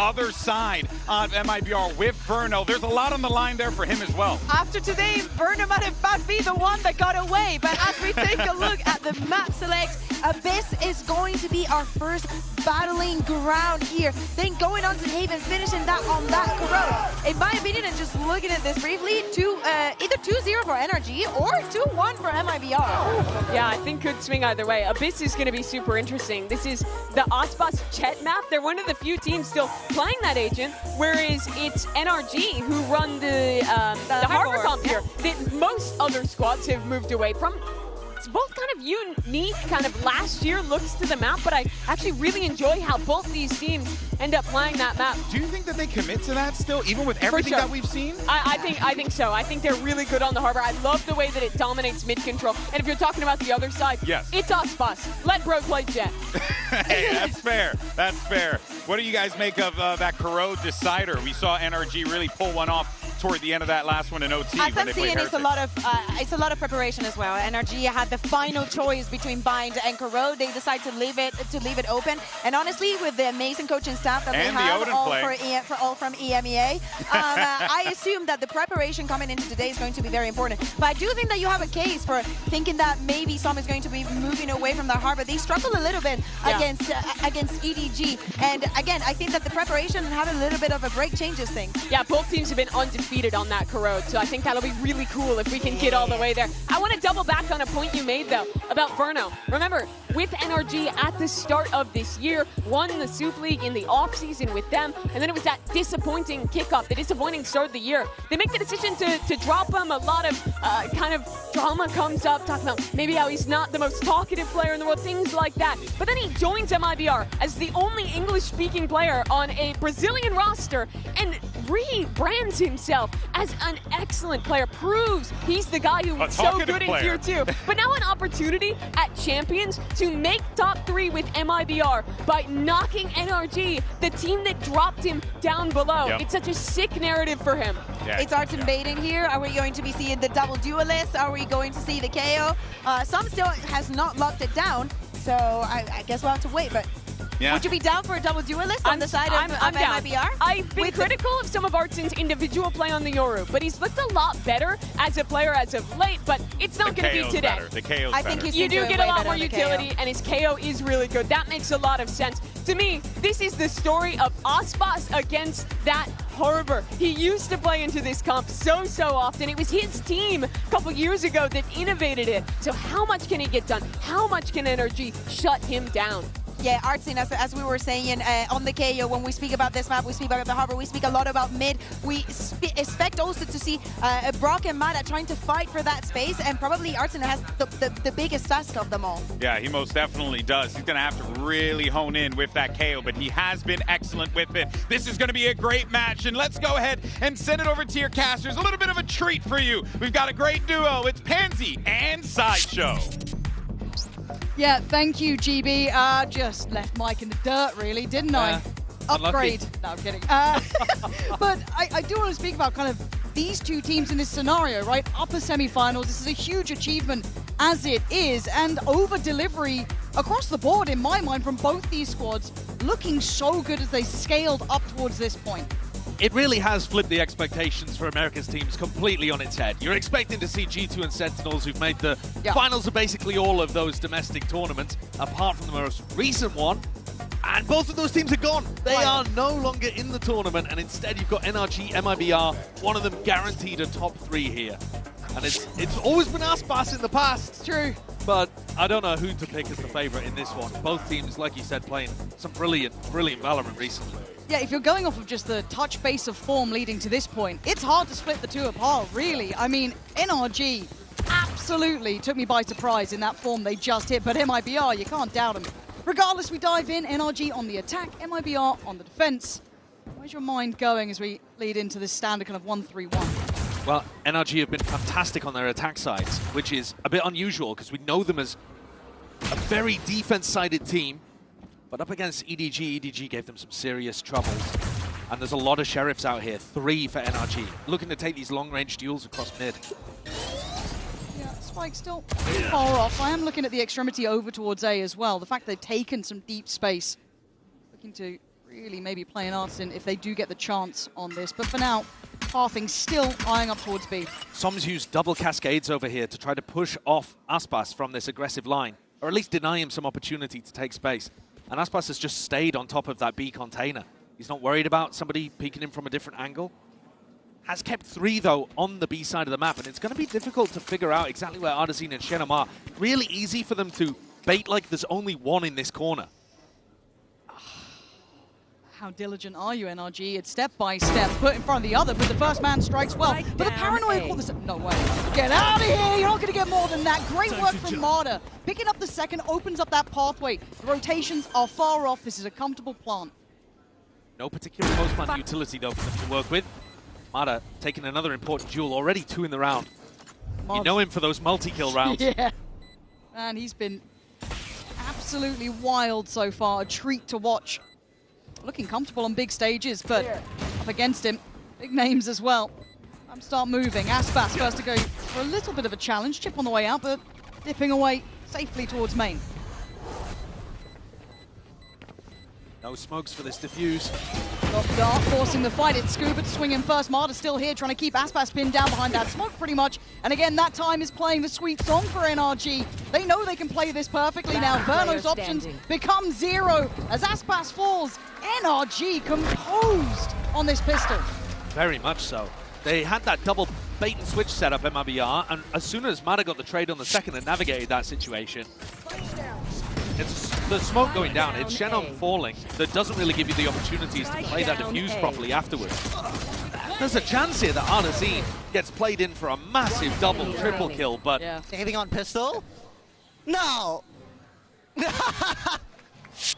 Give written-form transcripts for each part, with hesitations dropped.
other side of MIBR with Verno. There's a lot on the line there for him as well. After today, Verno might in fact be the one that got away, but as we take a look at the map select, Abyss is going to be our first battling ground here. Then going on to Haven, finishing that on that Corrode. In my opinion, and just looking at this briefly, either 2-0 for NRG or 2-1 for MIBR. Yeah, I think could swing either way. Abyss is going to be super interesting. This is the Ospas Chet map. They're one of the few teams still playing that agent, whereas it's NRG who run the harbor comp here that most other squads have moved away from. It's both kind of unique, kind of last year looks to the map, but I actually really enjoy how both these teams end up playing that map. Do you think that they commit to that still, even with everything that we've seen? I think so. I think they're really good on the harbor. I love the way that it dominates mid control. And if you're talking about the other side, yes, it's Ospas. Let bro play Jet. Hey, that's fair. That's fair. What do you guys make of that Corrode decider? We saw NRG really pull one off toward the end of that last one in OT. As I'm seeing, it's a lot of preparation as well. NRG had the final choice between Bind and Corrode. They decided to leave it open. And honestly, with the amazing coaching staff that they have, all from EMEA, I assume that the preparation coming into today is going to be very important. But I do think that you have a case for thinking that maybe some is going to be moving away from the harbor. They struggle a little bit against EDG. And again, I think that the preparation and having a little bit of a break changes things. Yeah, both teams have been undefeated on that Corrode, so I think that'll be really cool if we can get all the way there. I want to double back on a point you made, though, about Verno. Remember, with NRG at the start of this year, won the Soup League in the offseason with them, and then it was that disappointing kickoff, the disappointing start of the year. They make the decision to drop him. A lot of kind of drama comes up, talking about maybe how he's not the most talkative player in the world, things like that. But then he joins MIBR as the only English-speaking player on a Brazilian roster and rebrands himself as an excellent player, proves he's the guy who was so good in Tier 2. But now an opportunity at Champions to make top 3 with MIBR by knocking NRG, the team that dropped him down below. Yep. It's such a sick narrative for him. Yeah, it's Arts baiting here. Are we going to be seeing the double duelist? Are we going to see the KO? Some still has not locked it down, so I guess we'll have to wait. But yeah, would you be down for a double duelist on the side of MIBR? I've been critical of some of Artsen's individual play on the Yoru, but he's looked a lot better as a player as of late, but it's not going to be today. The KO's I think you do get a lot more utility, and his KO is really good. That makes a lot of sense. To me, this is the story of Ospas against that harbor. He used to play into this comp so often. It was his team a couple years ago that innovated it. So how much can he get done? How much can NRG shut him down? Yeah, Artsen, as we were saying on the KO, when we speak about this map, we speak about the harbor, we speak a lot about mid. We expect also to see Brock and Mada trying to fight for that space, and probably Artsen has the biggest task of them all. Yeah, he most definitely does. He's going to have to really hone in with that KO, but he has been excellent with it. This is going to be a great match, and let's go ahead and send it over to your casters. A little bit of a treat for you. We've got a great duo. It's Pansy and Sideshow. Yeah, thank you, GB. Just left Mike in the dirt, really, didn't I? Upgrade. No, I'm kidding. But I do want to speak about kind of these two teams in this scenario, right? Upper semifinals. This is a huge achievement as it is, and over delivery across the board, in my mind, from both these squads, looking so good as they scaled up towards this point. It really has flipped the expectations for America's teams completely on its head. You're expecting to see G2 and Sentinels, who've made the finals of basically all of those domestic tournaments, apart from the most recent one. And both of those teams are gone. They are no longer in the tournament, and instead you've got NRG, MIBR, one of them guaranteed a top 3 here. And it's always been Aspas in the past. True. But I don't know who to pick as the favorite in this one. Both teams, like you said, playing some brilliant Valorant recently. Yeah, if you're going off of just the touch base of form leading to this point, it's hard to split the two apart, really. I mean, NRG absolutely took me by surprise in that form they just hit, but MIBR, you can't doubt them. Regardless, we dive in, NRG on the attack, MIBR on the defense. Where's your mind going as we lead into this standard kind of 1-3-1? Well, NRG have been fantastic on their attack sides, which is a bit unusual because we know them as a very defense-sided team. But up against EDG gave them some serious troubles. And there's a lot of Sheriffs out here, 3 for NRG, looking to take these long-range duels across mid. Yeah, Spike still far off. I am looking at the extremity over towards A as well. The fact they've taken some deep space, looking to really maybe playing Artisan if they do get the chance on this. But for now, Pathing still eyeing up towards B. Som's used double cascades over here to try to push off Aspas from this aggressive line, or at least deny him some opportunity to take space. And Aspas has just stayed on top of that B container. He's not worried about somebody peeking him from a different angle. Has kept 3, though, on the B side of the map, and it's going to be difficult to figure out exactly where Artisan and Shenom are. Really easy for them to bait like there's only one in this corner. How diligent are you, NRG? It's step by step, put in front of the other, but the first man strikes well. But the paranoia call this... No way. Get out of here! You're not going to get more than that. Great work from Marder. Picking up the second opens up that pathway. The rotations are far off. This is a comfortable plant. No particular post-plant utility, though, for them to work with. Marder taking another important duel, already 2 in the round. You know him for those multi-kill rounds. Yeah. And he's been absolutely wild so far. A treat to watch. Looking comfortable on big stages, but up against him, big names as well. Start moving. Aspas first to go for a little bit of a challenge. Chip on the way out, but dipping away safely towards main. No smokes for this defuse. Dark forcing the fight. It's Scuba to swing in first. Marder's still here trying to keep Aspas pinned down behind that smoke pretty much. And again, that time is playing the sweet song for NRG. They know they can play this perfectly now. Verno's options become 0 as Aspas falls. NRG composed on this pistol. Very much so. They had that double bait and switch setup, MIBR, and as soon as Marder got the trade on the second and navigated that situation, it's the smoke going down. It's Shenom falling that doesn't really give you the opportunities to play that defuse properly afterwards. There's a chance here that Artisan gets played in for a massive double, triple kill, but... Anything on pistol? No!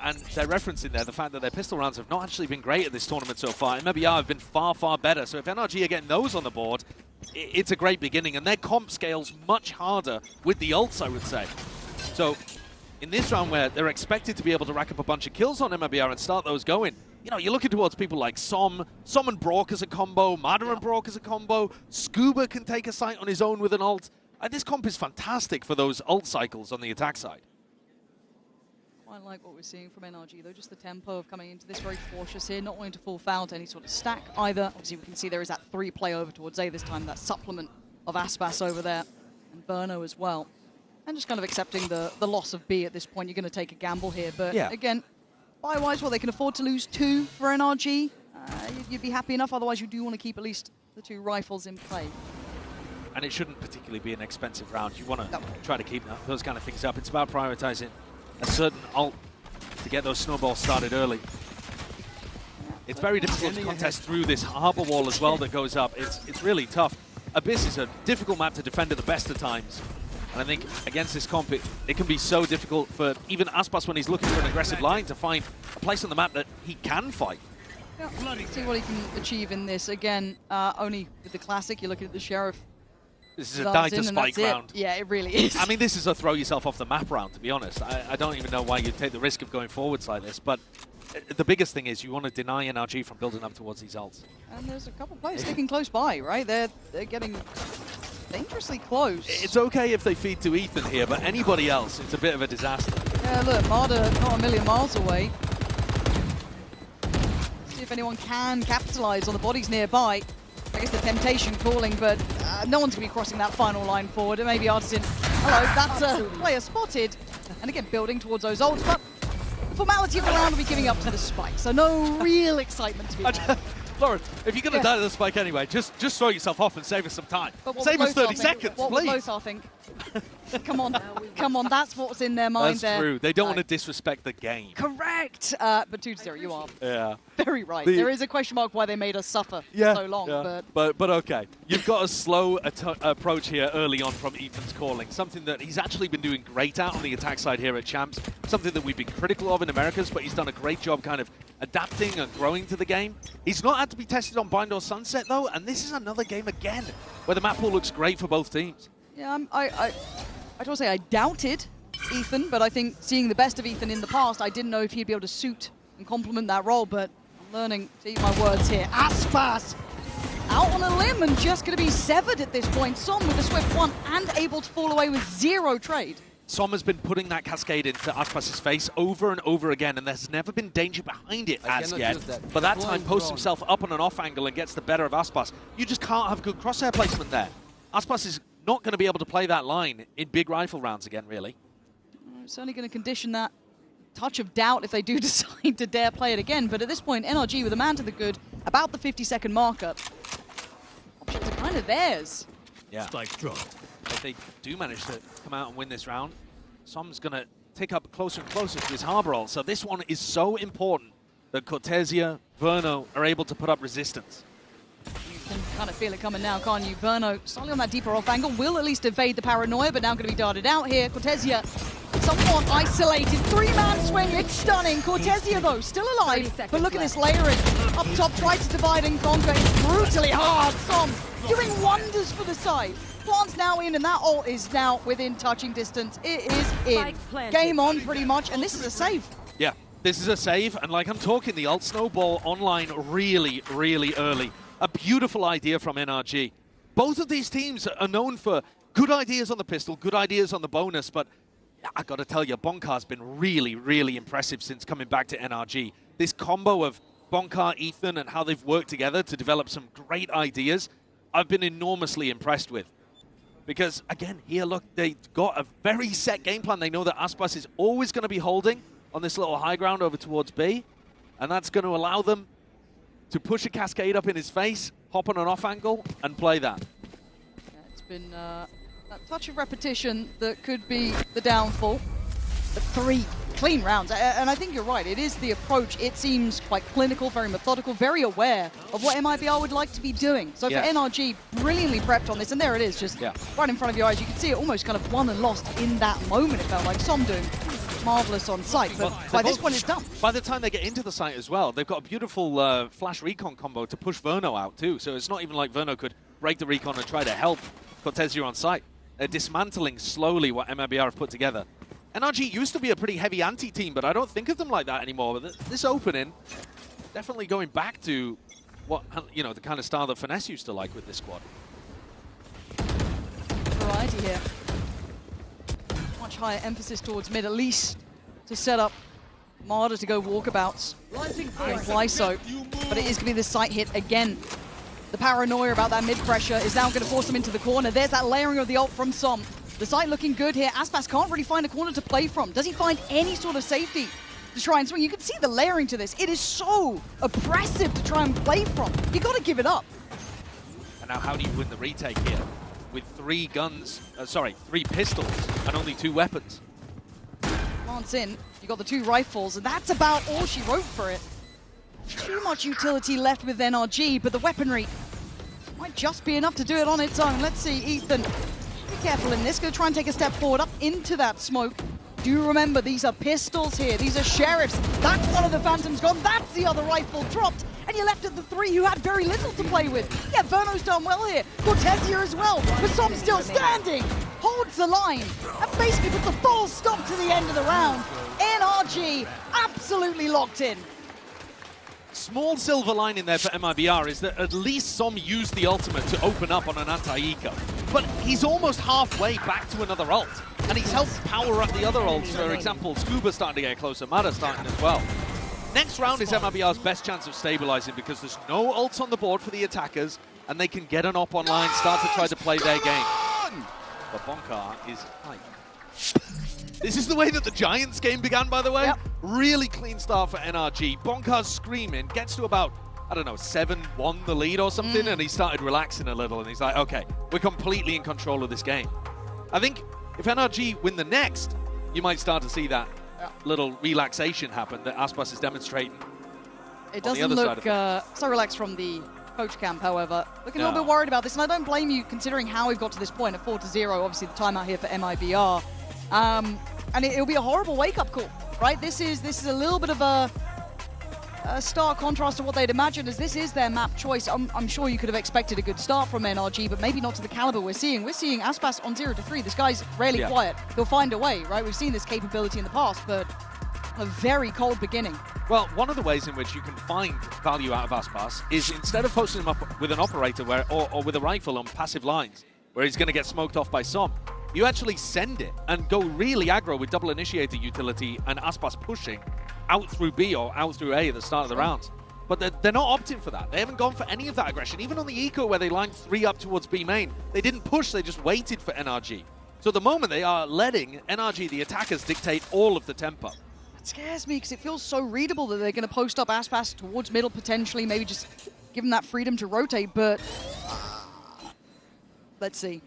And they're referencing there the fact that their pistol rounds have not actually been great at this tournament so far. MIBR have been far, far better. So if NRG are getting those on the board, it's a great beginning. And their comp scales much harder with the ults, I would say. So in this round where they're expected to be able to rack up a bunch of kills on MIBR and start those going, you know, you're looking towards people like Som and Brock as a combo, Marder and Brock as a combo, Scuba can take a sight on his own with an ult. This comp is fantastic for those ult cycles on the attack side. I like what we're seeing from NRG, though. Just the tempo of coming into this, very cautious here, not wanting to fall foul to any sort of stack either. Obviously, we can see there is that 3 play over towards A this time, that supplement of Aspas over there, and Verno as well. And just kind of accepting the loss of B at this point. You're going to take a gamble here, but again, buy-wise, well, they can afford to lose 2 for NRG. You'd be happy enough, otherwise you do want to keep at least the 2 rifles in play. And it shouldn't particularly be an expensive round. You want to try to keep those kind of things up. It's about prioritizing a certain ult to get those snowballs started early. It's very difficult to contest through this harbor wall as well that goes up. It's really tough. Abyss is a difficult map to defend at the best of times. And I think against this comp, it can be so difficult for even Aspas when he's looking for an aggressive line to find a place on the map that he can fight. See what he can achieve in this. Again, only with the classic, you're looking at the Sheriff. This is a die-to-spike round. Yeah, it really is. I mean, this is a throw-yourself-off-the-map round, to be honest. I don't even know why you'd take the risk of going forwards like this, but the biggest thing is you want to deny NRG from building up towards these ults. And there's a couple players sticking close by, right? They're getting dangerously close. It's okay if they feed to Ethan here, but anybody else, it's a bit of a disaster. Yeah, look, Marder not a million miles away. See if anyone can capitalize on the bodies nearby. I guess the temptation calling, but no one's going to be crossing that final line forward. It may be Artisan. Hello, that's a player spotted. And again, building towards those ults, but the formality of the round will be giving up to the spike, so no real excitement to be had. Lawrence, if you're going to die to the spike anyway, just throw yourself off and save us some time. Save us 30 seconds, what please. What both are think. Come on, that's what's in their mind there. That's true. They don't want to disrespect the game. Correct. But 2-0, you are. Yeah. Very right. There is a question mark why they made us suffer for so long. But okay. You've got a slow approach here early on from Ethan's calling. Something that he's actually been doing great at on the attack side here at Champs. Something that we've been critical of in Americas, but he's done a great job kind of adapting and growing to the game. He's not had to be tested on Bind or Sunset, though, and this is another game again where the map pool looks great for both teams. Yeah, I don't say I doubted Ethan, but I think seeing the best of Ethan in the past, I didn't know if he'd be able to suit and complement that role, but I'm learning to eat my words here. Aspas out on a limb and just going to be severed at this point. Som with a swift one and able to fall away with 0 trade. Som has been putting that cascade into Aspas's face over and over again, and there's never been danger behind it as yet. But that time posts himself up on an off angle and gets the better of Aspas. You just can't have good crosshair placement there. Aspas is not going to be able to play that line in big rifle rounds again, really. It's only going to condition that touch of doubt if they do decide to dare play it again. But at this point, NRG with a man to the good, about the 50-second marker. Options are kind of theirs. Yeah. Spike dropped. If they do manage to come out and win this round, Som's going to tick up closer and closer to his harbor ult. So this one is so important that Cortesia, Verno are able to put up resistance. You can kind of feel it coming now, can't you? Verno, slightly on that deeper off angle, will at least evade the paranoia, but now going to be darted out here. Cortesia, somewhat isolated. 3-man swing, it's stunning. Cortesia, though, still alive, but look at this layering. Up top, tries to divide and conquer. It's brutally hard. Som doing wonders for the side. Plant's now in, and that ult is now within touching distance. It is in. Game on, pretty much, and this is a save. Yeah, this is a save, and like I'm talking, the ult snowball online really, really early. A beautiful idea from NRG. Both of these teams are known for good ideas on the pistol, good ideas on the bonus, but I got to tell you, Bonkar's been really, really impressive since coming back to NRG. This combo of Bonkar, Ethan, and how they've worked together to develop some great ideas, I've been enormously impressed with. Because, again, here, look, they've got a very set game plan. They know that Aspas is always going to be holding on this little high ground over towards B, and that's going to allow them to push a cascade up in his face, hop on an off angle, and play that. Yeah, it's been that touch of repetition that could be the downfall. But 3 clean rounds, and I think you're right. It is the approach. It seems quite clinical, very methodical, very aware of what MIBR would like to be doing. So for NRG, brilliantly prepped on this, and there it is, just right in front of your eyes. You can see it almost kind of won and lost in that moment. It felt like Som doing marvelous on site, but by this point it's done. By the time they get into the site as well, they've got a beautiful flash recon combo to push Verno out too. So it's not even like Verno could break the recon and try to help Cortesia on site. They're dismantling slowly what MIBR have put together. NRG used to be a pretty heavy anti-team, but I don't think of them like that anymore. But this opening, definitely going back to what, you know, the kind of style that Finesse used to like with this squad. Variety here. Much higher emphasis towards mid, at least to set up Marder to go walkabouts. Why so? But it is going to be the site hit again. The paranoia about that mid pressure is now going to force them into the corner. There's that layering of the ult from Som. The site looking good here. Aspas can't really find a corner to play from. Does he find any sort of safety to try and swing? You can see the layering to this. It is so oppressive to try and play from. You got to give it up. And now how do you win the retake here? With 3 guns, 3 pistols and only 2 weapons. Plants in. You got the 2 rifles, and that's about all she wrote for it. Too much utility left with NRG, but the weaponry might just be enough to do it on its own. Let's see, Ethan. Be careful in this. Going to try and take a step forward up into that smoke. Do remember, these are pistols here. These are sheriffs. That's one of the Phantoms gone. That's the other rifle dropped. And you're left at the 3 who had very little to play with. Yeah, Verno's done well here. Cortesia as well. But Som's still standing. Holds the line. And basically puts a full stop to the end of the round. NRG absolutely locked in. Small silver lining there for MIBR is that at least Som used the ultimate to open up on an anti-eco. But he's almost halfway back to another ult. And he's helped power up the other ults. For example, Scuba starting to get closer, Mada starting as well. Next round is MIBR's best chance of stabilizing because there's no ults on the board for the attackers and they can get an op online, start to try to play their game. But Bonkar is hype. This is the way that the Giants game began, by the way. Yep. Really clean start for NRG. Bonkar's screaming, gets to about, I don't know, 7-1 the lead or something, and he started relaxing a little, and he's like, okay, we're completely in control of this game. I think if NRG win the next, you might start to see that little relaxation happen that Aspas is demonstrating. It doesn't look so relaxed from the coach camp, however. Looking a little bit worried about this, and I don't blame you considering how we've got to this point at 4-0. Obviously, the timeout here for MIBR. And it'll be a horrible wake-up call, right? This is a little bit of a stark contrast to what they'd imagined, as this is their map choice. I'm sure you could have expected a good start from NRG, but maybe not to the caliber we're seeing. We're seeing Aspas on 0-3. This guy's rarely quiet. He'll find a way, right? We've seen this capability in the past, but a very cold beginning. Well, one of the ways in which you can find value out of Aspas is instead of posting him up with an operator or with a rifle on passive lines, where he's going to get smoked off by Som, You actually send it and go really aggro with double initiator utility and Aspas pushing out through B or out through A at the start of the rounds. But they're not opting for that. They haven't gone for any of that aggression. Even on the eco where they lined 3 up towards B main, they didn't push, they just waited for NRG. So at the moment they are letting NRG, the attackers, dictate all of the tempo. It scares me because it feels so readable that they're going to post up Aspas towards middle potentially, maybe just give them that freedom to rotate, but let's see.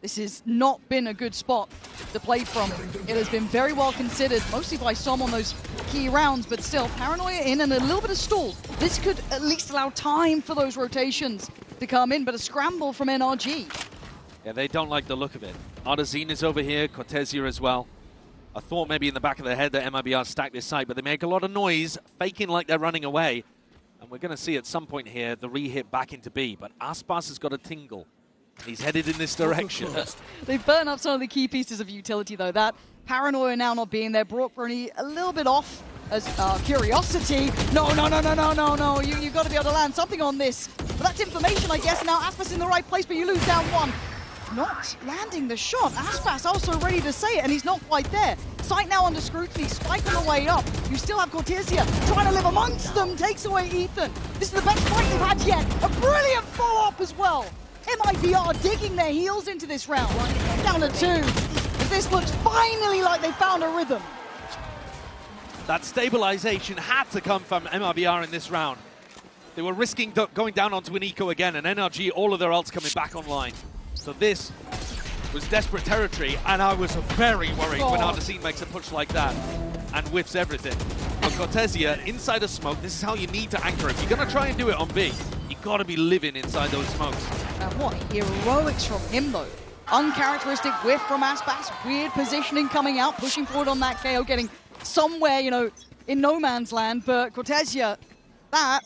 This has not been a good spot to play from. It has been very well considered, mostly by Som on those key rounds, but still, Paranoia in and a little bit of stall. This could at least allow time for those rotations to come in, but a scramble from NRG. Yeah, they don't like the look of it. Artazine is over here, Cortesia as well. I thought maybe in the back of their head that MIBR stacked this site, but they make a lot of noise, faking like they're running away. And we're going to see at some point here the re-hit back into B, but Aspas has got a tingle. He's headed in this direction. They've burned up some of the key pieces of utility, though. That Paranoia now not being there brought Brony a little bit off as Curiosity. No. You've got to be able to land something on this. But that's information, I guess. Now Aspas in the right place, but you lose down 1. Not landing the shot. Aspas also ready to say it, and he's not quite there. Sight now under scrutiny. Spike on the way up. You still have Cortesia trying to live amongst them. Takes away Ethan. This is the best fight they've had yet. A brilliant follow-up as well. MIBR digging their heels into this round. Down to 2. This looks finally like they found a rhythm. That stabilization had to come from MIBR in this round. They were risking going down onto an eco again, and NRG, all of their ults coming back online. So this was desperate territory, and I was very worried when Artazine makes a push like that and whiffs everything. But Cortesia, inside a smoke, this is how you need to anchor. If you're going to try and do it on B, you got to be living inside those smokes. And what heroics from him, though. Uncharacteristic whiff from Aspas. Weird positioning coming out, pushing forward on that KO, getting somewhere, you know, in no man's land. But Cortesia, that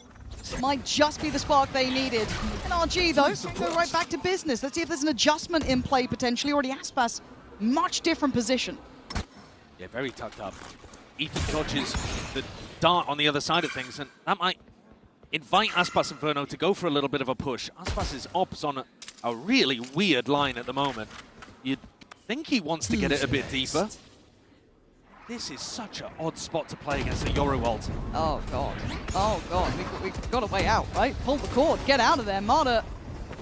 might just be the spark they needed. NRG, though, go right back to business. Let's see if there's an adjustment in play, potentially. Already Aspas, much different position. Yeah, very tucked up. Ethan dodges the dart on the other side of things, and that might invite Aspas Inferno to go for a little bit of a push. Aspas is ops on a really weird line at the moment. You'd think he wants to get it a bit deeper. This is such an odd spot to play against a Yoru ult. Oh, God. Oh, God. We've got a way out, right? Pull the cord. Get out of there. Marta,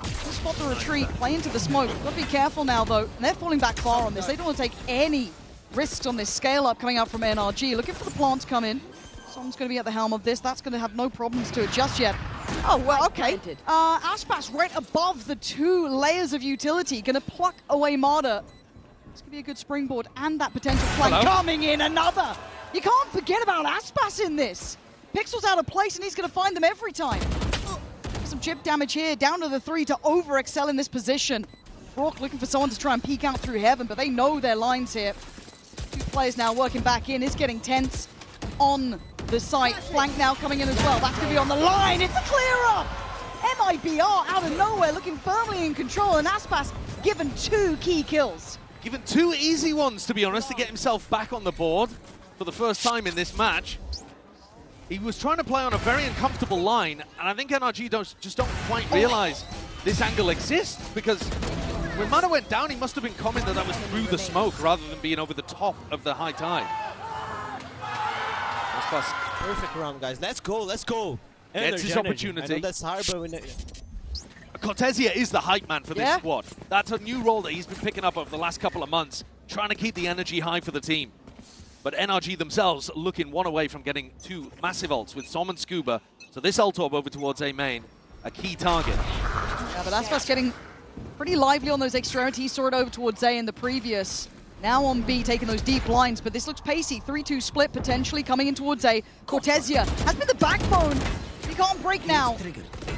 spot the retreat. Play into the smoke. Got to be careful now, though. And they're falling back far on this. They don't want to take any risks on this scale-up coming out from NRG. Looking for the plant to come in. Someone's going to be at the helm of this. That's going to have no problems to it just yet. Oh, well, okay. Aspas right above the 2 layers of utility. Going to pluck away Marta. This could be a good springboard and that potential play coming in. Another. You can't forget about Aspas in this. Pixel's out of place and he's going to find them every time. Some chip damage here. Down to the 3 to over-excel in this position. Brock looking for someone to try and peek out through heaven, but they know their lines here. 2 players now working back in. It's getting tense on the site. Flank now coming in as well. That's going to be on the line. It's a clear-up. MIBR out of nowhere looking firmly in control, and Aspas given 2 key kills. Given 2 easy ones, to be honest, to get himself back on the board for the first time in this match. He was trying to play on a very uncomfortable line, and I think NRG just don't quite realize this angle exists, because when Mana went down, he must have been commenting that was through the smoke rather than being over the top of the high tide. Perfect round, guys. Let's go, let's go. Gets his opportunity. I know that's hard, but Cortesia is the hype man for this squad. That's a new role that he's been picking up over the last couple of months, trying to keep the energy high for the team. But NRG themselves looking 1 away from getting 2 massive ults with Som and Scuba. So this ult orb over towards A main, a key target. Yeah, but Aspas getting pretty lively on those extremities. Saw it over towards A in the previous. Now on B, taking those deep lines, but this looks pacey. 3-2 split potentially coming in towards A. Cortesia has been the backbone. He can't break now.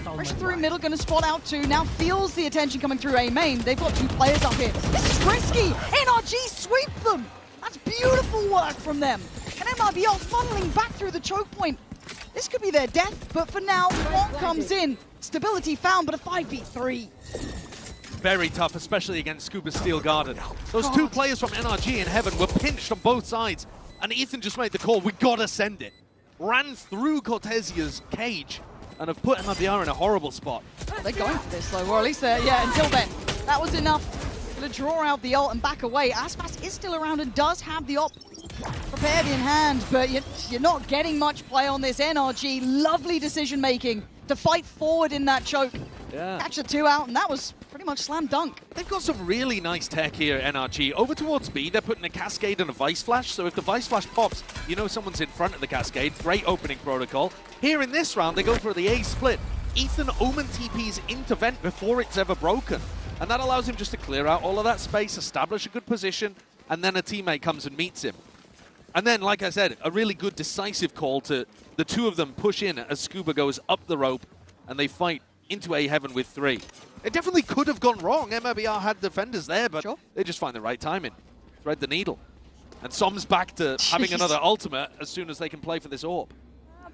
Pressure through middle, going to spot out 2. Now feels the attention coming through A main. They've got 2 players up here. This is risky. NRG sweep them. That's beautiful work from them. And MIBR funneling back through the choke point. This could be their death, but for now, Wong comes in. Stability found, but a 5v3. Very tough, especially against Scuba's Steel Garden. Those 2 players from NRG in heaven were pinched on both sides, and Ethan just made the call, we gotta send it. Ran through Cortesia's cage, and have put MIBR in a horrible spot. They're going for this though, or at least they're, yeah, until then. That was enough Gonna draw out the ult and back away. Aspas is still around and does have the op prepared in hand, but you're not getting much play on this. NRG, lovely decision making to fight forward in that choke. Yeah. Catch the 2 out, and that was pretty much slam dunk. They've got some really nice tech here, NRG. Over towards B, they're putting a Cascade and a Vice Flash, so if the Vice Flash pops, you know someone's in front of the Cascade. Great opening protocol. Here in this round, they go for the A split. Ethan Omen TPs into Vent before it's ever broken, and that allows him just to clear out all of that space, establish a good position, and then a teammate comes and meets him. And then, like I said, a really good decisive call to the two of them push in as Scuba goes up the rope, and they fight into A Heaven with 3. It definitely could have gone wrong. MIBR had defenders there, but they just find the right timing. Thread the needle. And Som's back to having another ultimate as soon as they can play for this AWP.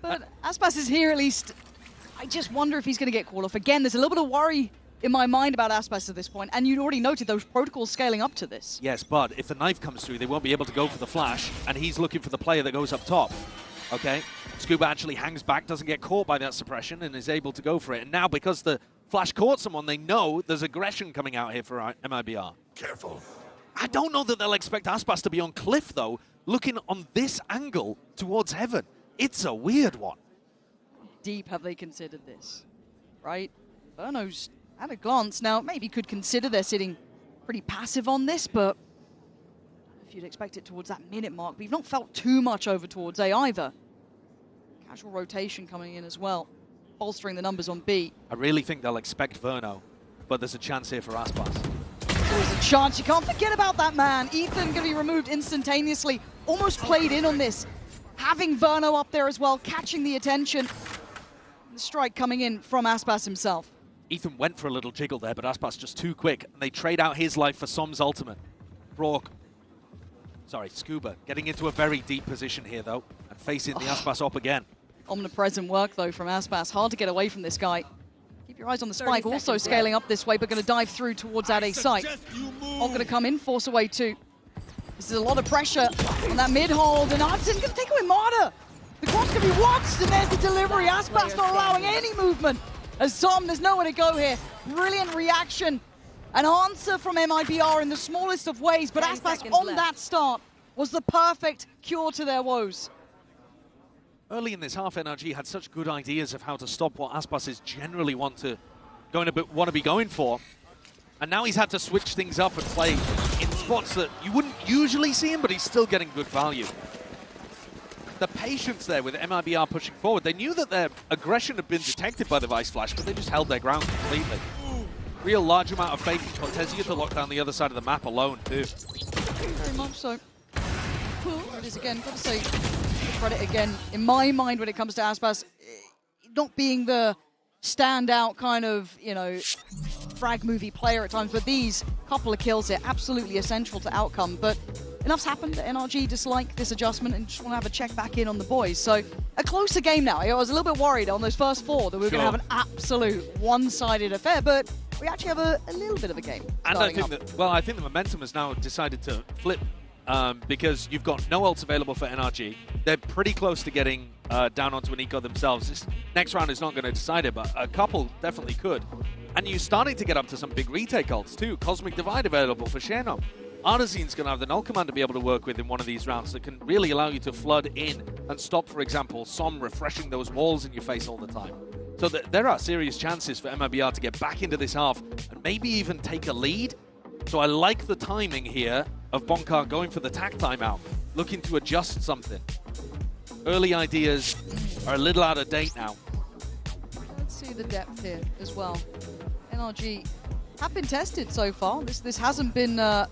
But Aspas is here at least. I just wonder if he's going to get called off. Again, there's a little bit of worry in my mind about Aspas at this point, and you'd already noted those protocols scaling up to this. Yes, but if the knife comes through, they won't be able to go for the flash, and he's looking for the player that goes up top. Okay? Scuba actually hangs back, doesn't get caught by that suppression, and is able to go for it. And now, because the flash caught someone, they know there's aggression coming out here for MIBR. Careful. I don't know that they'll expect Aspas to be on Cliff, though, looking on this angle towards Heaven. It's a weird one. Deep have they considered this, right? Verno's at a glance now, maybe could consider they're sitting pretty passive on this, but if you'd expect it towards that minute mark, we've not felt too much over towards A either. Casual rotation coming in as well, bolstering the numbers on B. I really think they'll expect Verno, but there's a chance here for Aspas. There's a chance, you can't forget about that man. Ethan going to be removed instantaneously, almost played in on this. Having Verno up there as well, catching the attention. The strike coming in from Aspas himself. Ethan went for a little jiggle there, but Aspas just too quick, and they trade out his life for Som's ultimate. Scuba getting into a very deep position here, though, and facing the Aspas op again. Omnipresent work, though, from Aspas. Hard to get away from this guy. Keep your eyes on the spike, also scaling up this way, but going to dive through towards that A site. All going to come in, force away too. This is a lot of pressure on that mid-hold, and Artson going to take away Marta. The cross can be watched, and there's the delivery. Aspas not allowing any movement. As Som, there's nowhere to go here. Brilliant reaction. An answer from MIBR in the smallest of ways, but Aspas on that start was the perfect cure to their woes. Early in this half, NRG had such good ideas of how to stop what Aspas is generally want to be going for. And now he's had to switch things up and play in spots that you wouldn't usually see him, but he's still getting good value. The patience there with MIBR pushing forward. They knew that their aggression had been detected by the Vice Flash, but they just held their ground completely. Real large amount of faith in Cortezia to lock down the other side of the map alone, too. Very much so. It is again, got to say, credit again, in my mind when it comes to Aspas, not being the standout kind of, you know, frag movie player at times, but these couple of kills here, absolutely essential to outcome. But enough's happened. NRG dislike this adjustment and just want to have a check back in on the boys. So a closer game now. I was a little bit worried on those first 4 that we were going to have an absolute one-sided affair, but we actually have a little bit of a game. And I think that, well, I think the momentum has now decided to flip because you've got no ults available for NRG. They're pretty close to getting down onto an eco themselves. This next round is not going to decide it, but a couple definitely could. And you're starting to get up to some big retake ults too. Cosmic Divide available for Xenon. Artisan's going to have the null command to be able to work with in one of these rounds that can really allow you to flood in and stop, for example, Som refreshing those walls in your face all the time. So there are serious chances for MIBR to get back into this half and maybe even take a lead. So I like the timing here of Bonkar going for the tack timeout, looking to adjust something. Early ideas are a little out of date now. Let's see the depth here as well. NRG have been tested so far. This hasn't been a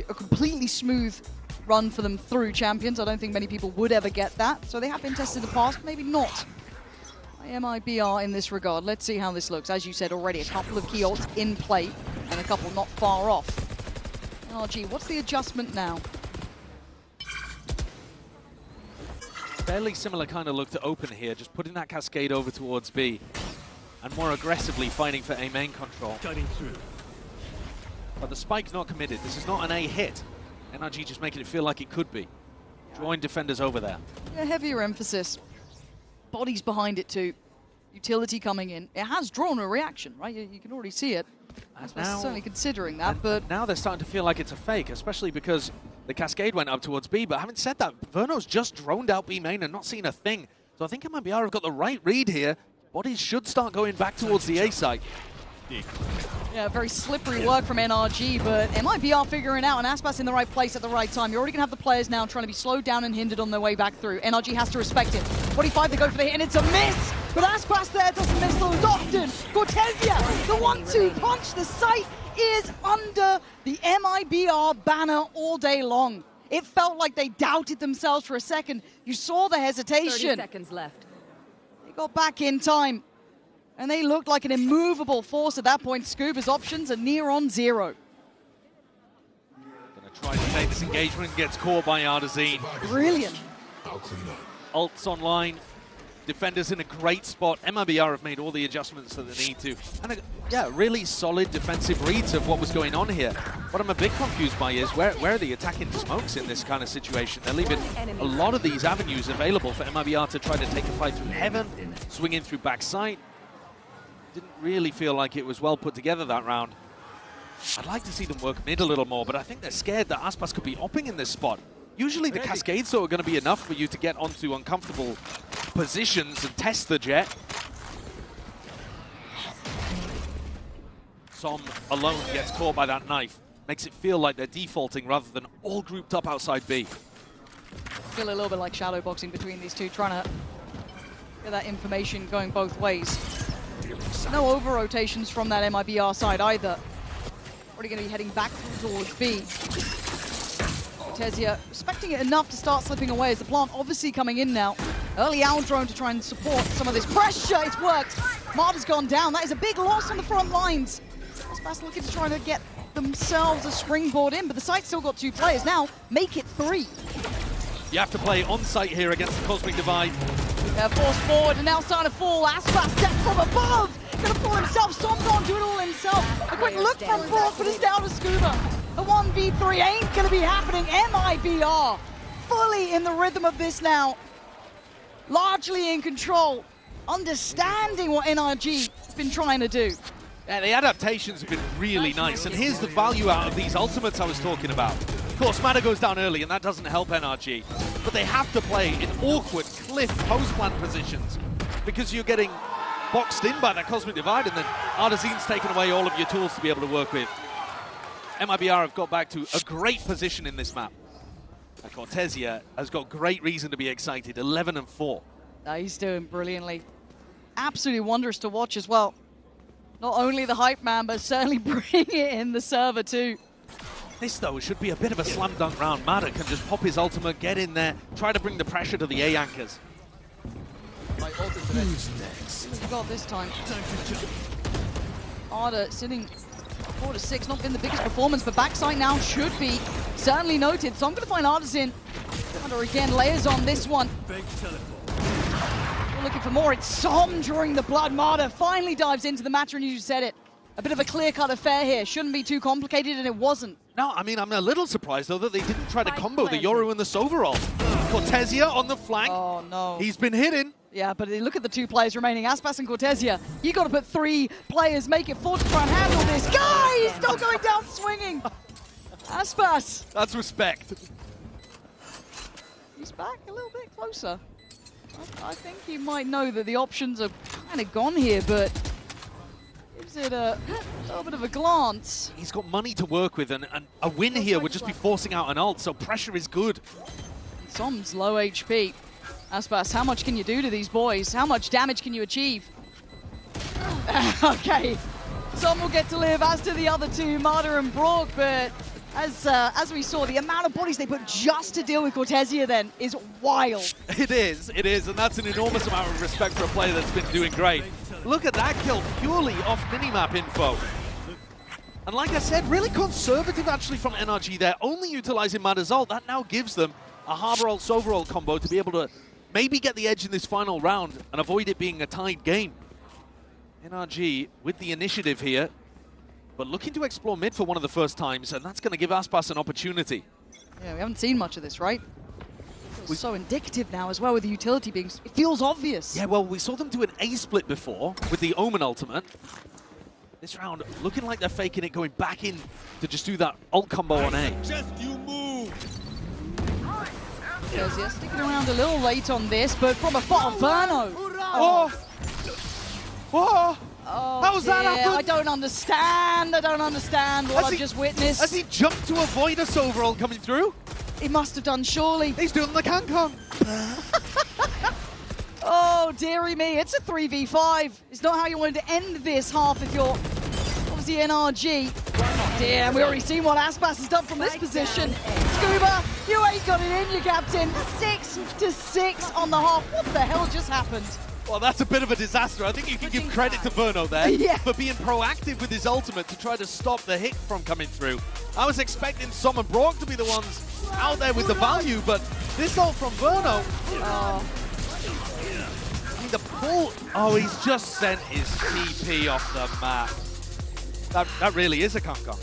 completely smooth run for them through Champions. I don't think many people would ever get that. So they have been tested in the past, maybe not by MIBR in this regard. Let's see how this looks. As you said already, a couple of key ults in play and a couple not far off. NRG, what's the adjustment now? Fairly similar kind of look to Open here, just putting that cascade over towards B and more aggressively fighting for A main control. Cutting through. But the spike's not committed. This is not an A hit. NRG just making it feel like it could be. Drawing defenders over there. Yeah, heavier emphasis. Bodies behind it too. Utility coming in. It has drawn a reaction, right? You can already see it. Certainly considering that, but now they're starting to feel like it's a fake, especially because the Cascade went up towards B. But having said that, Verno's just droned out B main and not seen a thing. So I think MIBR have got the right read here. Bodies should start going back towards the A site. Yeah, very slippery work from NRG, but MIBR figuring out, and Aspas in the right place at the right time. You're already going to have the players now trying to be slowed down and hindered on their way back through. NRG has to respect it. 45, they go for the hit, and it's a miss! But Aspas there doesn't miss those often. Cortesia, the 1-2 punch, the site is under the MIBR banner all day long. It felt like they doubted themselves for a second. You saw the hesitation. 30 seconds left. They got back in time. And they looked like an immovable force at that point. Scuba's options are near on 0. Gonna try to take this engagement, gets caught by Ardazine. Brilliant. Ults online. Defenders in a great spot. MIBR have made all the adjustments that they need to. And yeah, really solid defensive reads of what was going on here. What I'm a bit confused by is where are the attacking smokes in this kind of situation? They're leaving a lot of these avenues available for MIBR to try to take a fight through heaven, swing in through backside. Didn't really feel like it was well put together that round. I'd like to see them work mid a little more, but I think they're scared that Aspas could be opping in this spot. Usually the Cascades though are going to be enough for you to get onto uncomfortable positions and test the jet. Som alone gets caught by that knife. Makes it feel like they're defaulting rather than all grouped up outside B. Feel a little bit like shadow boxing between these two, trying to get that information going both ways. No over-rotations from that MIBR side either. Already going to be heading back towards B. Cortesia respecting it enough to start slipping away as the plant obviously coming in now. Early owl drone to try and support some of this pressure. It's worked. Marta's gone down. That is a big loss on the front lines. Aspas looking to try to get themselves a springboard in, but the site's still got 2 players now. Make it 3. You have to play on site here against the Cosmic Divide. They're forced forward and now starting to fall. Aspas deck from above. Gonna fall himself. Som's gonna do it all himself. A quick look from Brock, but it's down to Scuba. The 1v3 ain't gonna be happening. MIBR fully in the rhythm of this now. Largely in control. Understanding what NRG has been trying to do. Yeah, the adaptations have been really nice, and here's the value out of these ultimates I was talking about. Of course, Mana goes down early, and that doesn't help NRG, but they have to play in awkward cliff post-plant positions because you're getting boxed in by that Cosmic Divide, and then Ardazine's taken away all of your tools to be able to work with. MIBR have got back to a great position in this map. And Cortesia has got great reason to be excited, 11-4. He's doing brilliantly. Absolutely wondrous to watch as well. Not only the hype man, but certainly bringing it in the server too. This, though, should be a bit of a slam dunk round. Mada can just pop his ultimate, get in there, try to bring the pressure to the A anchors. Who's next? What have we got this time? Arda sitting 4-6, not been the biggest performance, but backside now should be certainly noted. So I'm going to find Ardazine. Arda again layers on this one. We're looking for more. It's Som drawing the blood. Marta finally dives into the matter, and you said it. A bit of a clear-cut affair here. Shouldn't be too complicated, and it wasn't. No, I mean, I'm a little surprised, though, that they didn't try to combo the Yoru and the Soverall. Cortesia on the flank. Oh, no. He's been hidden. Yeah, but look at the 2 players remaining, Aspas and Cortesia. You got to put 3 players, make it 4 to try and handle this. Guy is still going down swinging. Aspas. That's respect. He's back a little bit closer. I think he might know that the options are kind of gone here, but gives it a little bit of a glance. He's got money to work with, and a win here would just be forcing out an ult, so pressure is good. Som's low HP. Aspas, how much can you do to these boys? How much damage can you achieve? Okay, Som will get to live, as do the other 2, Marta and Brock, but as we saw, the amount of bodies they put just to deal with Cortesia then is wild. It is, and that's an enormous amount of respect for a player that's been doing great. Look at that kill, purely off minimap info. And like I said, really conservative actually from NRG there, only utilizing Mada's ult. That now gives them a Harbor ult Soverall combo to be able to maybe get the edge in this final round and avoid it being a tied game. NRG with the initiative here, but looking to explore mid for one of the first times, and that's going to give Aspas an opportunity. Yeah, we haven't seen much of this, right? It's so indicative now as well with the utility being, it feels obvious. Yeah, well, we saw them do an A split before with the Omen ultimate. This round, looking like they're faking it, going back in to just do that ult combo on A. Just you move. Yeah, sticking around a little late on this, but from afar, Verno. Oh! Whoa! How was that happen? I don't understand. I don't understand what I've just witnessed. Has he jumped to avoid a Silver ult coming through? He must have done, surely. He's doing the Cancon. Oh, dearie me. It's a 3v5. It's not how you wanted to end this half if you're obviously NRG. Oh, dear. We already seen what Aspas has done from this position. Scuba, you ain't got it in, you captain. 6-6 on the half. What the hell just happened? Well, that's a bit of a disaster. I think you can give credit to Verno there for being proactive with his ultimate to try to stop the hit from coming through. I was expecting Som and Brock to be the ones out there with the value, but this ult from Verno. I mean, the pull. Oh, he's just sent his TP off the map. That really is a Cancon.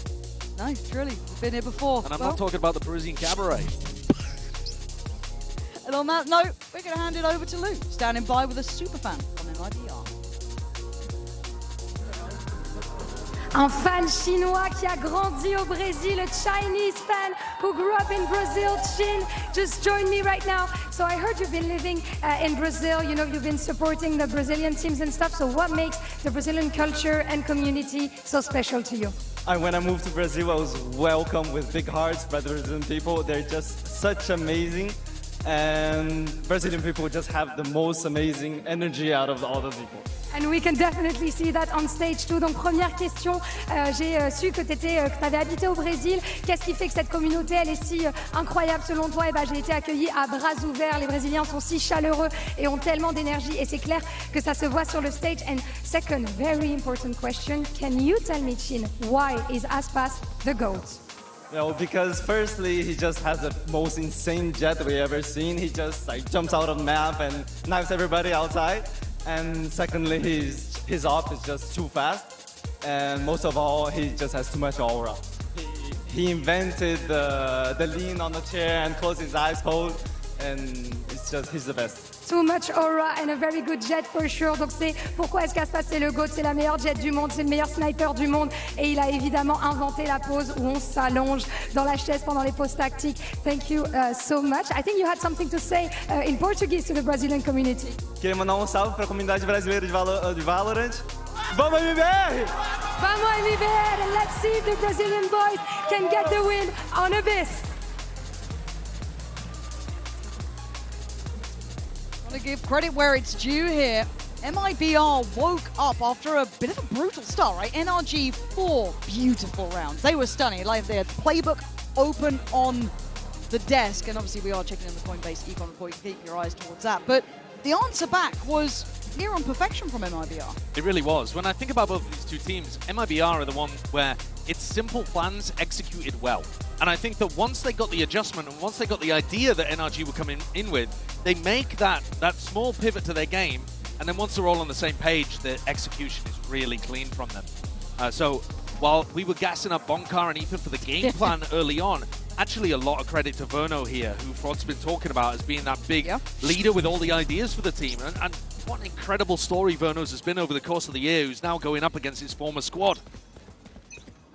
No, truly. We've been here before. And I'm not talking about the Parisian Cabaret. And on that note, we're going to hand it over to Lou, standing by with a superfan from MIBR. Un fan chinois qui a grandi au Brésil, a Chinese fan who grew up in Brazil. Chin just joined me right now. So I heard you've been living in Brazil. You know, you've been supporting the Brazilian teams and stuff. So what makes the Brazilian culture and community so special to you? When I moved to Brazil, I was welcomed with big hearts by the Brazilian people. They're just such amazing. And Brazilian people just have the most amazing energy out of all the people. And we can definitely see that on stage too. Donc première question, j'ai su que tu avais habité au Brésil. Qu'est-ce qui fait que cette communauté elle est si incroyable selon toi? Et ben, j'ai été accueillie à bras ouverts. Les Brésiliens sont si chaleureux et ont tellement d'énergie. Et c'est clair que ça se voit sur le stage. And second, very important question. Can you tell me, Chin, why is Aspas the GOAT? Well, because firstly, he just has the most insane jet we ever seen. He just like jumps out of the map and knifes everybody outside. And secondly, his op is just too fast. And most of all, he just has too much aura. He invented the lean on the chair and close his eyes pose. And he's the best. Too much aura and a very good jet for sure. Donc c'est pourquoi est-ce qu'Aspas c'est le GOAT, c'est la meilleure jet du monde, c'est le meilleur sniper du monde. Et il a évidemment inventé la pose où on s'allonge dans la chaise pendant les poses tactiques. Thank you so much. I think you had something to say in Portuguese to the Brazilian community. Queria mandar salve para a comunidade brasileira de Valorant. Vamos MIBR! Vamos MIBR! And let's see if the Brazilian boys can get the win on Abyss. I want to give credit where it's due here. MIBR woke up after a bit of a brutal start, right? NRG 4 beautiful rounds. They were stunning. Like they had the playbook open on the desk, and obviously we are checking in the Coinbase econ report. You can keep your eyes towards that. But the answer back was near on perfection from MIBR. It really was. When I think about both of these two teams, MIBR are the one where it's simple plans executed well. And I think that once they got the adjustment and once they got the idea that NRG were coming in with, they make that small pivot to their game, and then once they're all on the same page, the execution is really clean from them. So while we were gassing up Bonkar and Ethan for the game plan early on, actually a lot of credit to Verno here, who Frod's been talking about as being that big leader with all the ideas for the team. And what an incredible story Verno's has been over the course of the year, who's now going up against his former squad.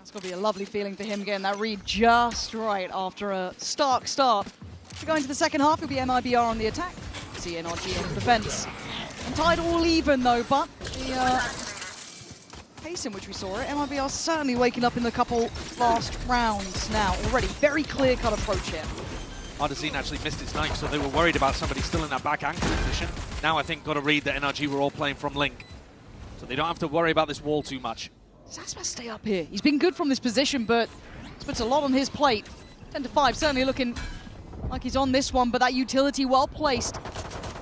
It's going to be a lovely feeling for him getting that read just right after a stark start. To go into the second half, it'll be MIBR on the attack. See NRG on the defense. And tied all even though, but the pace in which we saw it, MIBR certainly waking up in a couple fast rounds now already. Very clear-cut approach here. Ardazine actually missed his knife, so they were worried about somebody still in that back anchor position. Now I think got to read that NRG were all playing from Link. So they don't have to worry about this wall too much. Does Aspas stay up here? He's been good from this position, but this puts a lot on his plate. 10-5, certainly looking like he's on this one, but that utility well placed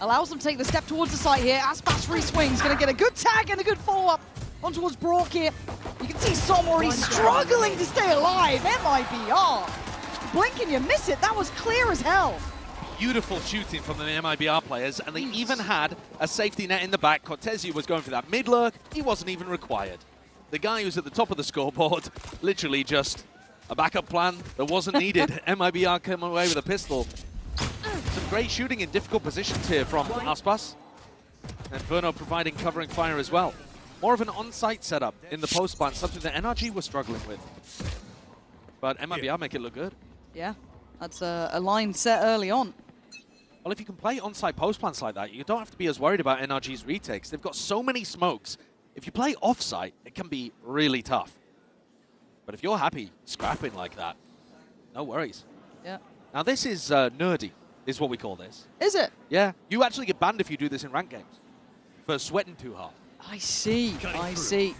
allows them to take the step towards the site here. Aspas re-swings, going to get a good tag and a good follow-up on towards Brock here. You can see Som already struggling to stay alive. MIBR. Blink and you miss it. That was clear as hell. Beautiful shooting from the MIBR players, and they even had a safety net in the back. Cortezio was going for that mid-lurk. He wasn't even required. The guy who's at the top of the scoreboard, literally just a backup plan that wasn't needed. MIBR came away with a pistol. Some great shooting in difficult positions here from Aspas. And Verno providing covering fire as well. more of an on-site setup in the post plant, something that NRG was struggling with. But MIBR make it look good. Yeah, that's a line set early on. Well, if you can play on-site post plants like that, you don't have to be as worried about NRG's retakes. They've got so many smokes. If you play off-site, it can be really tough. But if you're happy scrapping like that, no worries. Yeah. Now this is nerdy, is what we call this. Is it? Yeah. You actually get banned if you do this in ranked games for sweating too hard. I see. I see.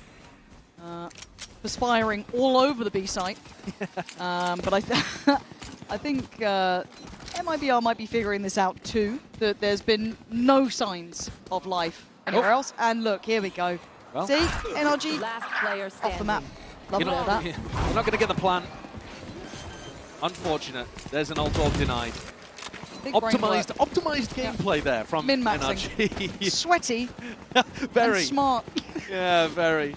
Perspiring all over the B site. But I think MIBR might be figuring this out too, that there's been no signs of life anywhere else. And look, here we go. Well, see? NRG Last player off the map. Lovely at that. You're not going to get the plan. Unfortunate. There's an ult orb denied. Optimized gameplay there from NRG. Sweaty. Very. And smart. Yeah, very.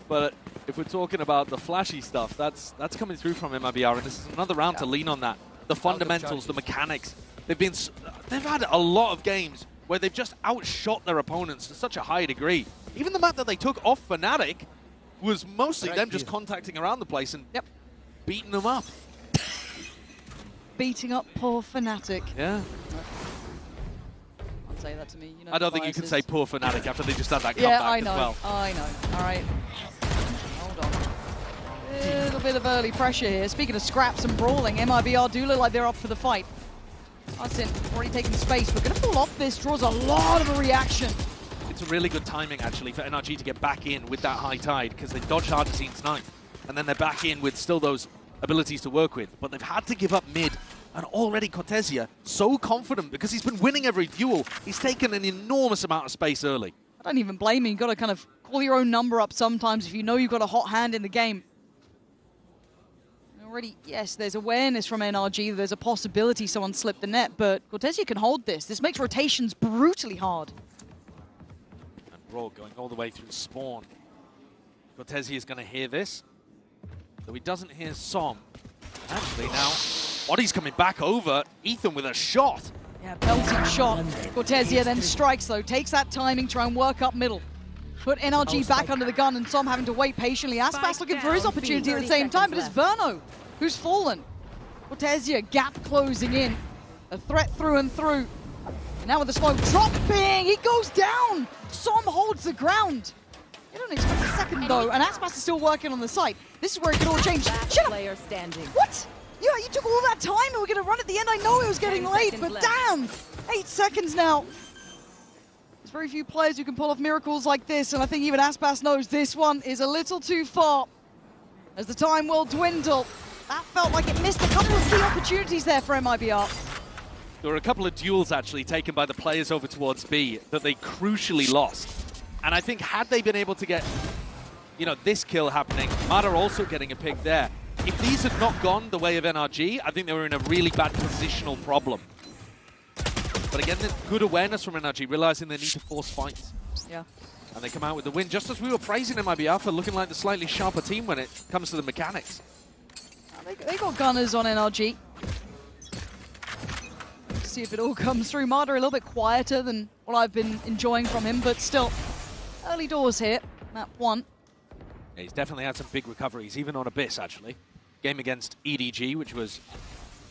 But if we're talking about the flashy stuff, that's coming through from MIBR, and this is another round to lean on that. The fundamentals, the mechanics. They've had a lot of games where they've just outshot their opponents to such a high degree. Even the map that they took off Fnatic was mostly them just contacting around the place and beating them up. Beating up poor Fnatic. Yeah. Don't say that to me. You know I don't think you can say poor Fnatic after they just had that comeback I know. as well. I know. All right. Hold on. A little bit of early pressure here. Speaking of scraps and brawling, MIBR do look like they're up for the fight. Hudson already taking space, but going to fall off this. Draws a lot of a reaction. It's a really good timing, actually, for NRG to get back in with that high tide, because they dodged hard to Scene's ninth, and then they're back in with still those abilities to work with. But they've had to give up mid, and already Cortesia, so confident, because he's been winning every duel. He's taken an enormous amount of space early. I don't even blame him. You've got to kind of call your own number up sometimes if you know you've got a hot hand in the game. Already, yes, there's awareness from NRG that there's a possibility someone slipped the net, but Cortesia can hold this. This makes rotations brutally hard. And Raw going all the way through spawn. Cortesia is going to hear this, though he doesn't hear Som. Actually, now, Body's coming back over. Ethan with a shot. Yeah, belting shot. Cortesia then strikes, though. Takes that timing, try and work up middle. Put NRG back under the gun, and Som having to wait patiently. Aspas looking for his opportunity at the same time, but it's Verno who's fallen. Cortesia, gap closing in. A threat through and through. Now with the smoke dropping, he goes down. Som holds the ground. You don't expect a second, though, and Aspas is still working on the site. This is where it could all change. Shut up! What? Yeah, you took all that time and we're going to run at the end. I know it was getting late, but damn! 8 seconds now. There's very few players who can pull off miracles like this, and I think even Aspas knows this one is a little too far. As the time will dwindle, that felt like it missed a couple of key opportunities there for MIBR. There were a couple of duels, actually, taken by the players over towards B that they crucially lost. And I think had they been able to get, you know, this kill happening, Mada also getting a pick there. If these had not gone the way of NRG, I think they were in a really bad positional problem. But again, there's good awareness from NRG, realizing they need to force fights. Yeah. And they come out with the win, just as we were praising MIBR for looking like the slightly sharper team when it comes to the mechanics. They got gunners on NRG. Let's see if it all comes through. Mada a little bit quieter than what I've been enjoying from him, but still, early doors here. Map 1. Yeah, he's definitely had some big recoveries, even on Abyss, actually. Game against EDG, which was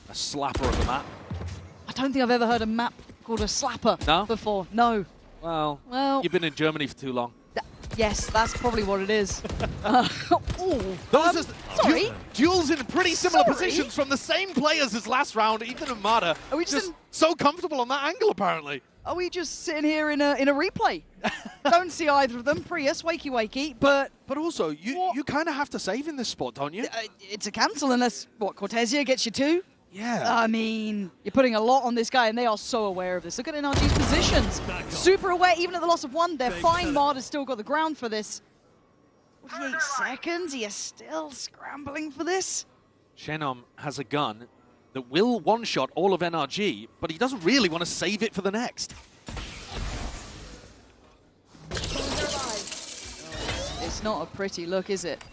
a slapper of a map. I don't think I've ever heard a map called a slapper before. No. Well, you've been in Germany for too long. Yes, that's probably what it is. Sorry? Duels in pretty similar positions from the same players as last round, Ethan and Mada. Are we just so comfortable on that angle, apparently? Are we just sitting here in a replay? Don't see either of them. Prius, wakey, but also, you kind of have to save in this spot, don't you? It's a cancel unless, Cortesia gets you 2? Yeah. I mean, you're putting a lot on this guy, and they are so aware of this. Look at NRG's positions. Super aware, even at the loss of 1. They're fine. Mada's still got the ground for this. 48 seconds. He is still scrambling for this. Shenom has a gun that will one-shot all of NRG, but he doesn't really want to save it for the next. It's not a pretty look, is it?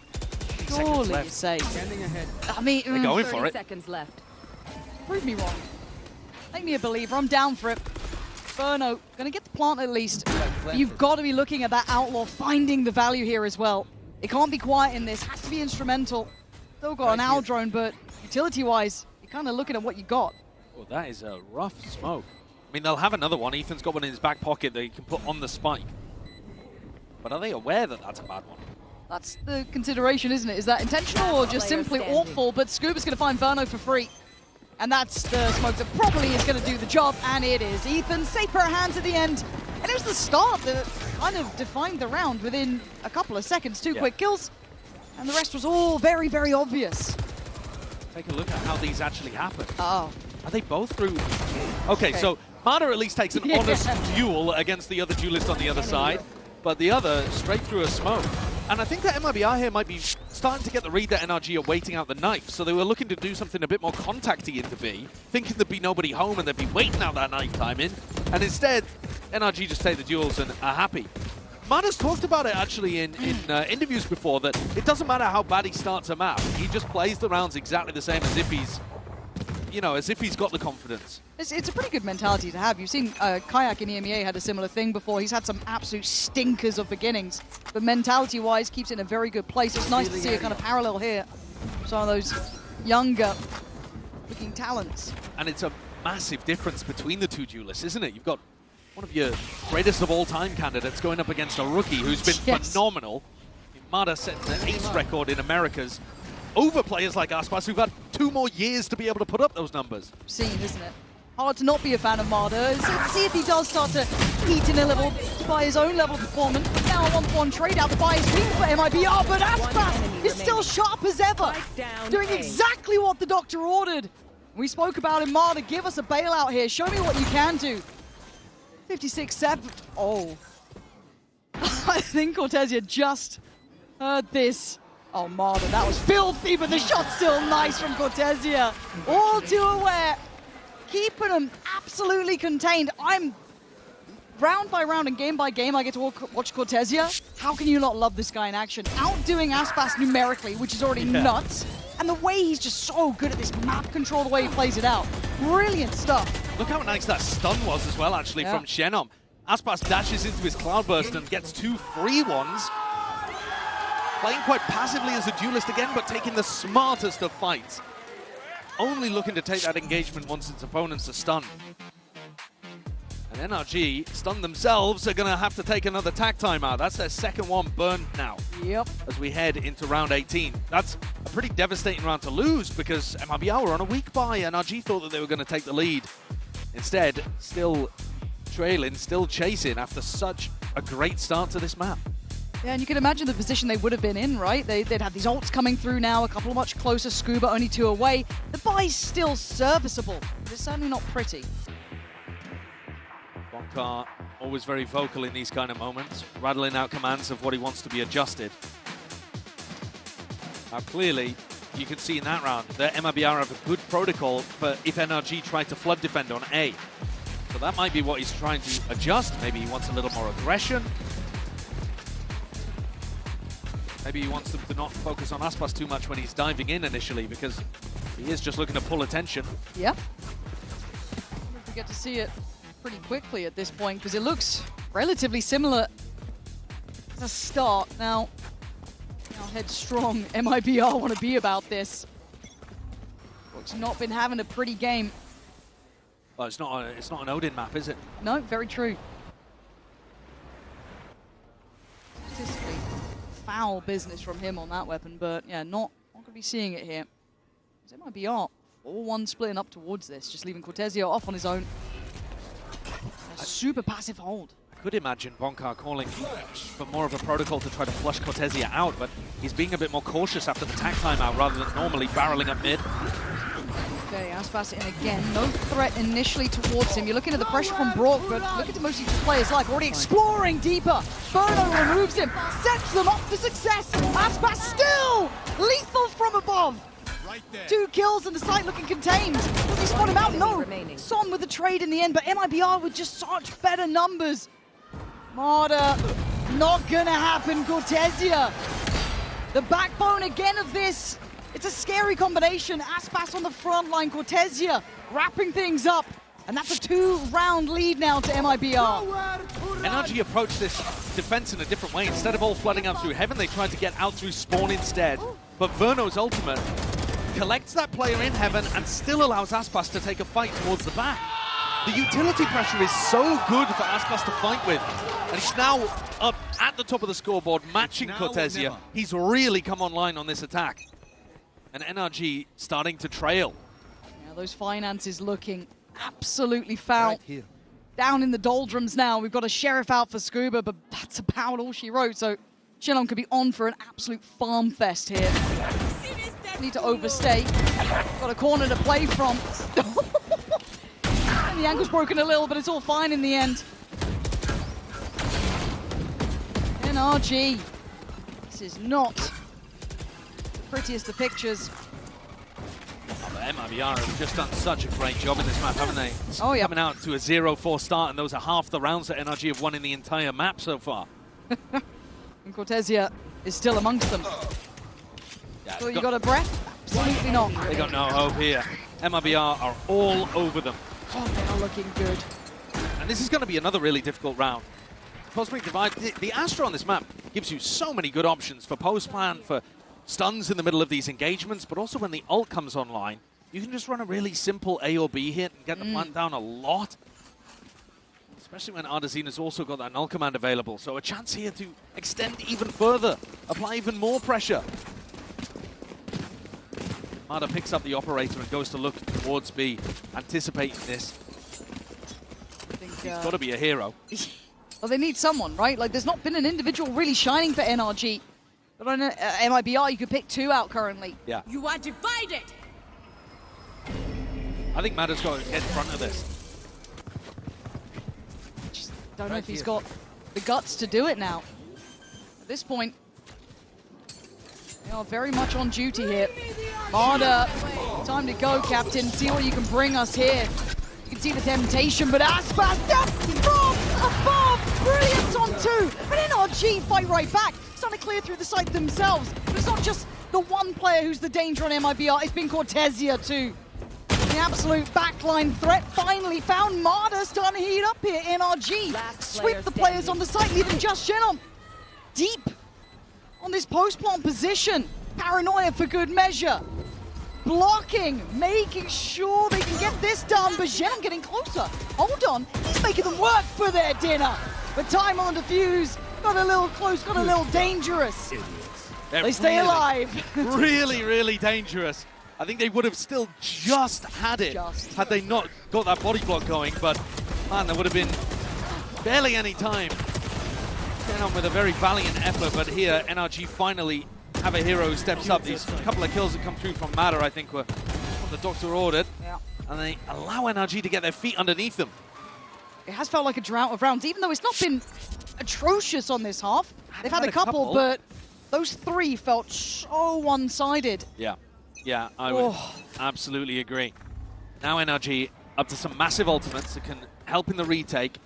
Surely you say. I mean, they're going for it. Seconds left. Prove me wrong. Make me a believer. I'm down for it. Burno gonna get the plant at least. You've got to be looking at that Outlaw finding the value here as well. It can't be quiet in this, has to be instrumental. Still got an owl drone, but utility-wise, you're kind of looking at what you got. Well, that is a rough smoke. I mean, they'll have another one. Ethan's got one in his back pocket that he can put on the spike. But are they aware that that's a bad one? That's the consideration, isn't it? Is that intentional or just simply awful? But Scuba's going to find Verno for free. And that's the smoke that probably is going to do the job, and it is. Ethan, safe pair of hands at the end. And it was the start that kind of defined the round within a couple of seconds. Two quick kills, and the rest was all very, very obvious. Take a look at how these actually happen. Oh. Are they both through? Okay, so Marder at least takes an honest duel against the other duelist on the other side, but the other straight through a smoke. And I think that MIBR here might be starting to get the read that NRG are waiting out the knife, so they were looking to do something a bit more contacty into B, thinking there'd be nobody home and they'd be waiting out that knife time in, and instead, NRG just take the duels and are happy. Marder's talked about it actually in interviews before, that it doesn't matter how bad he starts a map, he just plays the rounds exactly the same as if he's, you know, as if he's got the confidence. It's a pretty good mentality to have. You've seen Kayak in EMEA had a similar thing before. He's had some absolute stinkers of beginnings, but mentality-wise keeps it in a very good place. It's nice to see a kind of parallel here. Some of those younger-looking talents. And it's a massive difference between the two duelists, isn't it? You've got one of your greatest of all-time candidates going up against a rookie who's been phenomenal. Marder set an ace record in Americas over players like Aspas, who've had 2 more years to be able to put up those numbers. Seen, isn't it? Hard to not be a fan of Marder. Let's see if he does start to eat in a little by his own level of performance. But now a 1-for-1 trade out the buy is being for MIBR, but Aspas is still sharp as ever, doing exactly what the doctor ordered. We spoke about him, Marder, give us a bailout here. Show me what you can do. 56-7. Oh. I think Cortesia just heard this. Oh, Marder, that was filthy, but the shot's still nice from Cortesia. All too aware. Keeping them absolutely contained. I'm round by round and game by game, I get to watch Cortesia. How can you not love this guy in action? Outdoing Aspas numerically, which is already nuts. And the way he's just so good at this map control, the way he plays it out. Brilliant stuff. Look how nice that stun was as well, actually, from Shenom. Aspas dashes into his Cloudburst and gets 2 free ones. Playing quite passively as a duelist again, but taking the smartest of fights. Only looking to take that engagement once its opponents are stunned. And NRG, stunned themselves, are going to have to take another tag timeout. That's their second one burned now. Yep. As we head into round 18. That's a pretty devastating round to lose because MIBR were on a weak bye. NRG thought that they were going to take the lead. Instead, still trailing, still chasing after such a great start to this map. Yeah, and you can imagine the position they would have been in, right? They'd have these ults coming through now, a couple much closer, Scuba only 2 away. The buy's still serviceable, but it's certainly not pretty. Bonkar, always very vocal in these kind of moments, rattling out commands of what he wants to be adjusted. Now clearly, you can see in that round that MIBR have a good protocol for if NRG try to flood defend on A. So that might be what he's trying to adjust. Maybe he wants a little more aggression. Maybe he wants them to not focus on Aspas too much when he's diving in initially, because he is just looking to pull attention. Yeah. We get to see it pretty quickly at this point, because it looks relatively similar as a start. Now how headstrong MIBR want to be about this. It's not been having a pretty game. Well, it's not an Odin map, is it? No, very true. Statistically, foul business from him on that weapon, but yeah, not going to be seeing it here. It might be 4-1 splitting up towards this, just leaving Cortesia off on his own. A super passive hold. I could imagine Bonkar calling for more of a protocol to try to flush Cortesia out, but he's being a bit more cautious after the tag timeout rather than normally barreling up mid. Okay, Aspas in again. No threat initially towards him. You're looking at the pressure from Brock, but look at the most of these players like already exploring deeper. Burno removes him, sets them up for success. Aspas still lethal from above. Right there. 2 kills and the site looking contained. Does he spawn him out? No. Son with the trade in the end, but MIBR with just such better numbers. Marder, not gonna happen, Cortesia. The backbone again of this. It's a scary combination. Aspas on the front line, Cortesia wrapping things up. And that's a 2-round lead now to MIBR. NRG approached this defense in a different way. Instead of all flooding out through heaven, they tried to get out through spawn instead. But Verno's ultimate collects that player in heaven and still allows Aspas to take a fight towards the back. The utility pressure is so good for Aspas to fight with. And he's now up at the top of the scoreboard, matching Cortesia. He's really come online on this attack. And NRG starting to trail. Yeah, those finances looking absolutely foul. Right here. Down in the doldrums now. We've got a Sheriff out for Scuba, but that's about all she wrote. So Shenlong could be on for an absolute farm fest here. Need to overstay. Got a corner to play from. And the ankle's broken a little, but it's all fine in the end. NRG. This is not the prettiest of pictures. MIBR have just done such a great job in this map, haven't they? Oh, yeah. Coming out to a 0-4 start, and those are half the rounds that NRG have won in the entire map so far. And Cortesia is still amongst them. Yeah, So you got a breath? Absolutely not. They got no hope here. MIBR are all over them. Oh, they are looking good. And this is going to be another really difficult round. Cosmic Divide, the Astra on this map gives you so many good options for post-plan, for stuns in the middle of these engagements, but also when the ult comes online, you can just run a really simple A or B hit and get the plant down a lot. Especially when Ardazina's also got that null command available. So a chance here to extend even further, apply even more pressure. Mada picks up the operator and goes to look towards B, anticipating this. I think, He's got to be a hero. Well, they need someone, right? Like, there's not been an individual really shining for NRG. But on MIBR, you could pick 2 out currently. Yeah. You are divided. I think Mada's got to get in front of this. Just don't know if he's got the guts to do it now. At this point, they are very much on duty here. Mada, time to go, Captain. See what you can bring us here. You can see the temptation, but Aspas, death from above! Brilliant on 2! But NRG fight right back. Starting to clear through the site themselves. But it's not just the one player who's the danger on MIBR, it's been Cortesia too. The absolute backline threat finally found Mada, starting to heat up here. NRG sweep the players on the site, leaving just Shenlong deep on this post-plant position. Paranoia for good measure. Blocking, making sure they can get this done, but Shenlong getting closer. Hold on, he's making them work for their dinner. But time on the fuse, got a little close, got a little dangerous. They stay alive. Really, really dangerous. I think they would have still just had it had they not got that body block going, but man, there would have been barely any time. Going on with a very valiant effort, but here NRG finally have a hero who steps up. These couple of kills that come through from Mada, I think, were what the doctor ordered, and they allow NRG to get their feet underneath them. It has felt like a drought of rounds, even though it's not been atrocious on this half. They've had a couple, but those 3 felt so one-sided. Yeah, I would absolutely agree. Now NRG up to some massive ultimates that can help in the retake.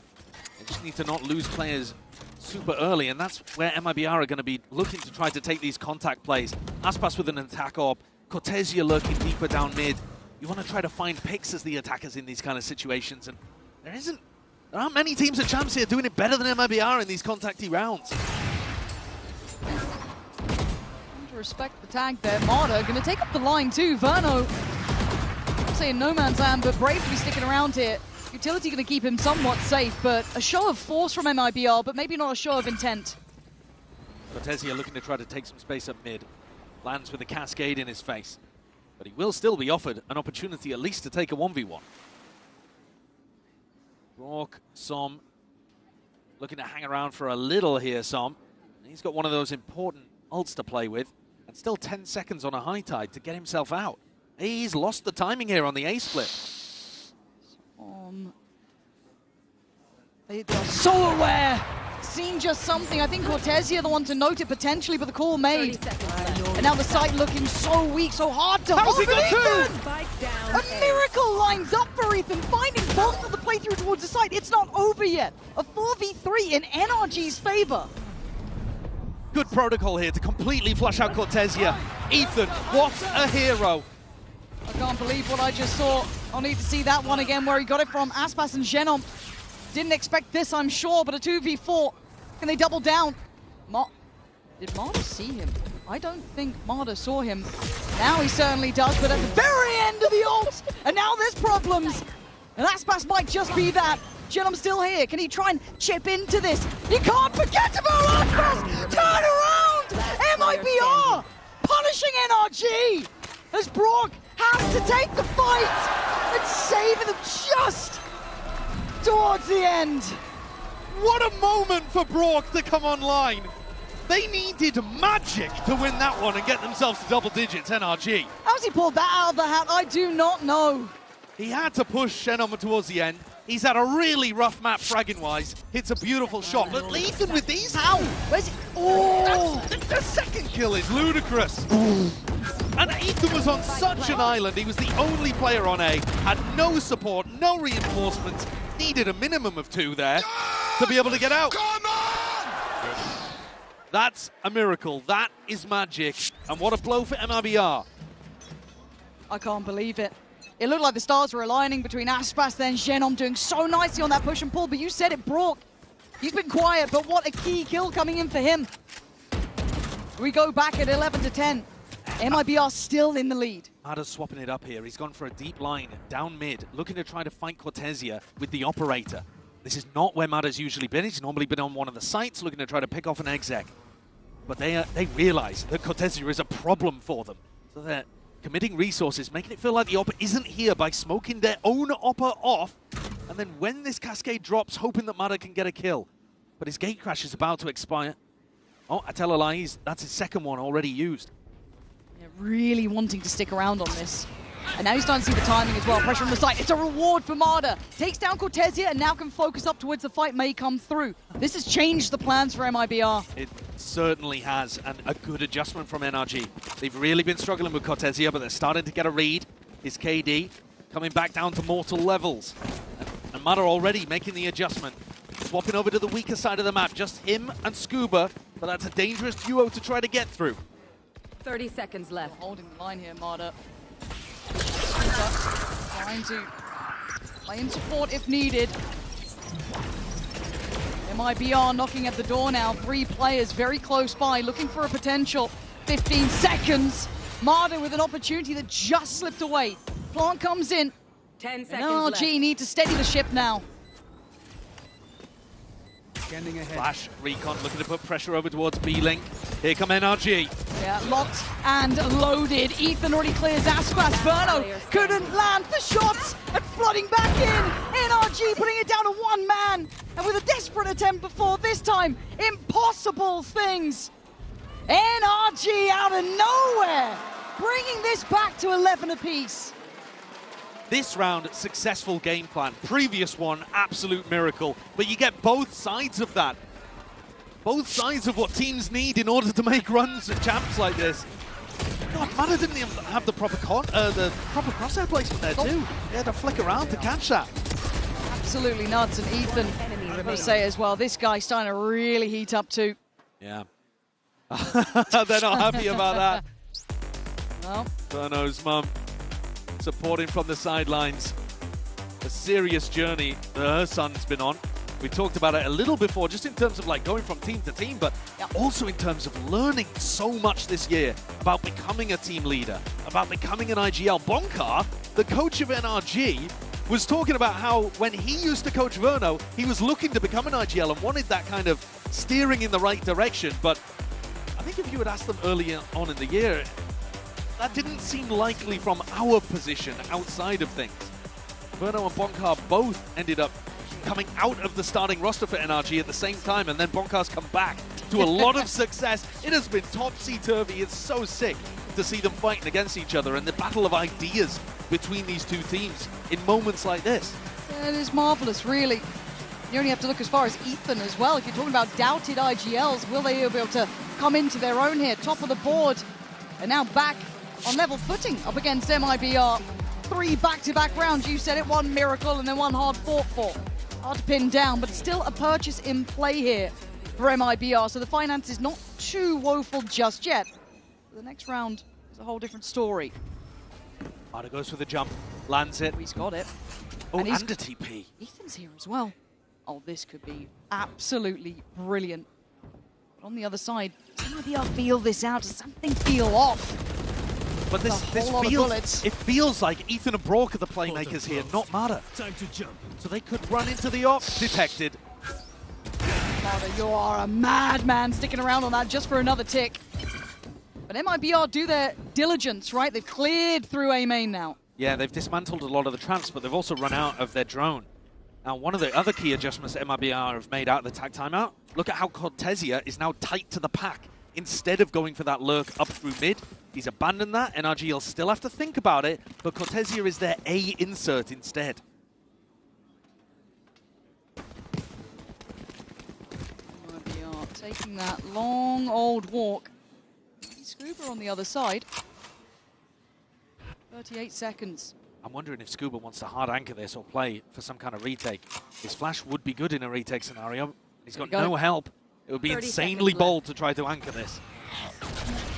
They just need to not lose players super early, and that's where MIBR are going to be looking to try to take these contact plays. Aspas with an attack op, Cortesia lurking deeper down mid. You want to try to find picks as the attackers in these kind of situations, and there aren't many teams at Champs here doing it better than MIBR in these contacty rounds. Respect the tag there. Mada going to take up the line too. Verno, I'm saying no man's land, but bravely sticking around here. Utility going to keep him somewhat safe, but a show of force from MIBR, but maybe not a show of intent. Cortesia looking to try to take some space up mid. Lands with a cascade in his face, but he will still be offered an opportunity at least to take a 1v1. Rourke, Som, looking to hang around for a little here, Som. He's got one of those important ults to play with. And still 10 seconds on a high tide to get himself out. He's lost the timing here on the A split. They are so aware. Seen just something. I think Cortesia the one to note it potentially, but the call made. And now the site looking so weak, so hard to hold. Ethan! A miracle lines up for Ethan, finding both of the playthrough towards the site. It's not over yet. A 4v3 in NRG's favor. Good protocol here to completely flush out Cortesia. Ethan, what a hero. I can't believe what I just saw. I'll need to see that one again where he got it from. Aspas and Genom didn't expect this, I'm sure, but a 2v4. Can they double down? Did Marder see him? I don't think Marder saw him. Now he certainly does, but at the very end of the ult, and now there's problems. And Aspas might just be that. Genom's still here. Can he try and chip into this? He can't forget about Aspas! Turn around! MIBR! Punishing NRG! As Brock has to take the fight and saving them just towards the end. What a moment for Brock to come online. They needed magic to win that one and get themselves to double digits, NRG. How's he pulled that out of the hat? I do not know. He had to push Shenoma towards the end. He's had a really rough map fragging-wise. Hits a beautiful shot. But Ethan with these... How? Where's he? Oh! The second kill is ludicrous. And Ethan was on such an island. He was the only player on A. Had no support, no reinforcements. Needed a minimum of 2 there to be able to get out. Come on! That's a miracle. That is magic. And what a blow for MIBR. I can't believe it. It looked like the stars were aligning between Aspas then Genom doing so nicely on that push and pull, but you said it, Brock. He's been quiet, but what a key kill coming in for him. We go back at 11 to 10. MIBR still in the lead. Mada's swapping it up here. He's gone for a deep line down mid, looking to try to fight Cortesia with the operator. This is not where Mada's usually been. He's normally been on one of the sites, looking to try to pick off an exec. But they realize that Cortesia is a problem for them. So they're committing resources, making it feel like the Oppa isn't here by smoking their own Oppa off. And then when this cascade drops, hoping that Mada can get a kill. But his gate crash is about to expire. Oh, I tell a lie, that's his second one already used. Yeah, really wanting to stick around on this. And now he's starting to see the timing as well. Pressure on the side. It's a reward for Marder. Takes down Cortesia and now can focus up towards the fight may come through. This has changed the plans for MIBR. It certainly has, and a good adjustment from NRG. They've really been struggling with Cortesia, but they're starting to get a read. His KD coming back down to mortal levels. And Marder already making the adjustment. Swapping over to the weaker side of the map. Just him and Scuba, but that's a dangerous duo to try to get through. 30 seconds left. Holding the line here, Marder. Trying to play in support if needed. MIBR knocking at the door now. 3 players very close by, looking for a potential. 15 seconds. Marder with an opportunity that just slipped away. Plant comes in. 10 seconds NRG left. need to steady the ship now. Scanning ahead. Flash, Recon looking to put pressure over towards B-Link. Here come NRG. Yeah, locked and loaded. Ethan already clears Aspas. Verno couldn't land the shots and flooding back in. NRG putting it down to 1 man. And with a desperate attempt before, this time, impossible things. NRG out of nowhere, bringing this back to 11 apiece. This round, successful game plan. Previous one, absolute miracle. But you get both sides of that. Both sides of what teams need in order to make runs at champs like this. God, Mada didn't even have the proper crosshair placement there too. He had to flick around to catch that. Absolutely nuts. And Ethan, I will say as well, this guy's starting to really heat up too. Yeah. They're not happy about that. Well, Verno's mum supporting from the sidelines. A serious journey that her son's been on. We talked about it a little before, just in terms of like going from team to team, but also in terms of learning so much this year about becoming a team leader, about becoming an IGL. Bonkar, the coach of NRG, was talking about how when he used to coach Verno, he was looking to become an IGL and wanted that kind of steering in the right direction. But I think if you had asked them earlier on in the year, that didn't seem likely from our position outside of things. Verno and Bonkar both ended up coming out of the starting roster for NRG at the same time, and then Bonkar's come back to a lot of success. It has been topsy-turvy. It's so sick to see them fighting against each other and the battle of ideas between these two teams in moments like this. it is marvelous, really. You only have to look as far as Ethan as well. If you're talking about doubted IGLs, will they be able to come into their own here? Top of the board, and now back on level footing up against MIBR. 3 back-to-back rounds, you said it, 1 miracle and then 1 hard fought for. Hard to pin down, but still a purchase in play here for MIBR, so the finance is not too woeful just yet. The next round is a whole different story. Arda goes for the jump, lands it. He's got it. Oh, and he's a TP. Ethan's here as well. Oh, this could be absolutely brilliant. But on the other side, MIBR feel this out. Does something feel off? But this feels like Ethan and Brock are the playmakers here, not Mada. Time to jump. So they could run into the off. Detected. Mada, you are a madman sticking around on that just for another tick. But MIBR do their diligence, right? They've cleared through A main now. Yeah, they've dismantled a lot of the traps, but they've also run out of their drone. Now, one of the other key adjustments that MIBR have made out of the tag timeout, look at how Cortesia is now tight to the pack. Instead of going for that lurk up through mid, he's abandoned that. NRG will still have to think about it, but Cortesia is their A insert instead. MIBR taking that long old walk. Scuba on the other side. 38 seconds. I'm wondering if Scuba wants to hard anchor this or play for some kind of retake. His flash would be good in a retake scenario. He's got no help. It would be insanely bold to try to anchor this. I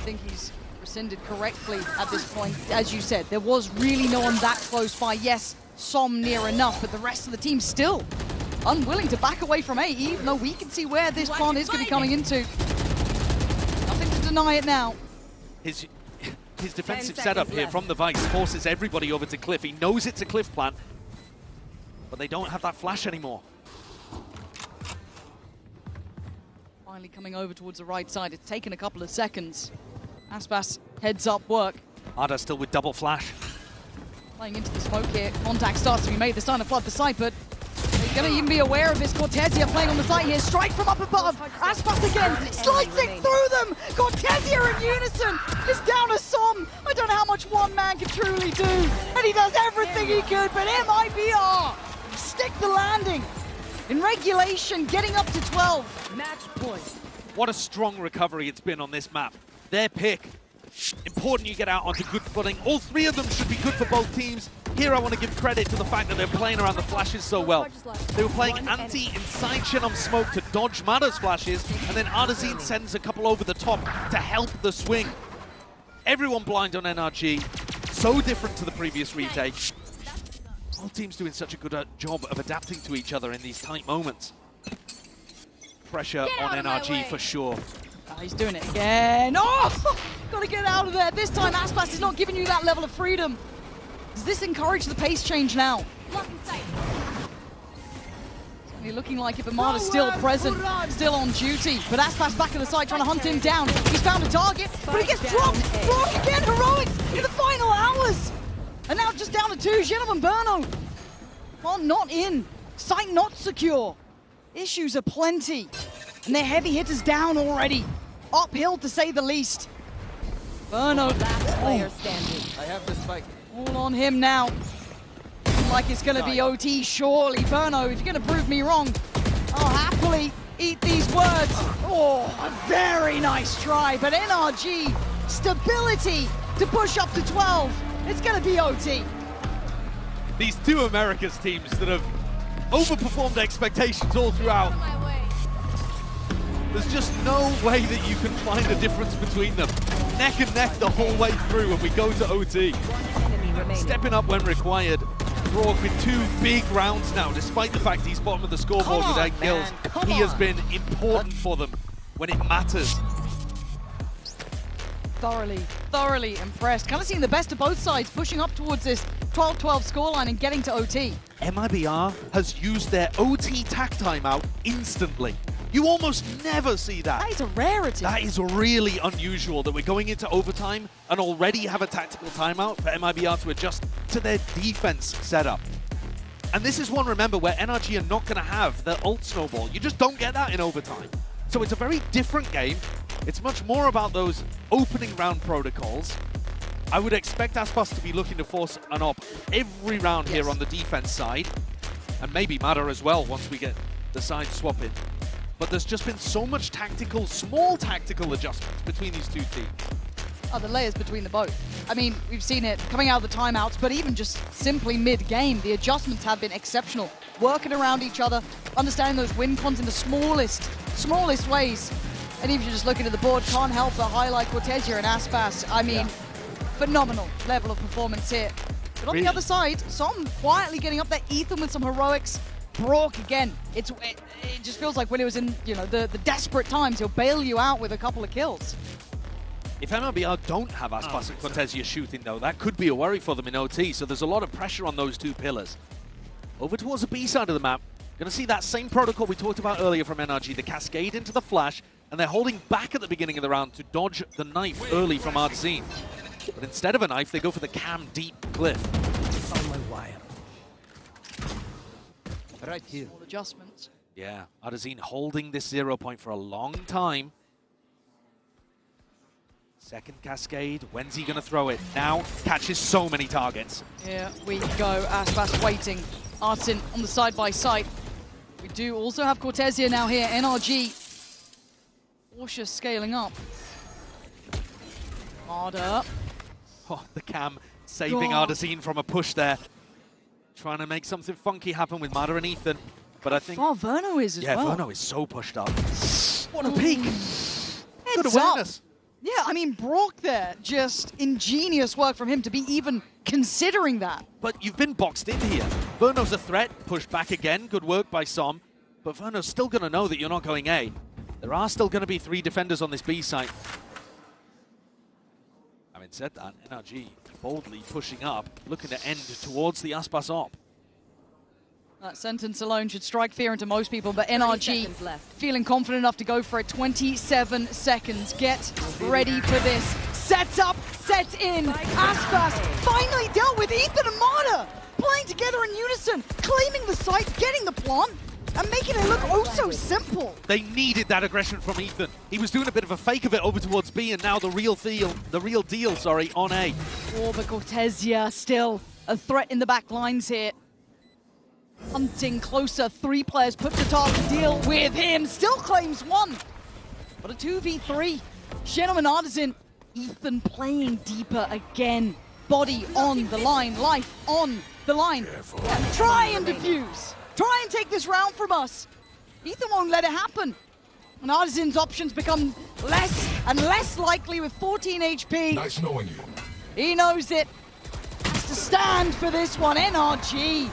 think he's rescinded correctly at this point. As you said, there was really no one that close by. Yes, Som near enough, but the rest of the team still unwilling to back away from A, even though we can see where this plant is going to be coming into. Nothing to deny it now. His defensive setup here from the Vice forces everybody over to Cliff. He knows it's a Cliff plant, but they don't have that flash anymore. Finally coming over towards the right side. It's taken a couple of seconds. Aspas heads up work. Arda still with double flash. Playing into the smoke here. Contact starts to be made. They're starting to flood the site, but they're going to even be aware of this. Cortesia playing on the site here. Strike from up above. Aspas again, slicing through them. Cortesia in unison. It's down to Som. I don't know how much one man can truly do. And he does everything he could, but MIBR stick the landing. In regulation, getting up to 12. Match point. What a strong recovery it's been on this map. Their pick. Important you get out onto good footing. All three of them should be good for both teams. Here I want to give credit to the fact that they're playing around the flashes so well. They were playing anti-inside Shin'em smoke to dodge Mada's flashes, and then Artazine sends a couple over the top to help the swing. Everyone blind on NRG. So different to the previous retake. Both teams doing such a good job of adapting to each other in these tight moments. Pressure on NRG for sure. Oh, he's doing it again. Oh! Gotta get out of there. This time Aspas is not giving you that level of freedom. Does this encourage the pace change now? Certainly looking like it, but Mada's still present, still on duty. But Aspas back in the side trying to hunt him down. He's found a target, but he gets dropped. Brock again, heroics in the final hours. And now just down to 2, Shin'em and Berno. Well, not in. Site not secure. Issues are plenty. And their heavy hitters down already. Uphill to say the least. Berno. Last player standing. I have the spike. All on him now. Like it's going to be OT, surely. Berno, if you're going to prove me wrong, I'll happily eat these words. Oh, a very nice try. But NRG, stability to push up to 12. It's going to be OT. These two Americas teams that have overperformed expectations all throughout. There's just no way that you can find a difference between them. Neck and neck the whole way through when we go to OT. Stepping up when required. Brock with 2 big rounds now, despite the fact he's bottom of the scoreboard with 8 kills. He has been important for them when it matters. Thoroughly impressed. Kind of seeing the best of both sides pushing up towards this 12-12 scoreline and getting to OT. MIBR has used their OT tack timeout instantly. You almost never see that. That is a rarity. That is really unusual that we're going into overtime and already have a tactical timeout for MIBR to adjust to their defense setup. And this is one, remember, where NRG are not going to have the ult snowball. You just don't get that in overtime. So it's a very different game. It's much more about those opening round protocols. I would expect Aspas to be looking to force an op every round here on the defense side. And maybe Mada as well once we get the side swapping. But there's just been so much tactical, small tactical adjustments between these two teams. Oh, the layers between the both. I mean, we've seen it coming out of the timeouts, but even just simply mid-game, the adjustments have been exceptional. Working around each other, understanding those win cons in the smallest ways. And even just looking at the board, can't help but highlight Cortesia and Aspas. I mean, phenomenal level of performance here. But on the other side, Som quietly getting up there, Ethan with some heroics. Brock again. It just feels like when it was in, you know, the desperate times, he'll bail you out with a couple of kills. If MIBR don't have Aspas and Cortesia shooting, though, that could be a worry for them in OT, so there's a lot of pressure on those two pillars. Over towards the B side of the map, going to see that same protocol we talked about earlier from NRG, the cascade into the flash, and they're holding back at the beginning of the round to dodge the knife early from Ardzine. But instead of a knife, they go for the cam deep cliff. On my wire. Right here. Small adjustments. Yeah, Ardzine holding this 0 point for a long time. Second cascade, when's he going to throw it? Now, catches so many targets. Here we go, Aspas waiting. Ardzine on the side-by-side. We do also have Cortesia now here, NRG. Porsche scaling up. Marder. Oh, the cam saving Ardzine from a push there. Trying to make something funky happen with Marder and Ethan. But I think... Oh, Verno is as well. Yeah, Verno is so pushed up. What a peek. Good Heads awareness. up. Yeah, I mean, Brock there, just ingenious work from him to be even considering that. But you've been boxed in here. Verno's a threat, pushed back again. Good work by Som. But Verno's still going to know that you're not going A. There are still going to be 3 defenders on this B site. Having said that, NRG boldly pushing up, looking to end towards the Aspas op. That sentence alone should strike fear into most people, but NRG feeling confident enough to go for it. 27 seconds. Get ready for this. Sets up, sets in. Aspas finally dealt with Ethan and Marder, playing together in unison, claiming the site, getting the plant, and making it look oh so simple. They needed that aggression from Ethan. He was doing a bit of a fake of it over towards B, and now the real deal, on A. Oh, but Cortesia still a threat in the back lines here. Hunting closer, 3 players put to task to deal with him. Still claims 1, but a 2v3. Shenum and Ardzine. Ethan playing deeper again. Body on the line, life on the line. Try and defuse. Try and take this round from us. Ethan won't let it happen. And Ardzine's options become less and less likely with 14 HP. Nice knowing you. He knows it. Has to stand for this one. NRG.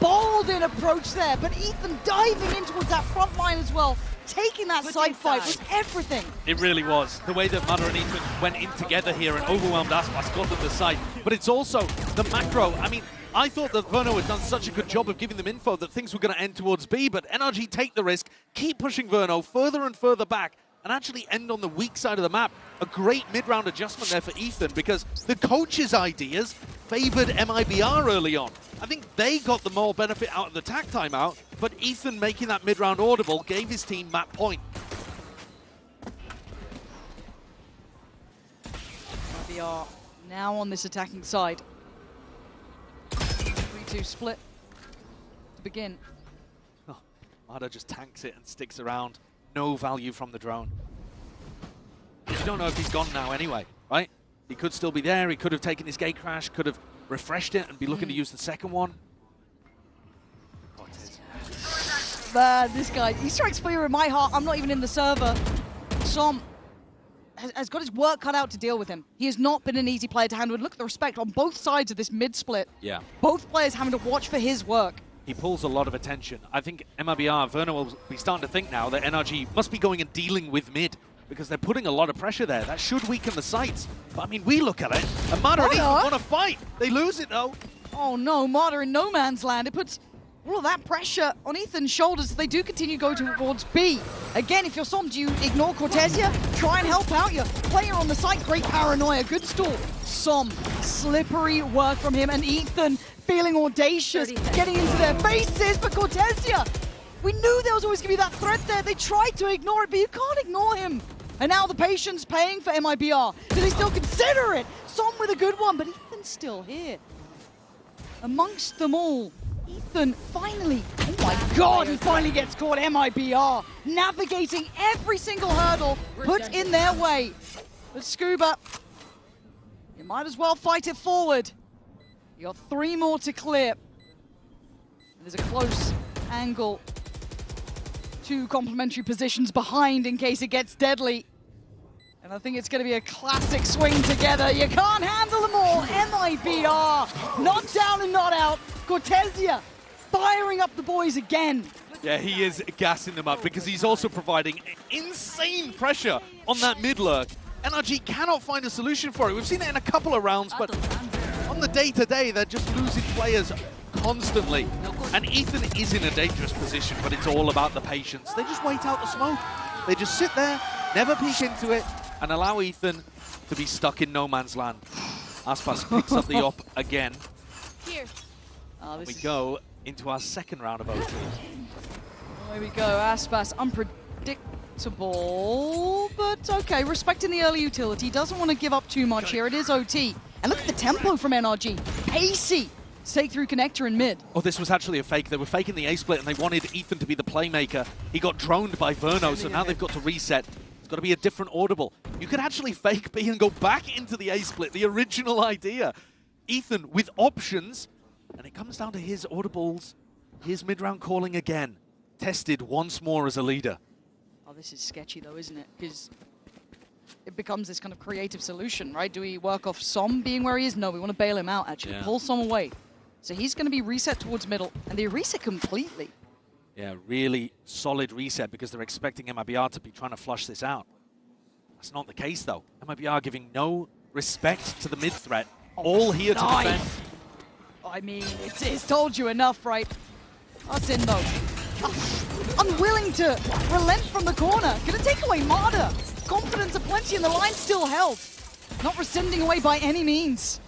Bold in approach there, but Ethan diving in towards that front line as well, taking that side fight with everything. It really was. The way that Marder and Ethan went in together here and overwhelmed Aspas, got them the side. But it's also the macro. I mean, I thought that Verno had done such a good job of giving them info that things were going to end towards B, but NRG take the risk, keep pushing Verno further and further back, and actually end on the weak side of the map. A great mid-round adjustment there for Ethan, because the coach's ideas favored MIBR early on. I think they got the more benefit out of the tack timeout, but Ethan making that mid-round audible gave his team map point. MIBR now on this attacking side. 3-2 split to begin. Oh, Marder just tanks it and sticks around. No value from the drone. You don't know if he's gone now anyway, right? He could still be there. He could have taken his gate crash, could have refreshed it and be looking to use the second one. Man, this guy, he strikes fear in my heart. I'm not even in the server. Som has got his work cut out to deal with him. He has not been an easy player to handle. Look at the respect on both sides of this mid-split. Yeah. Both players having to watch for his work. He pulls a lot of attention. I think MIBR, Verno will be starting to think now that NRG must be going and dealing with mid, because they're putting a lot of pressure there. That should weaken the sights. But I mean, we look at it, and Marder and Ethan want to fight. They lose it though. Oh no, Marder in no man's land. It puts all of that pressure on Ethan's shoulders as they do continue to go towards B. Again, if you're Som, do you ignore Cortesia? Try and help out your player on the site. Great paranoia, good stall. Som, slippery work from him, and Ethan feeling audacious, getting into their faces, but Cortesia, we knew there was always going to be that threat there. They tried to ignore it, but you can't ignore him. And now the patience paying for MIBR. Do they still consider it? Som with a good one, but Ethan's still here. Amongst them all, Ethan finally, oh my god, he finally gets caught. MIBR navigating every single hurdle put in their way. But Scuba, you might as well fight it forward. You got 3 more to clear. There's a close angle. 2 complementary positions behind in case it gets deadly. And I think it's going to be a classic swing together. You can't handle them all. MIBR, not down and not out. Cortesia firing up the boys again. Yeah, he is gassing them up because he's also providing insane pressure on that mid lurk. NRG cannot find a solution for it. We've seen it in a couple of rounds, but on the day-to-day, they're just losing players constantly. And Ethan is in a dangerous position, but it's all about the patience. They just wait out the smoke. They just sit there, never peek into it, and allow Ethan to be stuck in no man's land. Aspas picks up the op again. Here. We go into our second round of OT. There we go, Aspas, unpredictable, but okay, respecting the early utility, doesn't want to give up too much here. It is OT. And look at the tempo from NRG, pacey. Take through connector in mid. Oh, this was actually a fake. They were faking the A-split and they wanted Ethan to be the playmaker. He got droned by Verno, so now they've got to reset. It's got to be a different audible. You could actually fake B and go back into the A-split, the original idea. Ethan with options, and it comes down to his audibles, his mid-round calling again. Tested once more as a leader. Oh, this is sketchy though, isn't it? Because it becomes this kind of creative solution, right? Do we work off Som being where he is? No, we want to bail him out, actually. Pull Som away. So he's going to be reset towards middle, and they reset completely. Yeah, really solid reset because they're expecting MIBR to be trying to flush this out. That's not the case, though. MIBR giving no respect to the mid threat. All here to defend. I mean, it's told you enough, right? That's in, though. Unwilling to relent from the corner. Gonna take away Marta. Confidence aplenty, and the line still held. Not rescinding away by any means.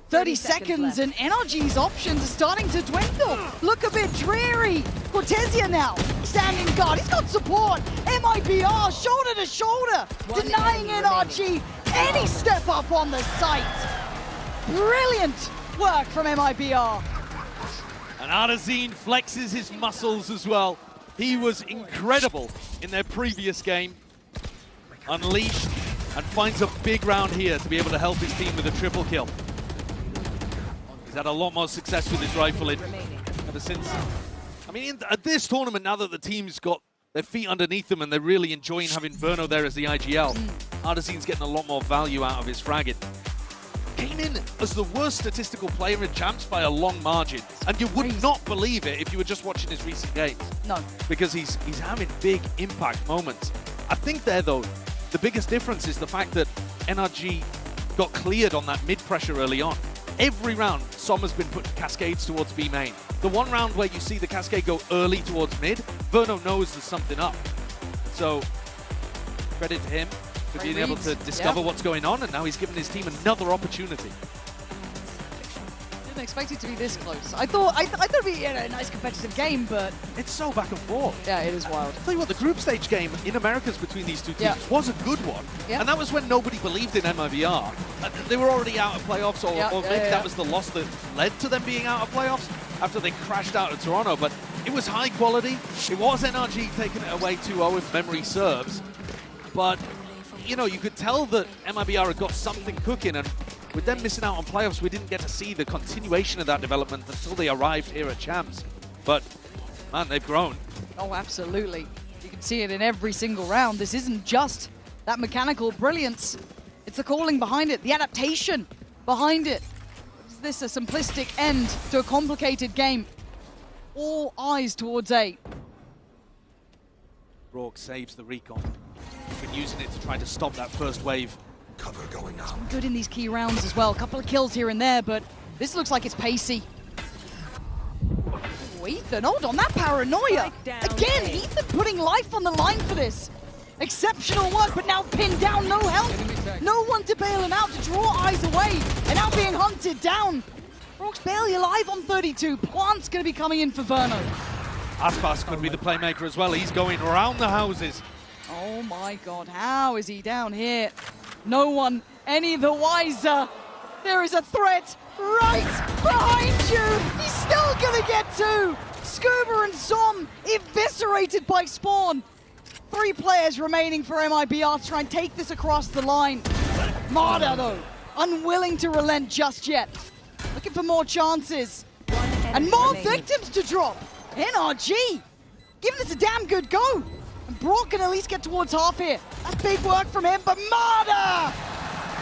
30 seconds and NRG's options are starting to dwindle. Look a bit dreary. Cortesia now standing guard. He's got support. MIBR shoulder to shoulder, denying NRG any step up on the site. Brilliant work from MIBR. And Arzine flexes his muscles as well. He was incredible in their previous game. Unleashed and finds a big round here to be able to help his team with a triple kill. He's had a lot more success with his rifle ever since. I mean, at this tournament, now that the team's got their feet underneath them and they're really enjoying having Verno there as the IGL, Arzine's getting a lot more value out of his fragget. Came in as the worst statistical player in Champs by a long margin, and you would not believe it if you were just watching his recent games. No. Because he's having big impact moments. I think there, though, the biggest difference is the fact that NRG got cleared on that mid-pressure early on. Every round, Som has been putting cascades towards B main. The one round where you see the cascade go early towards mid, Verno knows there's something up. So, credit to him for being able to discover what's going on, and now he's given his team another opportunity. Didn't expect it to be this close. I thought it'd be a nice competitive game, but it's so back and forth. Yeah, it is wild. I'll tell you what, the group stage game in Americas between these two teams was a good one. And that was when nobody believed in MIBR. They were already out of playoffs, or maybe that was the loss that led to them being out of playoffs after they crashed out of Toronto. But it was high quality. It was NRG taking it away 2-0 if memory serves. But, you know, you could tell that MIBR had got something cooking, and with them missing out on playoffs, we didn't get to see the continuation of that development until they arrived here at Champs. But, man, they've grown. Oh, absolutely. You can see it in every single round. This isn't just that mechanical brilliance. It's the calling behind it, the adaptation behind it. Is this a simplistic end to a complicated game? All eyes towards A. Rourke saves the recon. He's been using it to try to stop that first wave. Cover going out. Good in these key rounds as well. A couple of kills here and there, but this looks like it's pacey. Oh, Ethan, hold on, that paranoia. Again, Ethan putting life on the line for this. Exceptional work, but now pinned down, no help. No one to bail him out, to draw eyes away, and now being hunted down. Rourke's barely alive on 32. Plant's going to be coming in for Verno. Aspas could be the playmaker as well. He's going around the houses. Oh my god, how is he down here? No one any the wiser. There is a threat right behind you. He's still gonna get two. Scuba and Som eviscerated by Spawn. 3 players remaining for MIBR to try and take this across the line. Marta, though, unwilling to relent just yet. Looking for more chances. And more victims to drop. NRG, giving this a damn good go. And Brock can at least get towards half here. That's big work from him, but Marder!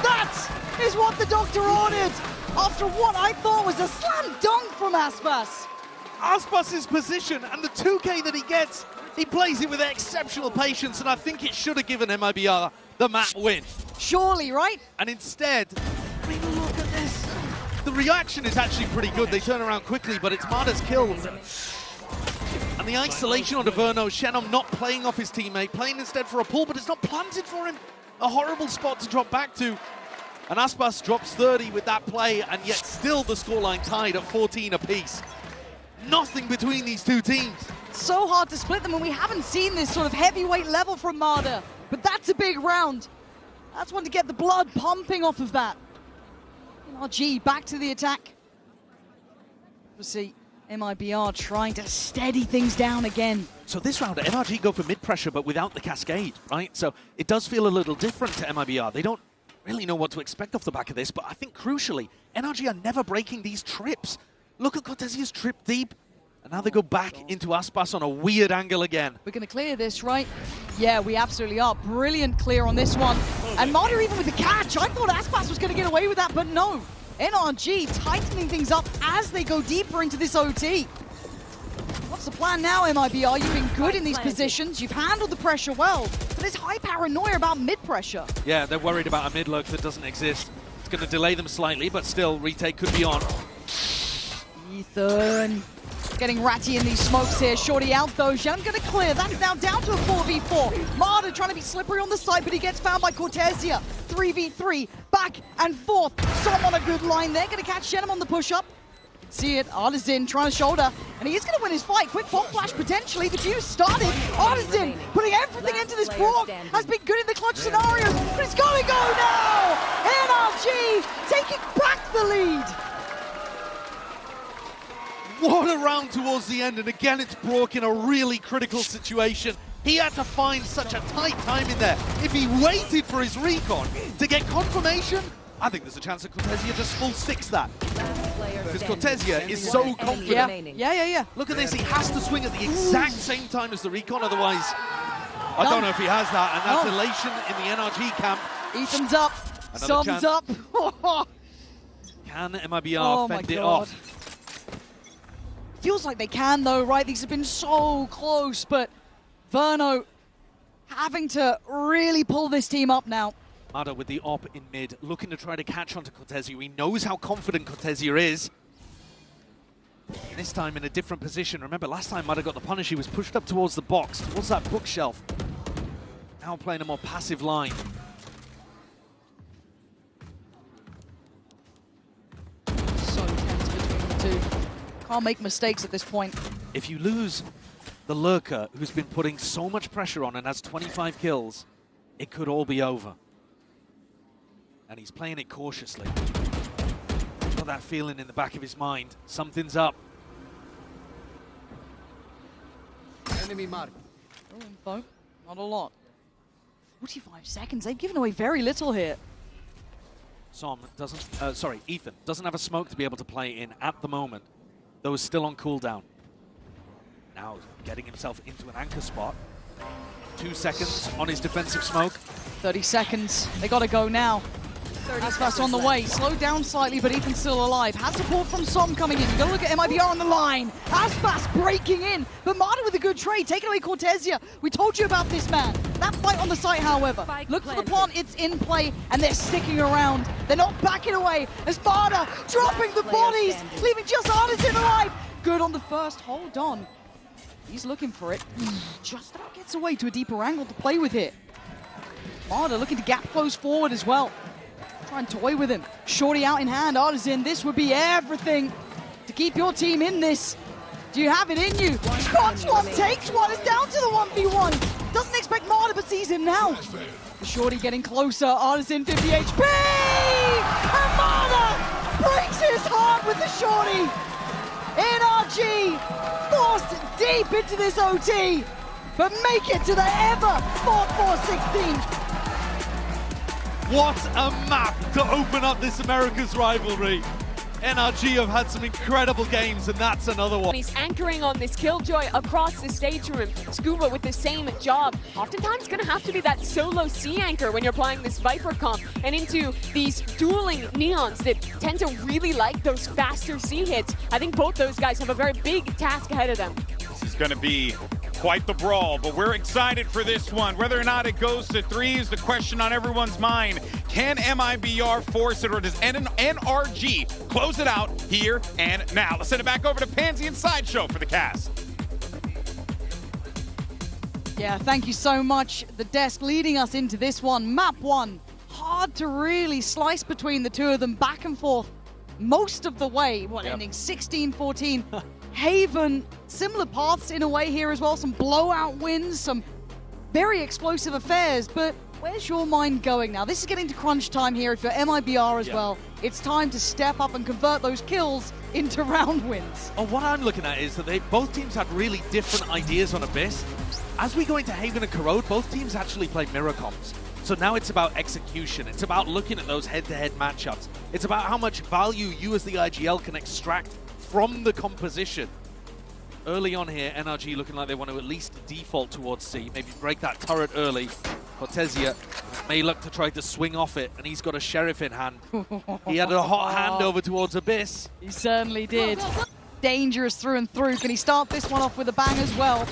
That is what the doctor ordered after what I thought was a slam dunk from Aspas. Aspas's position and the 2K that he gets, he plays it with exceptional patience, and I think it should have given MIBR the map win. Surely, right? And instead, I mean, look at this. The reaction is actually pretty good. They turn around quickly, but it's Marder's kill. And the isolation onto Verno, Shenom not playing off his teammate, playing instead for a pull, but it's not planted for him. A horrible spot to drop back to. And Aspas drops 30 with that play, and yet still the scoreline tied at 14 apiece. Nothing between these two teams. So hard to split them, and we haven't seen this sort of heavyweight level from Marder. But that's a big round. That's one to get the blood pumping off of that. NRG back to the attack. We'll see MIBR trying to steady things down again. So this round, NRG go for mid-pressure, but without the cascade, right? So it does feel a little different to MIBR. They don't really know what to expect off the back of this, but I think crucially, NRG are never breaking these trips. Look at Cortesia's trip deep, and now they go back into Aspas on a weird angle again. We're going to clear this, right? Yeah, we absolutely are. Brilliant clear on this one. And Marder even with the catch. I thought Aspas was going to get away with that, but no. NRG tightening things up as they go deeper into this OT. What's the plan now, MIBR? You've been good in these positions. You've handled the pressure well. But there's high paranoia about mid-pressure. Yeah, they're worried about a mid-lurk that doesn't exist. It's going to delay them slightly, but still, retake could be on. Ethan getting ratty in these smokes here. Shorty out though. Shenom going to clear. That's now down to a 4v4. Marder trying to be slippery on the side, but he gets found by Cortesia. 3v3, back and forth. Som on a good line there. Going to catch Shenom on the push-up. See it. Artisan trying to shoulder, and he is going to win his fight. Quick pop flash potentially. The fuse started. Artisan putting everything into this Brock. Has been good in the clutch scenarios, but it's got to go now. NRG taking back the lead. What a round towards the end, and again it's Brock in a really critical situation. He had to find such a tight time in there. If he waited for his recon to get confirmation, I think there's a chance that Cortesia just full sticks that. Because Cortesia is so confident. Yeah. Look at this, he has to swing at the exact same time as the recon, otherwise I don't know if he has that, and that's elation in the NRG camp. Ethan's up, Som's up. Can MIBR fend it off? Feels like they can though, right? These have been so close, but Verno having to really pull this team up now. Marder with the op in mid, looking to try to catch onto Cortesia. He knows how confident Cortesia is. This time in a different position. Remember, last time Marder got the punish, he was pushed up towards the box, towards that bookshelf. Now playing a more passive line. So tense between the two. Can't make mistakes at this point. If you lose the lurker, who's been putting so much pressure on and has 25 kills, it could all be over. And he's playing it cautiously. Got that feeling in the back of his mind. Something's up. Enemy mark. No info. Not a lot. 45 seconds. They've given away very little here. Som doesn't, Ethan doesn't have a smoke to be able to play in at the moment. Though is still on cooldown. Now getting himself into an anchor spot. 2 seconds on his defensive smoke. 30 seconds. They got to go now. Aspas on the way. Slowed down slightly, but Ethan's still alive. Has support from Som coming in. You got to look at MIBR on the line. Aspas breaking in, but Marder with a good trade, taking away Cortesia. We told you about this man. That fight on the site, however. Look for the plant. It's in play, and they're sticking around. They're not backing away as Marder dropping the bodies, leaving just Artisan alive. Good on the first. Hold on. He's looking for it. Just about gets away to a deeper angle to play with here. Marder looking to gap close forward as well. Try and toy with him. Shorty out in hand. Artisan, this would be everything to keep your team in this. Do you have it in you? Spot swap takes one. It's down to the 1v1. Doesn't expect Marder, but sees him now. The Shorty getting closer. Artisan 50 HP! And Marder breaks his heart with the Shorty. NRG forced deep into this OT, but make it to the ever 4-4-16. What a map to open up this America's rivalry. NRG have had some incredible games, and that's another one. He's anchoring on this Killjoy across the stage room. Scuba with the same job. Oftentimes going to have to be that solo C anchor when you're playing this Viper comp, and into these dueling Neons that tend to really like those faster C hits. I think both those guys have a very big task ahead of them. This is going to be quite the brawl, but we're excited for this one. Whether or not it goes to 3 is the question on everyone's mind. Can MIBR force it, or does NRG close it out here and now? Let's send it back over to Pansy and Sideshow for the cast. Yeah, thank you so much. The desk leading us into this one. Map 1. Hard to really slice between the two of them, back and forth most of the way. Ending 16-14. Haven, similar paths in a way here as well. Some blowout wins, some very explosive affairs, but where's your mind going now? This is getting to crunch time here for MIBR as well. It's time to step up and convert those kills into round wins. Oh, what I'm looking at is that both teams had really different ideas on Abyss. As we go into Haven and Corrode, both teams actually play mirror comps. So now it's about execution. It's about looking at those head-to-head matchups. It's about how much value you as the IGL can extract from the composition. Early on here, NRG looking like they want to at least default towards C, maybe break that turret early. Cortesia may look to try to swing off it, and he's got a Sheriff in hand. He had a hot hand over towards Abyss. He certainly did. Dangerous through and through. Can he start this one off with a bang as well?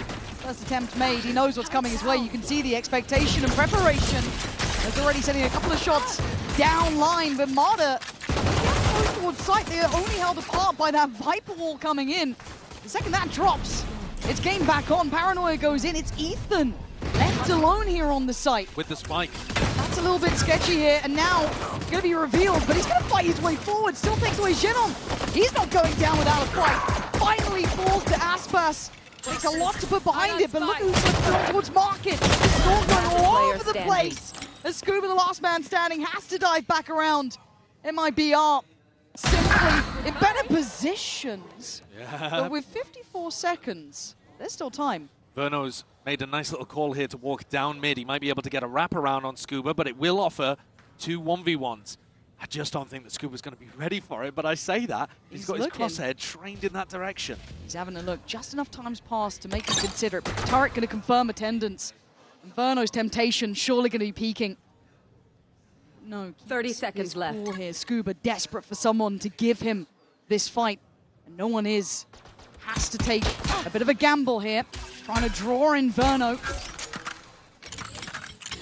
First attempt made. He knows what's coming his way. You can see the expectation and preparation. He's already sending a couple of shots down line, but Marta goes towards sight. They are only held apart by that Viper wall coming in. The second that drops, it's game back on. Paranoia goes in. It's Ethan left alone here on the site. With the spike. That's a little bit sketchy here, and now it's going to be revealed, but he's going to fight his way forward. Still takes away Xenon. He's not going down without a fight. Finally falls to Aspas. Takes a lot to put behind it, but look who's going towards Market. Storm going all over the place. As Scuba, the last man standing, has to dive back around. MIBR simply in better positions. But with 54 seconds, there's still time. Verno's made a nice little call here to walk down mid. He might be able to get a wraparound on Scuba, but it will offer 2 1v1s. I just don't think that Scuba's going to be ready for it, but I say that. He's got looking. His crosshair trained in that direction. He's having a look. Just enough time's passed to make him consider it, but the turret going to confirm attendance. And Verno's temptation surely going to be peaking. No. 30 seconds left. Cool here. Scuba desperate for someone to give him this fight, and no one is. Has to take a bit of a gamble here. Trying to draw in Verno.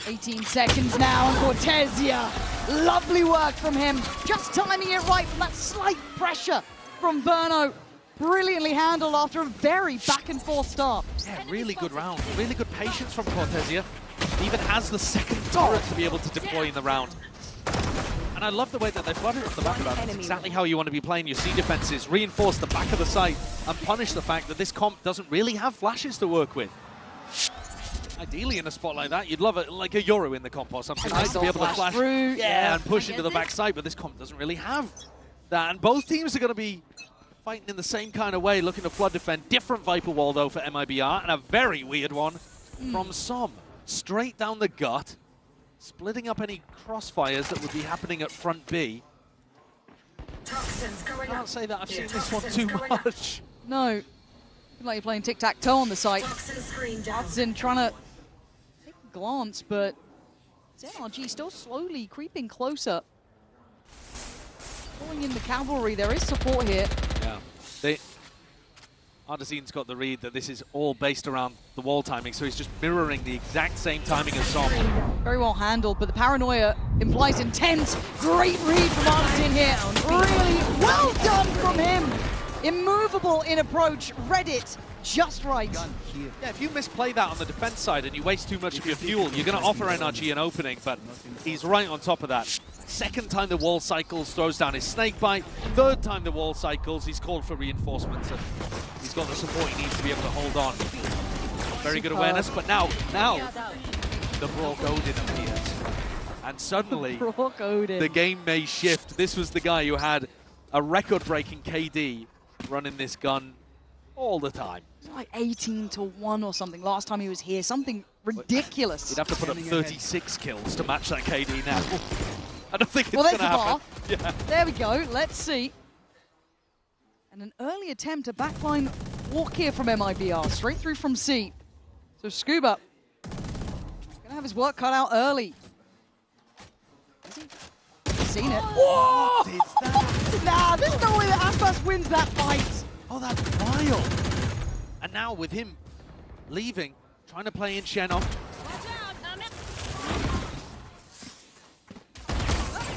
18 seconds now, and Cortesia. Lovely work from him. Just timing it right from that slight pressure from Verno. Brilliantly handled after a very back-and-forth start. Yeah, really good round. Really good patience from Cortesia. He even has the second turret to be able to deploy in the round. And I love the way that they flooded off the back of that. That's exactly how you want to be playing your C defenses. Reinforce the back of the site and punish the fact that this comp doesn't really have flashes to work with. Ideally, in a spot like that, you'd love it like a Yoru in the comp or something, right? To be able to flash through, and push into the backside, but this comp doesn't really have that. And both teams are going to be fighting in the same kind of way, looking to flood defend. Different Viper wall, though, for MIBR, and a very weird one from Som. Straight down the gut, splitting up any crossfires that would be happening at front B. I can't say that I've seen this one too much. No. Like you're playing tic-tac-toe on the site. Hudson trying to take a glance, but NRG still slowly creeping closer. Pulling in the cavalry, there is support here. Yeah. Ardezine's got the read that this is all based around the wall timing, so he's just mirroring the exact same timing as Som. Very well handled, but the paranoia implies intent. Great read from Ardezine here. Really well done from him. Immovable in approach, read it just right. Yeah, if you misplay that on the defense side and you waste too much of your fuel, you're going to offer NRG an opening, but he's right on top of that. Second time the wall cycles, throws down his snake bite. Third time the wall cycles, he's called for reinforcements, and he's got the support he needs to be able to hold on. Very good awareness, but now the Brock Odin appears. And suddenly, the game may shift. This was the guy who had a record-breaking KD running this gun all the time. It's like 18-1 or something last time he was here. Something ridiculous. He'd have to put up 36 kills to match that KD now. I don't think it's going to happen. Yeah. There we go. Let's see. And an early attempt to backline walk here from MIBR, straight through from C. So Scuba gonna have his work cut out early. Has he seen it? Whoa! Nah, there's no way that Aspas wins that fight. Oh, that's wild. And now with him leaving, trying to play in Xenon.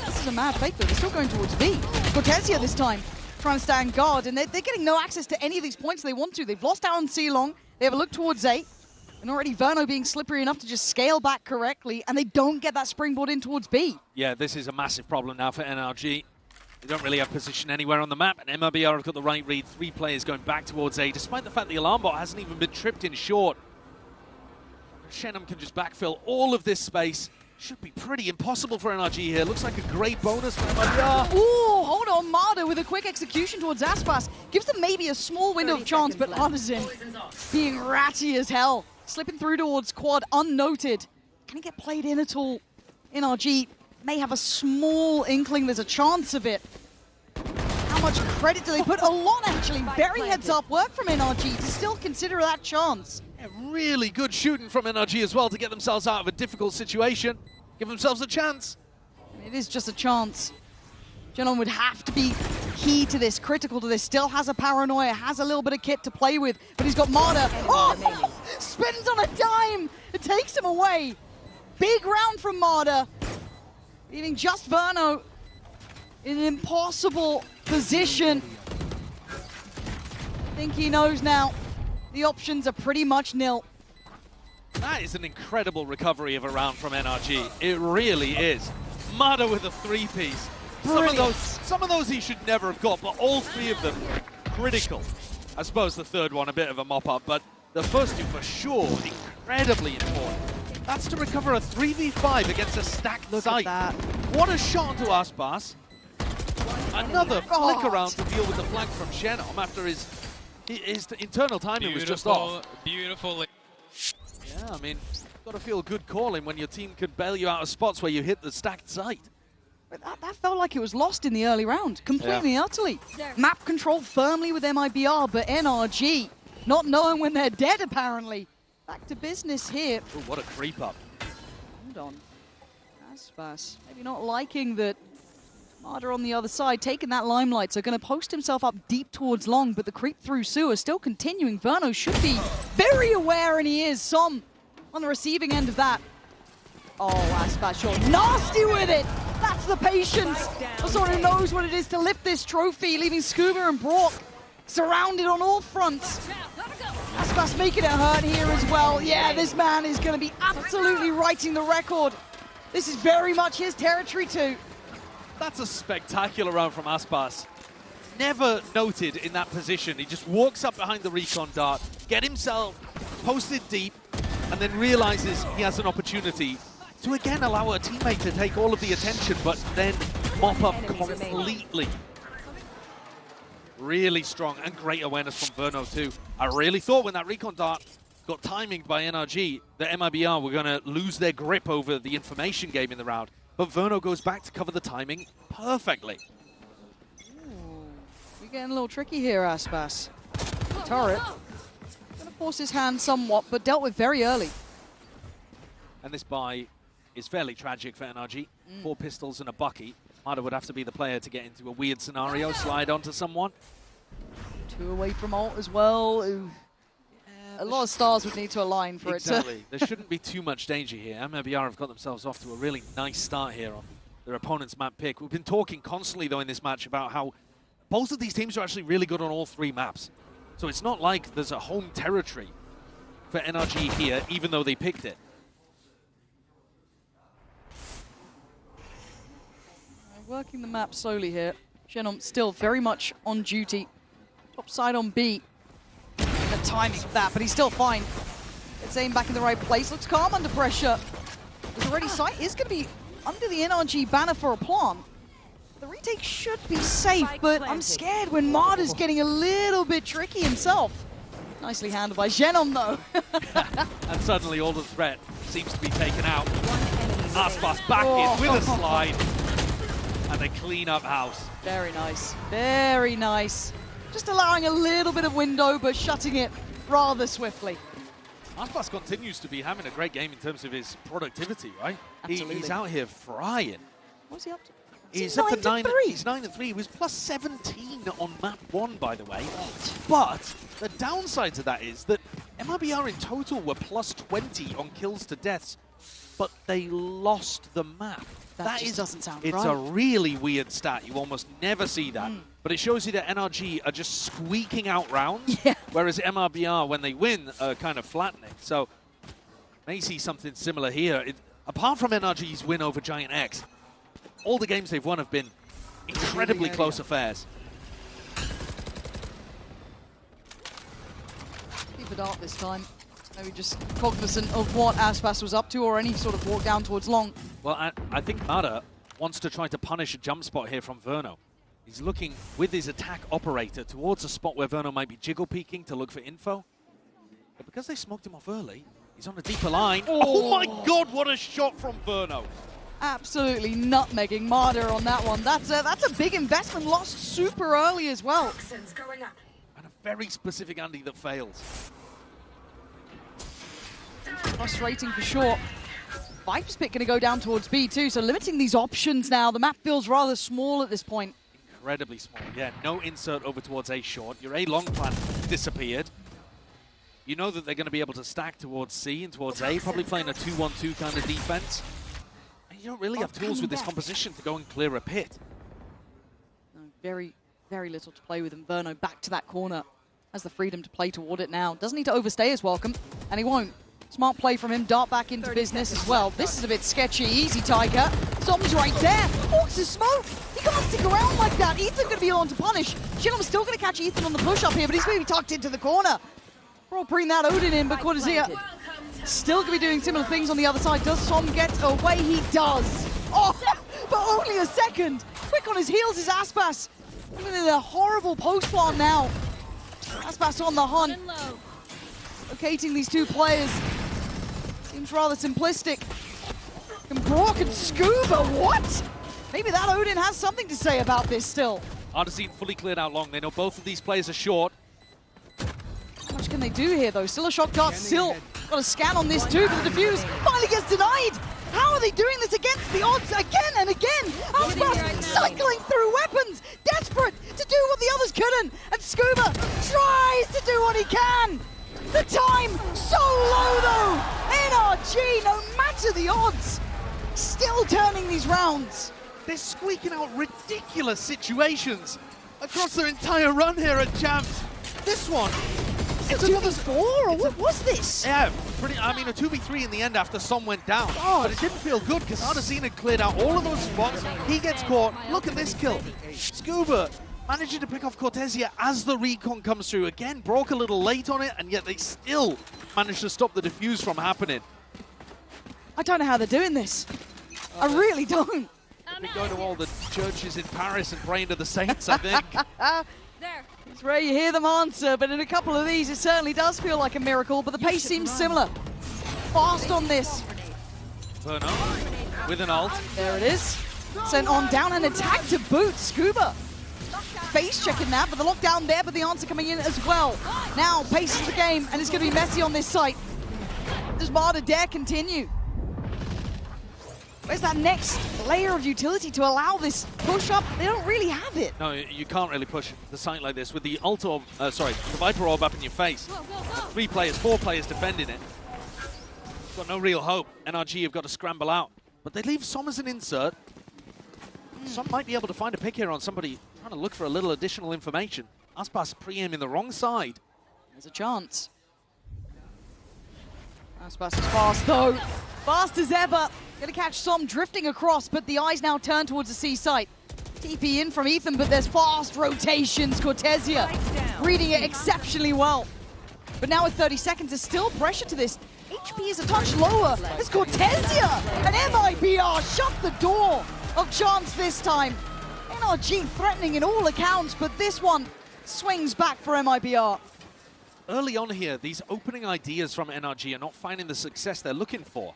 This is a mad fake though. They're still going towards B. Cortesia this time trying to stand guard, and they're getting no access to any of these points they want to. They've lost out on C long. They have a look towards A. And already Verno being slippery enough to just scale back correctly, and they don't get that springboard in towards B. Yeah, this is a massive problem now for NRG. They don't really have position anywhere on the map, and MIBR have got the right read. 3 players going back towards A, despite the fact the alarm bot hasn't even been tripped in short. Shenham can just backfill all of this space. Should be pretty impossible for NRG here. Looks like a great bonus for MIBR. Ooh, hold on, Marder with a quick execution towards Aspas. Gives them maybe a small window of chance, but Artisan being ratty as hell. Slipping through towards quad unnoted. Can he get played in at all? NRG may have a small inkling there's a chance of it. How much credit do they put? A lot, actually. Very heads-up work from NRG to still consider that chance. Yeah, really good shooting from NRG as well to get themselves out of a difficult situation. Give themselves a chance. It is just a chance. Xenon would have to be key to this, critical to this. Still has a paranoia, has a little bit of kit to play with, but he's got Marder. Oh! Spins on a dime! It takes him away. Big round from Marder. Leaving just Verno in an impossible position. I think he knows now. The options are pretty much nil. That is an incredible recovery of a round from NRG. It really is. Marder with a 3-piece. Some of those he should never have got, but all 3 of them critical. I suppose the third one a bit of a mop-up, but the first 2 for sure incredibly important. That's to recover a 3v5 against a stacked site. What a shot onto Aspas. Another flick around to deal with the flank from Xenom after his internal timing was just off. Beautiful. Yeah, I mean, got to feel good calling when your team could bail you out of spots where you hit the stacked site. But that felt like it was lost in the early round, completely and utterly. Map control firmly with MIBR, but NRG not knowing when they're dead, apparently. Back to business here. Ooh, what a creep up. Hold on. Aspas maybe not liking that Marder on the other side, taking that limelight, so going to post himself up deep towards long, but the creep through sewer still continuing. Verno should be very aware, and he is. Som on the receiving end of that. Oh, Aspas, sure. Nasty with it! That's the patience of someone who knows what it is to lift this trophy, leaving Scuba and Brock surrounded on all fronts. Aspas making it hurt here as well. Yeah, this man is going to be absolutely writing the record. This is very much his territory too. That's a spectacular round from Aspas. Never noted in that position. He just walks up behind the recon dart, get himself posted deep, and then realizes he has an opportunity to again allow a teammate to take all of the attention, but then mop up completely. Really strong and great awareness from Verno too. I really thought when that recon dart got timing by NRG that MIBR were going to lose their grip over the information game in the round. But Verno goes back to cover the timing perfectly. We're getting a little tricky here, Aspas. Turret. Going to force his hand somewhat, but dealt with very early. And this buy is fairly tragic for NRG. 4 pistols and a bucky. Marder would have to be the player to get into a weird scenario, slide onto someone. 2 away from ult as well. Ooh. A lot of stars would need to align for it to... Exactly. There shouldn't be too much danger here. MIBR have got themselves off to a really nice start here on their opponent's map pick. We've been talking constantly, though, in this match about how both of these teams are actually really good on all 3 maps. So it's not like there's a home territory for NRG here, even though they picked it. Working the map slowly here. Xenon still very much on duty. Top side on B. The timing of that, but he's still fine. It's aimed back in the right place. Looks calm under pressure. There's already sight is going to be under the NRG banner for a plant. The retake should be safe, but I'm scared when Marder's getting a little bit tricky himself. Nicely handled by Xenon, though. And suddenly all the threat seems to be taken out. Aspas back in with a slide. And they clean up house. Very nice. Very nice. Just allowing a little bit of window, but shutting it rather swiftly. Aspas continues to be having a great game in terms of his productivity, right? Absolutely. He's out here frying. What's he up to? He's up at 9. He's 9-3. He was plus 17 on map 1, by the way. But the downside to that is that MIBR in total were plus 20 on kills to deaths, but they lost the map. That just doesn't sound right. It's a really weird stat. You almost never see that. But it shows you that NRG are just squeaking out rounds, whereas MIBR, when they win, are kind of flattening. So may see something similar here. Apart from NRG's win over Giant X, all the games they've won have been incredibly close affairs. Keep it up this time. Maybe just cognizant of what Aspas was up to, or any sort of walk down towards long. Well, I think Mada wants to try to punish a jump spot here from Verno. He's looking with his attack operator towards a spot where Verno might be jiggle peeking to look for info. But because they smoked him off early, he's on a deeper line. Oh my god, what a shot from Verno! Absolutely nutmegging Marder on that one. That's a big investment lost super early as well. And a very specific Andy that fails. Frustrating for sure. Viper's Pit going to go down towards B too, so limiting these options now. The map feels rather small at this point. Incredibly small, yeah. No insert over towards A short. Your A long plan disappeared. You know that they're going to be able to stack towards C and towards A, probably playing a 2-1-2 kind of defense. And you don't really have tools with this composition to go and clear a pit. No, very, very little to play with, and Verno back to that corner. Has the freedom to play toward it now. Doesn't need to overstay his welcome, and he won't. Smart play from him, dart back into business as well. This is a bit sketchy. Easy, Tiger. Zombie's right there. Hawks is smoke. He can't stick around like that. Ethan's going to be on to punish. Shinnom's still going to catch Ethan on the push up here, but he's going to be tucked into the corner. We're all bringing that Odin in, but Cortezia still going to be doing similar things on the other side. Does Som get away? He does. Oh, but only a second. Quick on his heels is Aspas. Look at the horrible post plant now. Aspas on the hunt. Locating these two players. Seems rather simplistic. And Brock and Scuba, what? Maybe that Odin has something to say about this still. Artesine fully cleared out long. They know both of these players are short. How much can they do here, though? Still a shock dart, still got a scan on this too, but the defuse finally gets denied. How are they doing this against the odds again and again? Aspas cycling through weapons, desperate to do what the others couldn't. And Scuba tries to do what he can. The time so low though. NRG, no matter the odds, still turning these rounds. They're squeaking out ridiculous situations across their entire run here at Champs. This one, it's a 2v4, or what was this? Yeah, I mean a 2v3 in the end after Som went down. But it didn't feel good because Artesine had cleared out all of those spots. He gets caught. Look at this kill. Scuba managing to pick off Cortezia as the recon comes through. Again, broke a little late on it, and yet they still managed to stop the defuse from happening. I don't know how they're doing this. I really don't. We go to all the churches in Paris and praying to the saints, I think. There. It's rare you hear them answer, but in a couple of these, it certainly does feel like a miracle, but the pace seems similar. Fast on this. Verno with an ult. There it is. Sent on down and attack to boot. Scuba face checking that, but the lockdown there, but the answer coming in as well. Now, paces the game, and it's going to be messy on this site. Does Marder dare continue? Where's that next layer of utility to allow this push up? They don't really have it. No, you can't really push the site like this with the ult orb, the Viper orb up in your face. 3 players, 4 players defending it. Got no real hope. NRG have got to scramble out. But they leave Som as an insert. Som might be able to find a pick here on somebody trying to look for a little additional information. Aspas pre-aiming the wrong side. There's a chance. Aspas is fast though. Fast as ever. Gonna catch Som drifting across, but the eyes now turn towards the C site. TP in from Ethan, but there's fast rotations. Cortezia reading it exceptionally well. But now with 30 seconds, there's still pressure to this. HP is a touch lower. It's Cortezia! And MIBR shut the door of chance this time. NRG threatening in all accounts, but this one swings back for MIBR. Early on here, these opening ideas from NRG are not finding the success they're looking for.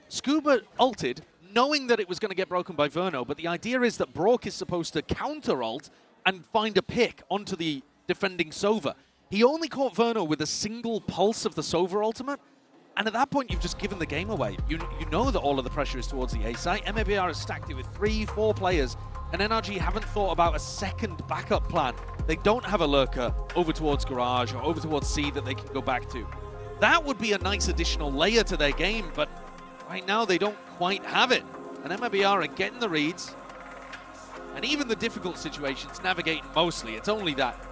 Scuba ulted, knowing that it was going to get broken by Verno, but the idea is that Brock is supposed to counter-ult and find a pick onto the defending Sova. He only caught Verno with a single pulse of the Sova ultimate, and at that point, you've just given the game away. You know that all of the pressure is towards the A site. MIBR has stacked it with 3-4 players, and NRG haven't thought about a second backup plan. They don't have a lurker over towards Garage or over towards C that they can go back to. That would be a nice additional layer to their game, but right now they don't quite have it. And MIBR are getting the reads, and even the difficult situations, navigating mostly. It's only that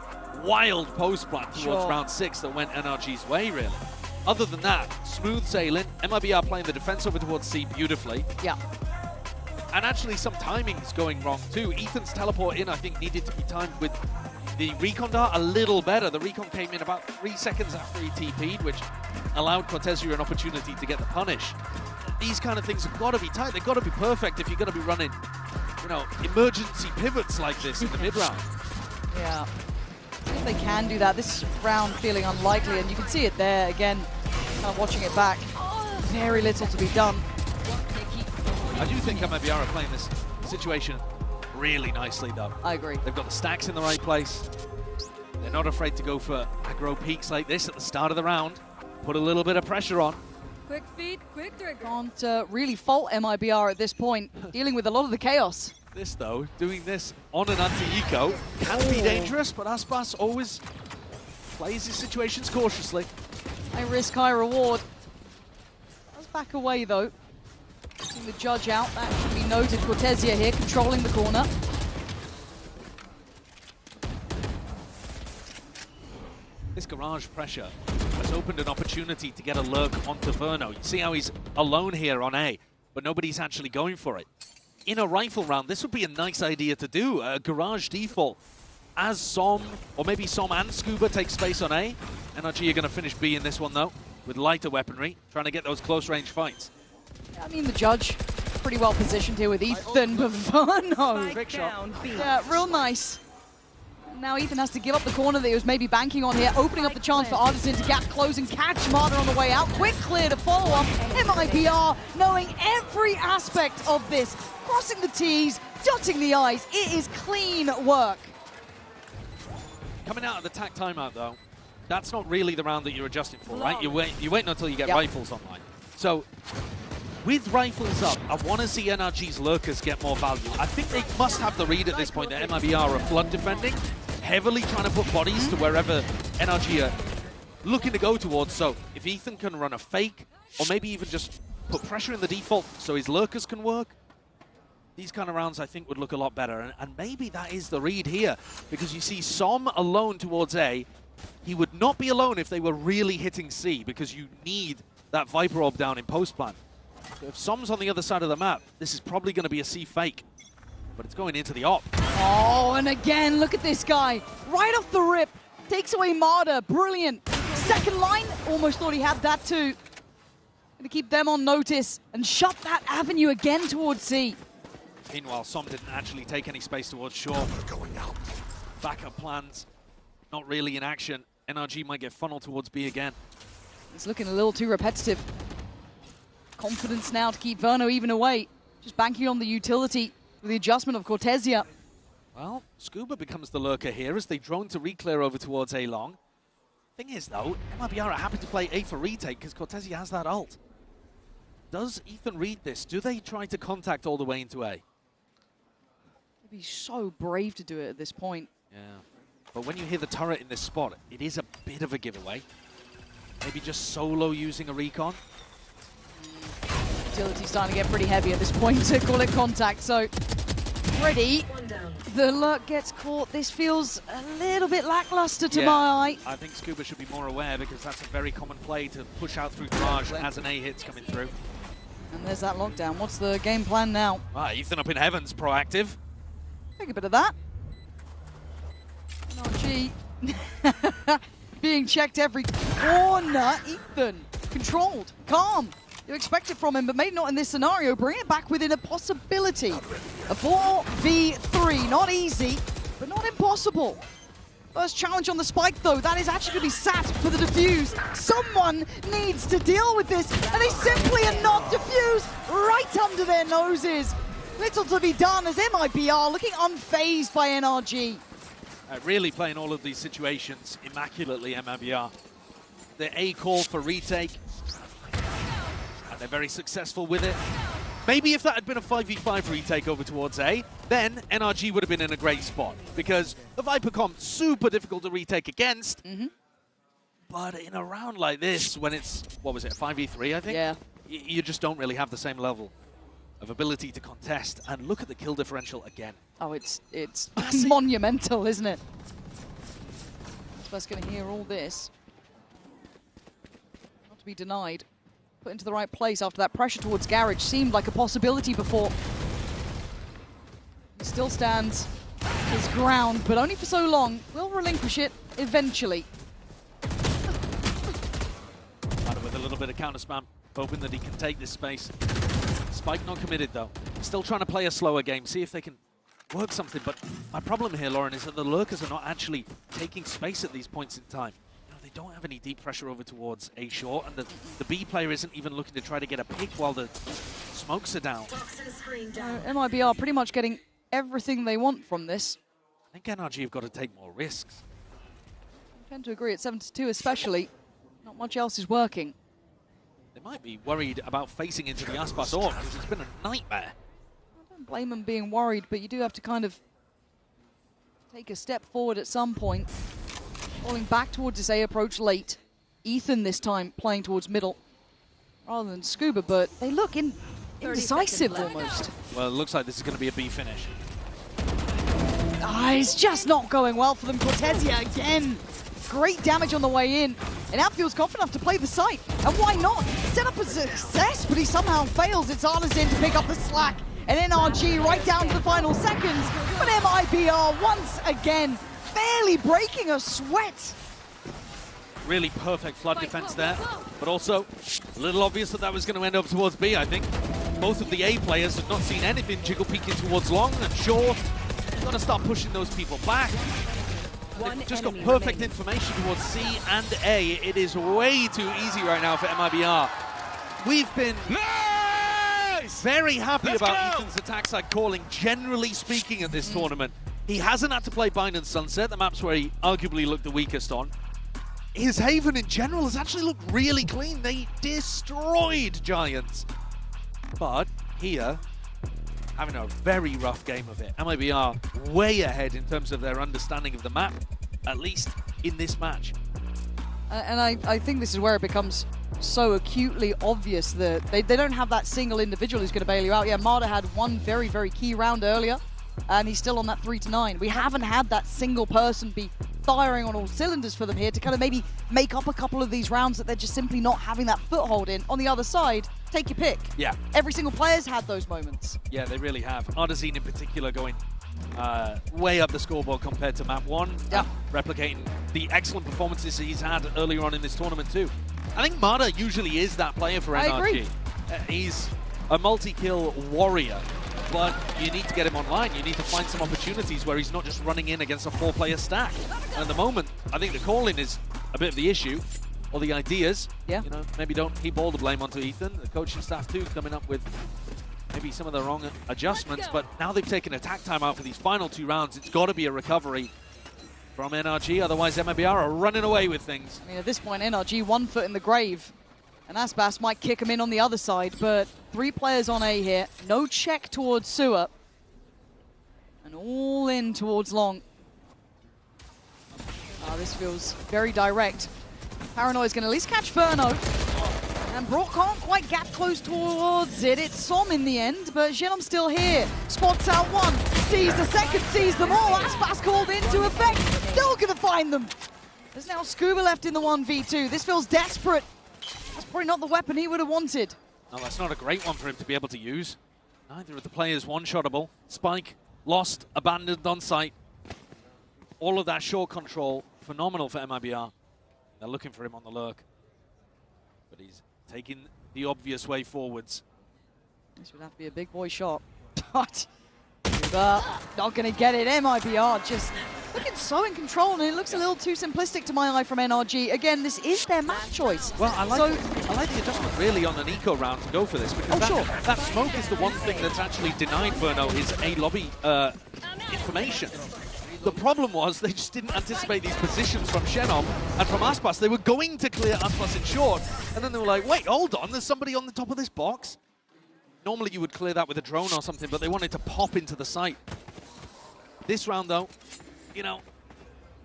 wild post plan towards round 6 that went NRG's way, really. Other than that, smooth sailing. MIBR playing the defense over towards C beautifully. Yeah. And actually some timing's going wrong too. Ethan's teleport in, I think, needed to be timed with the recon dart a little better. The recon came in about 3 seconds after he TP'd, which allowed Cortezia an opportunity to get the punish. These kind of things have got to be tight. They've got to be perfect if you're going to be running, you know, emergency pivots like this in the mid-round. Yeah. If they can do that, this round feeling unlikely, and you can see it there again, kind of watching it back. Very little to be done. I do think MIBR are playing this situation really nicely, though. I agree. They've got the stacks in the right place. They're not afraid to go for aggro peaks like this at the start of the round. Put a little bit of pressure on. Quick feet, quick trigger. Can't really fault MIBR at this point, dealing with a lot of the chaos. This, though, doing this on an anti-eco can be dangerous, but Aspas always plays his situations cautiously. High risk, high reward. Does back away, though. Getting the judge out, that should be noted. Cortezia here, controlling the corner. This Garage pressure has opened an opportunity to get a lurk onto Verno. You see how he's alone here on A, but nobody's actually going for it. In a rifle round, this would be a nice idea to do. A Garage default as Som, or maybe Som and Scuba take space on A. NRG are going to finish B in this one, though, with lighter weaponry, trying to get those close-range fights. I mean, the judge pretty well positioned here with Ethan, but Verno. Trick shot. Yeah, real nice. Now Ethan has to give up the corner that he was maybe banking on here, opening up the chance for Artisan to gap close and catch Marta on the way out. Quick clear to follow up. MIBR knowing every aspect of this. Crossing the T's, dotting the I's. It is clean work. Coming out of the TAC timeout, though, that's not really the round that you're adjusting for, right? You wait until you get rifles online. So, with rifles up, I want to see NRG's lurkers get more value. I think they must have the read at this point that MIBR are flood defending, heavily trying to put bodies to wherever NRG are looking to go towards. So, if Ethan can run a fake, or maybe even just put pressure in the default so his lurkers can work, these kind of rounds, I think, would look a lot better. And maybe that is the read here, because you see Som alone towards A. He would not be alone if they were really hitting C, because you need that Viper Orb down in post-plan. So if Som's on the other side of the map, this is probably going to be a C fake, but it's going into the op. Oh, and again, look at this guy. Right off the rip, takes away Marta. Brilliant. Second line, almost thought he had that too. Going to keep them on notice and shut that avenue again towards C. Meanwhile, Som didn't actually take any space towards shore. Backup plans, not really in action. NRG might get funneled towards B again. It's looking a little too repetitive. Confidence now to keep Verno even away. Just banking on the utility with the adjustment of Cortezia. Well, Scuba becomes the lurker here as they drone to re-clear over towards A long. Thing is, though, MIBR are happy to play A for retake because Cortezia has that ult. Does Ethan read this? Do they try to contact all the way into A? They'd be so brave to do it at this point. Yeah. But when you hear the turret in this spot, it is a bit of a giveaway. Maybe just solo using a recon. Utility's starting to get pretty heavy at this point to call it contact, so ready. The lurk gets caught. This feels a little bit lackluster to my eye. I think Scuba should be more aware because that's a very common play to push out through Garage as an A hit's coming through. And there's that lockdown. What's the game plan now? Ethan up in heavens, proactive. Take a bit of that. NRG being checked every corner. Ethan, controlled, calm. You expect it from him, but maybe not in this scenario. Bring it back within a possibility. A 4v3, not easy, but not impossible. First challenge on the spike, though. That is actually going to be sat for the defuse. Someone needs to deal with this, and they simply are not defused right under their noses. Little to be done as MIBR looking unfazed by NRG. Really playing all of these situations immaculately, MIBR. The A call for retake, and they're very successful with it. Maybe if that had been a 5v5 retake over towards A, then NRG would have been in a great spot, because the Vipercom, super difficult to retake against. But in a round like this, when it's, what was it, a 5v3, I think? Yeah. You just don't really have the same level of ability to contest. And look at the kill differential again. Oh, it's monumental, isn't it? Just going to hear all this. Not to be denied. Put into the right place after that pressure towards Garage seemed like a possibility before. He still stands his ground, but only for so long. Will relinquish it eventually. With a little bit of counter spam, hoping that he can take this space. Spike not committed though. Still trying to play a slower game, see if they can work something. But my problem here, Lauren, is that the lurkers are not actually taking space at these points in time. They don't have any deep pressure over towards A short, and the B player isn't even looking to try to get a pick while the smokes are down. MIBR pretty much getting everything they want from this. I think NRG have got to take more risks. I tend to agree at 7-2 especially. Not much else is working. They might be worried about facing into the Aspas Orc, because it's been a nightmare. I don't blame them being worried, but you do have to kind of take a step forward at some point. Falling back towards this A approach late. Ethan this time playing towards middle rather than Scuba, but they look indecisive almost. Well, it looks like this is going to be a B finish. It's just not going well for them. Cortesia again. Great damage on the way in. And Outfield's confident enough to play the site. And why not? Set up a success, but he somehow fails. It's Artisan to pick up the slack. And NRG right down to the final seconds. But MIBR once again barely breaking a sweat. Really perfect flood defense there, but also a little obvious that that was going to end up towards B, I think. Both of the A players have not seen anything jiggle peeking towards long and short. Got to start pushing those people back. They've just got perfect information towards C and A. It is way too easy right now for MIBR. We've been very happy about Ethan's attack side calling, generally speaking, at this tournament. He hasn't had to play Bind and Sunset, the maps where he arguably looked the weakest on. His Haven in general has actually looked really clean. They destroyed Giants. But here, having a very rough game of it. MIBR way ahead in terms of their understanding of the map, at least in this match. And I think this is where it becomes so acutely obvious that they don't have that single individual who's going to bail you out. Yeah, Marta had one very, very key round earlier, and he's still on that 3-9. We haven't had that single person be firing on all cylinders for them here to kind of maybe make up a couple of these rounds that they're just simply not having that foothold in. On the other side, take your pick. Yeah. Every single player's had those moments. Yeah, they really have. Artazine in particular going way up the scoreboard compared to map 1. Yeah. Replicating the excellent performances he's had earlier on in this tournament too. I think Marta usually is that player for NRG. I agree. He's a multi-kill warrior, but you need to get him online. You need to find some opportunities where he's not just running in against a 4-player stack. And at the moment, I think the call-in is a bit of the issue, or the ideas. Yeah. You know, maybe don't heap all the blame onto Ethan. The coaching staff too coming up with maybe some of the wrong adjustments, but now they've taken attack time out for these final 2 rounds. It's got to be a recovery from NRG, otherwise MIBR are running away with things. I mean, at this point, NRG 1 foot in the grave. And Aspas might kick him in on the other side, but 3 players on A here. No check towards Sewer. And all in towards long. This feels very direct. Paranoid's going to at least catch Ferno. And Brock can't quite get close towards it. It's Som in the end, but Genom's still here. Spots out one, sees the second, sees them all. Aspas called into effect. Still going to find them. There's now Scuba left in the 1v2. This feels desperate. That's probably not the weapon he would have wanted. No, that's not a great one for him to be able to use. Neither of the players one-shottable. Spike lost, abandoned on site. All of that short control, phenomenal for MIBR. They're looking for him on the lurk. But he's taking the obvious way forwards. This would have to be a big boy shot. But not going to get it. MIBR just looking so in control, and it looks a little too simplistic to my eye from NRG. Again, this is their map choice. Well, I like the adjustment really on an eco round to go for this, because that smoke is the one thing that's actually denied Verno his A lobby information. The problem was they just didn't anticipate these positions from Xenom and from Aspas. They were going to clear Aspas in short, and then they were like, wait, hold on, there's somebody on the top of this box. Normally you would clear that with a drone or something, but they wanted to pop into the site. This round, though, you know,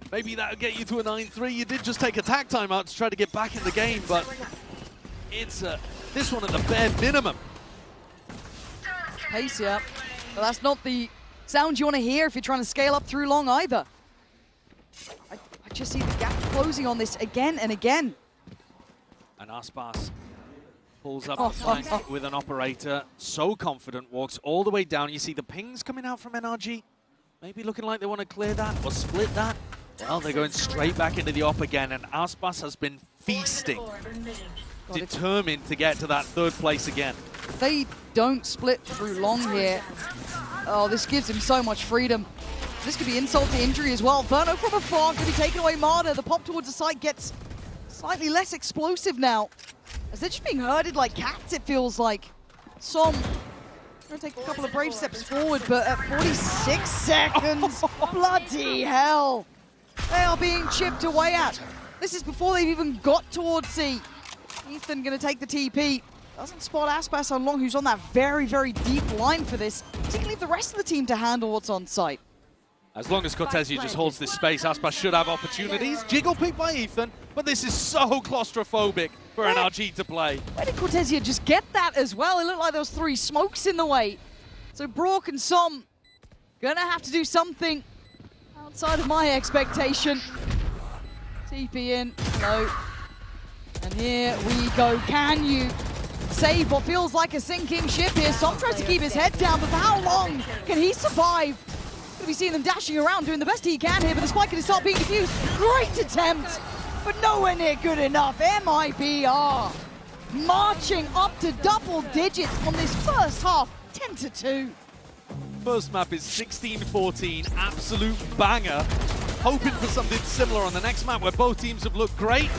maybe that would get you to a 9-3. You did just take a tag timeout to try to get back in the game, but it's this one at the bare minimum. Pace, yeah. But that's not the sound you want to hear if you're trying to scale up through long either. I just see the gap closing on this again and again. And Aspas pulls up the flank with an operator. So confident, walks all the way down. You see the pings coming out from NRG. Maybe looking like they want to clear that or split that. Well, they're going straight back into the op again, and Aspas has been feasting. Determined to get to that third place again. If they don't split through long here, oh, this gives him so much freedom. This could be insult to injury as well. Verno from afar could be taken away. Marder, the pop towards the side gets slightly less explosive now. As they're just being herded like cats, it feels like. Som gonna take a couple of brave steps forward, but at 46 seconds, bloody hell. They are being chipped away at. This is before they've even got towards C. Ethan gonna take the TP. Doesn't spot Aspas on long, who's on that very, very deep line for this. So he can leave the rest of the team to handle what's on site. As long as Cortezia just holds this space, Aspas should have opportunities. Jiggle pick by Ethan, but this is so claustrophobic for NRG to play. Where did Cortezia just get that as well? It looked like there was 3 smokes in the way. So Brock and Som gonna have to do something outside of my expectation. TP in, hello. And here we go. Can you save what feels like a sinking ship here? Som tries to keep his head down, but for how long can he survive? Gonna be seeing them dashing around, doing the best he can here, but the spike can start being defused. Great attempt, but nowhere near good enough. MIBR marching up to double digits on this first half, 10-2. First map is 16-14, absolute banger. Hoping for something similar on the next map where both teams have looked great.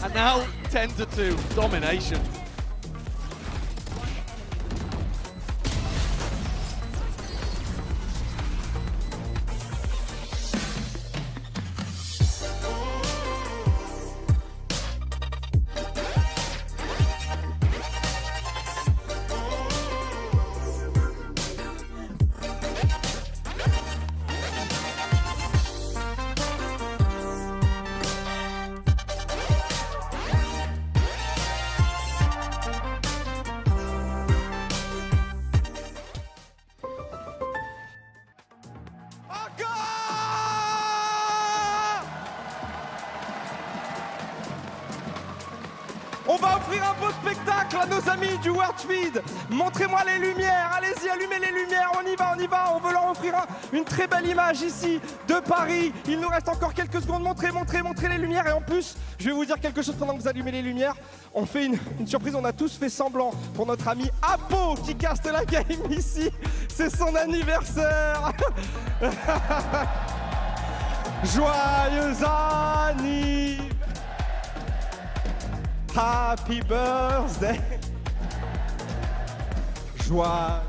And now 10-2, domination. On va offrir un beau spectacle à nos amis du World Feed. Montrez-moi les lumières, allez-y, allumez les lumières, on y va, on veut leur offrir une très belle image ici de Paris. Il nous reste encore quelques secondes, montrez les lumières. Et en plus, je vais vous dire quelque chose pendant que vous allumez les lumières. On fait une surprise, on a tous fait semblant pour notre ami Apo qui caste la game ici. C'est son anniversaire. Joyeux anniversaire. Happy birthday. Joie.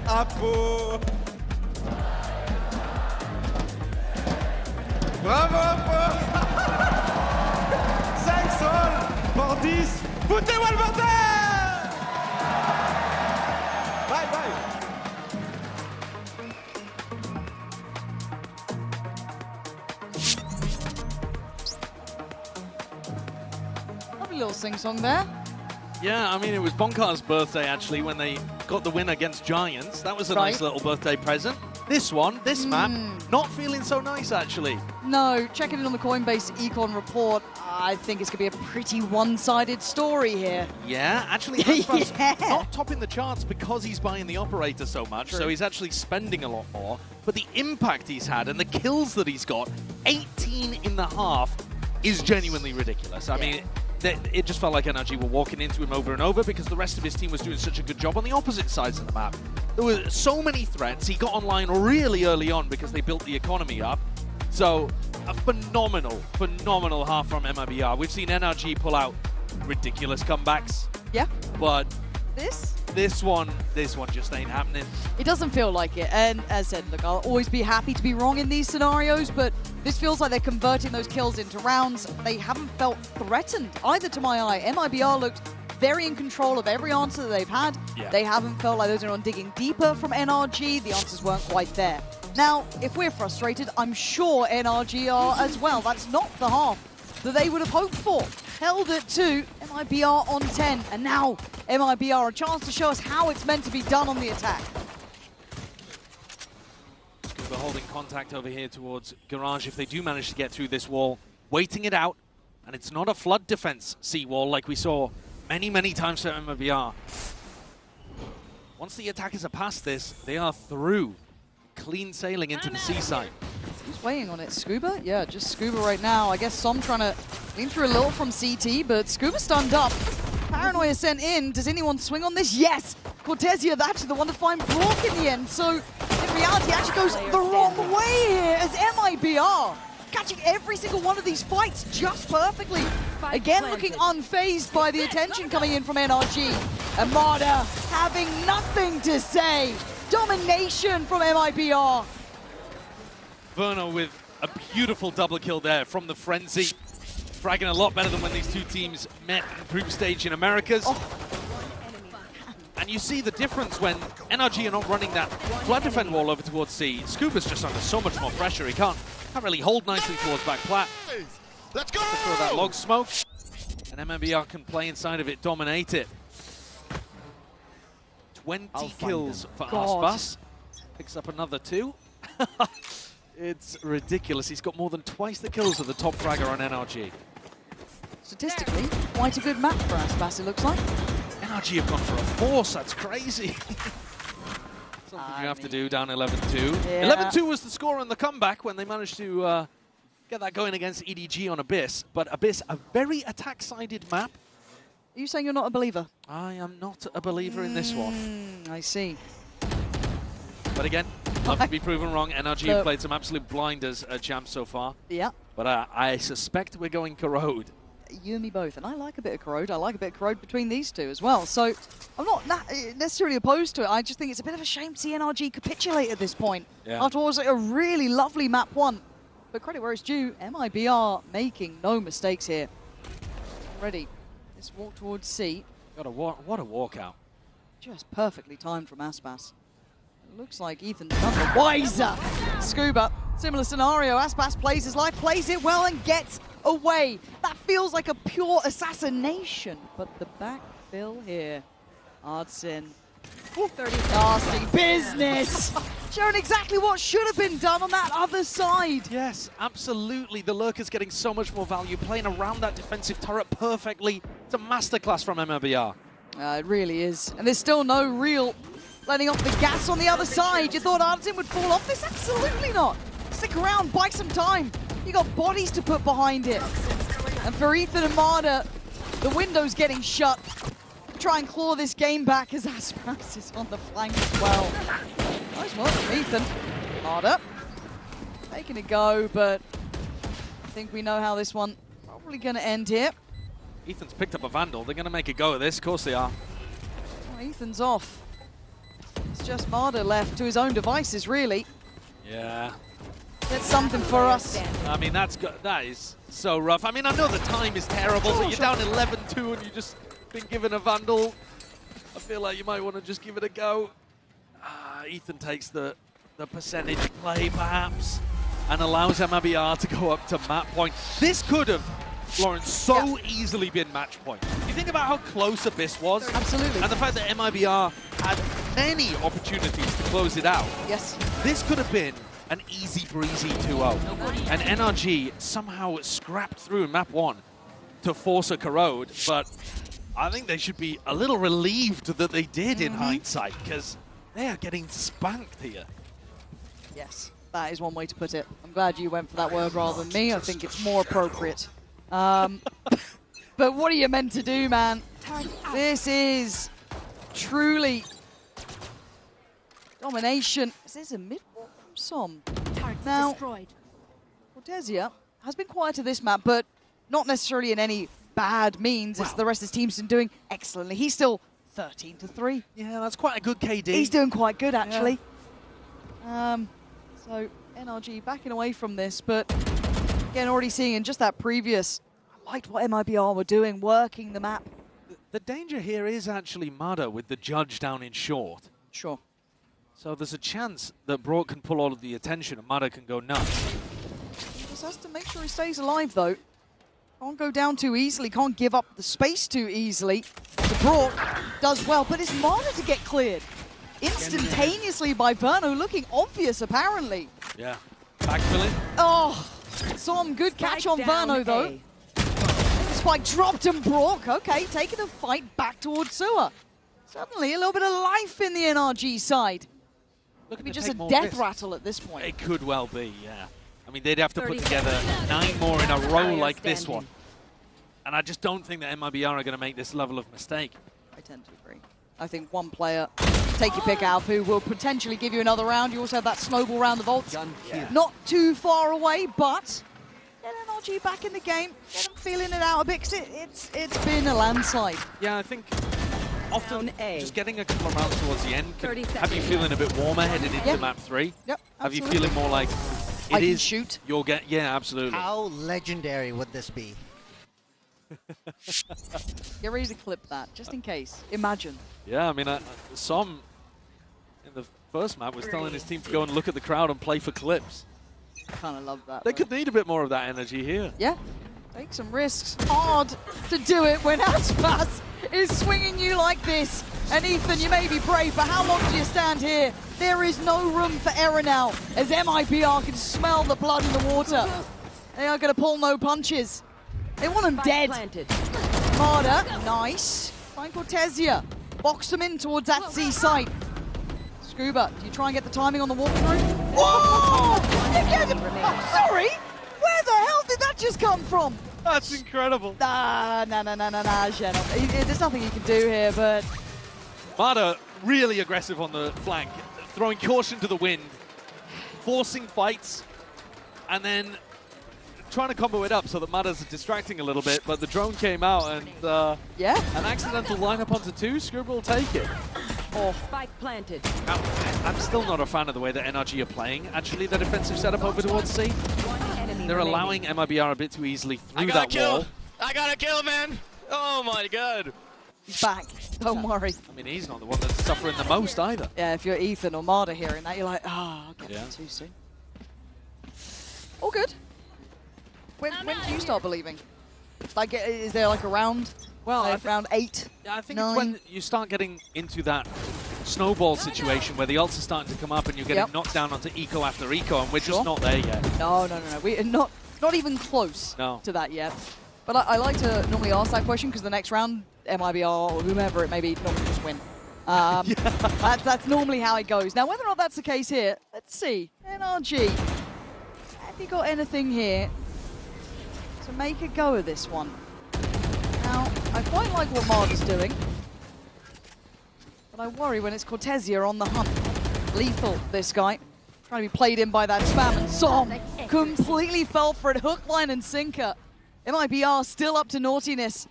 Apo. Bravo Apo. 5 sols pour 10. Foutez-moi le bordel. Bye bye. Little sing-song there. Yeah, I mean, it was Bonkar's birthday, actually, when they got the win against Giants. That was a nice little birthday present. This one, this map, not feeling so nice, actually. No, checking in on the Coinbase Econ report, I think it's going to be a pretty one-sided story here. Yeah, actually, not topping the charts because he's buying the operator so much, so he's actually spending a lot more. But the impact he's had and the kills that he's got, 18 in the half, is genuinely ridiculous. I mean, it just felt like NRG were walking into him over and over because the rest of his team was doing such a good job on the opposite sides of the map. There were so many threats. He got online really early on because they built the economy up. So a phenomenal half from MIBR. We've seen NRG pull out ridiculous comebacks. Yeah. But this this one just ain't happening. It doesn't feel like it. And as I said, look, I'll always be happy to be wrong in these scenarios, but this feels like they're converting those kills into rounds. They haven't felt threatened either to my eye. MIBR looked very in control of every answer that they've had. Yeah. They haven't felt like those are on digging deeper from NRG. The answers weren't quite there. Now, if we're frustrated, I'm sure NRG are as well. That's not the half that they would have hoped for. Held at 2, MIBR on 10, and now MIBR a chance to show us how it's meant to be done on the attack. We're holding contact over here towards Garage if they do manage to get through this wall, waiting it out, and it's not a flood defense seawall like we saw many times for MIBR. Once the attackers are past this, they are through, clean sailing into the seaside. Who's weighing on it? Scuba? Yeah, just Scuba right now. I guess Som trying to lean through a little from CT, but Scuba stunned up. Paranoia sent in. Does anyone swing on this? Yes! Cortesia, that's the one to find Brock in the end. So, in reality, it actually goes the wrong way here as MIBR catching every single one of these fights just perfectly. Again, looking unfazed by the attention coming in from NRG. Amada having nothing to say. Domination from MIBR. Verno with a beautiful double kill there from the Frenzy. Fragging a lot better than when these two teams met in group stage in Americas. And you see the difference when NRG are not running that flood defend wall over towards C. Scuba's just under so much more pressure. He can't really hold nicely towards back plat. Let's go! Throw that log smoke. And MIBR can play inside of it, dominate it. 20 kills for Aspas. Picks up another 2. It's ridiculous. He's got more than twice the kills of the top fragger on NRG. Statistically, quite a good map for Aspas, it looks like. NRG have gone for a force. That's crazy. Something you have to do down 11-2. 11-2 was the score on the comeback when they managed to get that going against EDG on Abyss. But Abyss, a very attack-sided map. Are you saying you're not a believer? I am not a believer in this one. I see. But again, love to be proven wrong. NRG have played some absolute blinders at Champs so far. Yeah. But I suspect we're going Corrode. You and me both, and I like a bit of Corrode. I like a bit of Corrode between these two as well. So I'm not necessarily opposed to it. I just think it's a bit of a shame to see NRG capitulate at this point. Yeah. After what was a really lovely map 1. But credit where it's due, MIBR making no mistakes here. Ready. Let's walk towards C. What a walkout. Just perfectly timed from Aspas. It looks like Ethan's none the wiser. Scuba, similar scenario. Aspas plays his life, plays it well, and gets away. That feels like a pure assassination. But the backfill here. Ardsin. Nasty business. Showing exactly what should have been done on that other side. Yes, absolutely. The Lurker's getting so much more value, playing around that defensive turret perfectly. It's a masterclass from MIBR. It really is. And there's still no real letting off the gas on the other side. You thought Ardsin would fall off this? Absolutely not. Stick around, buy some time. You got bodies to put behind it. And for Ethan and Marder, the window's getting shut. Try and claw this game back as Aspas is on the flank as well. Nice work from Ethan. Marder making it go, but I think we know how this one probably going to end here. Ethan's picked up a Vandal. They're going to make a go of this. Of course they are. Oh, Ethan's off. It's just Marder left to his own devices, really. Yeah. That's something for us. I mean, that is so rough. I mean, I know the time is terrible, but you're down 11-2 and you've just been given a Vandal. I feel like you might want to just give it a go. Ethan takes the percentage play, perhaps, and allows MIBR to go up to map point. This could have, Lawrence, so easily been match point. You think about how close Abyss was? Absolutely. And the fact that MIBR had many opportunities to close it out. Yes. This could have been an easy breezy 2-0. And NRG somehow scrapped through map 1 to force a Corrode, but I think they should be a little relieved that they did in hindsight, because they are getting spanked here. Yes, that is one way to put it. I'm glad you went for that word rather than me. I think it's more appropriate. But what are you meant to do, man? This is truly domination. This is a mid-walk from Som. Now, Cortesia has been quiet to this map, but not necessarily in any bad means, as the rest of his team's been doing excellently. He's still 13-3. Yeah, that's quite a good KD. He's doing quite good, actually. Yeah. So NRG backing away from this, but again, already seeing in just that previous, I liked what MIBR were doing, working the map. The danger here is actually Mada with the judge down in short. Sure. So there's a chance that Brock can pull all of the attention and Mada can go nuts. He just has to make sure he stays alive, though. Can't go down too easily, can't give up the space too easily. The Brock does well, but it's Mada to get cleared instantaneously by Verno, looking obvious, apparently. Yeah. Backfilling. Oh, some good catch on Verno, though. Spike dropped and Brock, okay, taking a fight back towards Sewer. Suddenly a little bit of life in the NRG side. Maybe just a death rattle at this point. It could well be, yeah. I mean, they'd have to put together 9 more in a row like this one. And I just don't think that MIBR are going to make this level of mistake. I tend to agree. I think one player, take your pick out, who will potentially give you another round. You also have that snowball round of ults. Not too far away, but get NRG back in the game. Get them feeling it out a bit, because it's been a landslide. Yeah, I think often just getting a couple of rounds towards the end can have you feeling a bit warmer headed into map 3. Yep, have you feeling more like I can shoot. You'll get, yeah, absolutely. How legendary would this be? Get ready to clip that, just in case. Imagine. Yeah, I mean, Som in the first map was telling his team to go and look at the crowd and play for clips. I kind of love that. They could need a bit more of that energy here. Yeah, take some risks. Hard to do it when Aspas is swinging you like this. And Ethan, you may be brave, but how long do you stand here? There is no room for error now, as MIBR can smell the blood in the water. They are going to pull no punches. They want him dead. Marder, nice. Find Cortesia. Box them in towards that C site. Scuba, do you try and get the timing on the walkthrough? Whoa! Oh, sorry! Where the hell did that just come from? That's incredible. Nah, Genom. There's nothing you can do here, but... Mada really aggressive on the flank, throwing caution to the wind, forcing fights, and then trying to combo it up so that Mada's distracting a little bit, but the drone came out and yeah, an accidental lineup onto 2, Scuba will take it. Oh. Spike planted. Now, I'm still not a fan of the way that NRG are playing, actually, their defensive setup over towards C. They're allowing MIBR a bit too easily through that wall. I got a kill, man! Oh my god! He's back, don't worry. I mean, he's not the one that's suffering the most either. Yeah, if you're Ethan or Marder hearing that, you're like, I'll get him too soon. All good. When do you start believing? Like, is there like a round? Well, like round 8? Yeah, I think 9? it's when you start getting into that snowball situation where the ults are starting to come up and you're getting knocked down onto eco after eco, and we're just not there yet. No. We're not even close to that yet. But I like to normally ask that question because the next round, MIBR or whomever it may be, normally just win. That's normally how it goes. Now, whether or not that's the case here, let's see. NRG, have you got anything here to make a go of this one? Now, I quite like what Marder's doing, but I worry when it's Cortesia on the hunt. Lethal, this guy. Trying to be played in by that spam, and Som completely fell for it. Hook, line, and sinker. MIBR still up to naughtiness.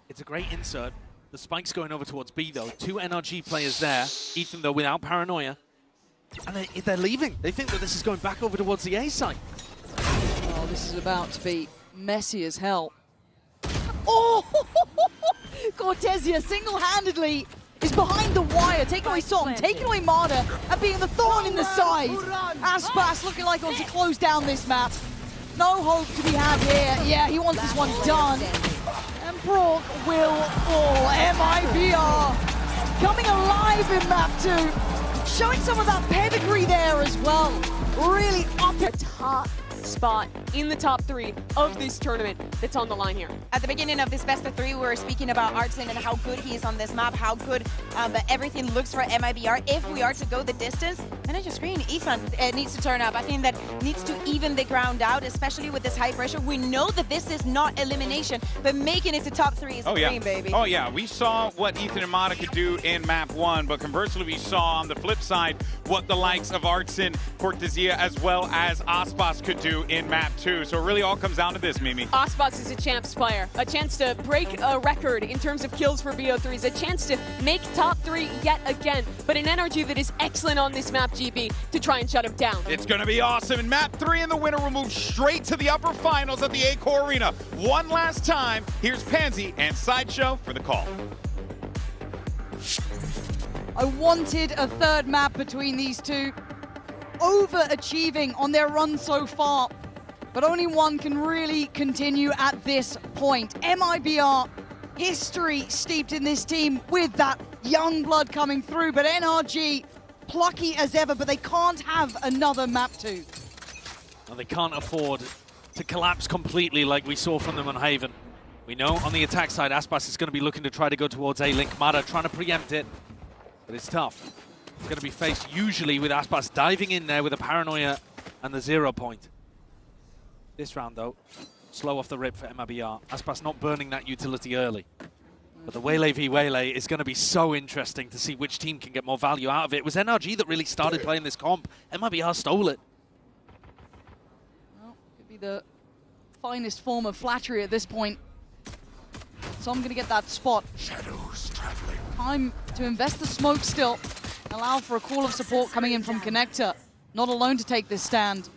It's a great insert. The spike's going over towards B, though. 2 NRG players there. Ethan, though, without paranoia. And they're leaving. They think that this is going back over towards the A site. Oh, this is about to be messy as hell. Oh! Cortesia single-handedly is behind the wire, taking away Som, taking away Marder, and being the thorn in the side. Aspas looking like he wants to close down this map. No hope to be had here. Yeah, he wants this one done. And Brock will fall. MIBR coming alive in map 2. Showing some of that pedigree there as well. Really up at top spot in the top 3 of this tournament that's on the line here. At the beginning of this best of 3, we were speaking about Artson and how good he is on this map, how good everything looks for MIBR. If we are to go the distance, and I just screen, Ethan needs to turn up. I think that needs to even the ground out, especially with this high pressure. We know that this is not elimination, but making it to top 3 is green, baby. Oh yeah, we saw what Ethan and Mada could do in map 1, but conversely we saw on the flip side what the likes of Artson, Cortesia, as well as Aspas could do in map 2. So it really all comes down to this, Mimi. Aspas is a champs player, a chance to break a record in terms of kills for BO3s, a chance to make top 3 yet again, but an NRG that is excellent on this map, GB, to try and shut him down. It's going to be awesome. In map 3, and the winner will move straight to the upper finals at the A-Core Arena. One last time, here's Pansy and Sideshow for the call. I wanted a third map between these two. Overachieving on their run so far, but only one can really continue at this point. MIBR, history steeped in this team with that young blood coming through, but NRG, plucky as ever, but they can't have another map 2. And they can't afford to collapse completely like we saw from them on Haven. We know on the attack side, Aspas is going to be looking to try to go towards A-Link. Mada trying to preempt it, but it's tough. It's going to be faced usually with Aspas diving in there with a paranoia and the 0 point. This round, though, slow off the rip for MIBR. Aspas not burning that utility early. But the Waylay v Waylay is going to be so interesting to see which team can get more value out of it. It was NRG that really started playing this comp. MIBR stole it. Well, could be the finest form of flattery at this point. So I'm going to get that spot. Shadows traveling. Time to invest the smoke still. Allow for a call of support coming in from Connector. Not alone to take this stand.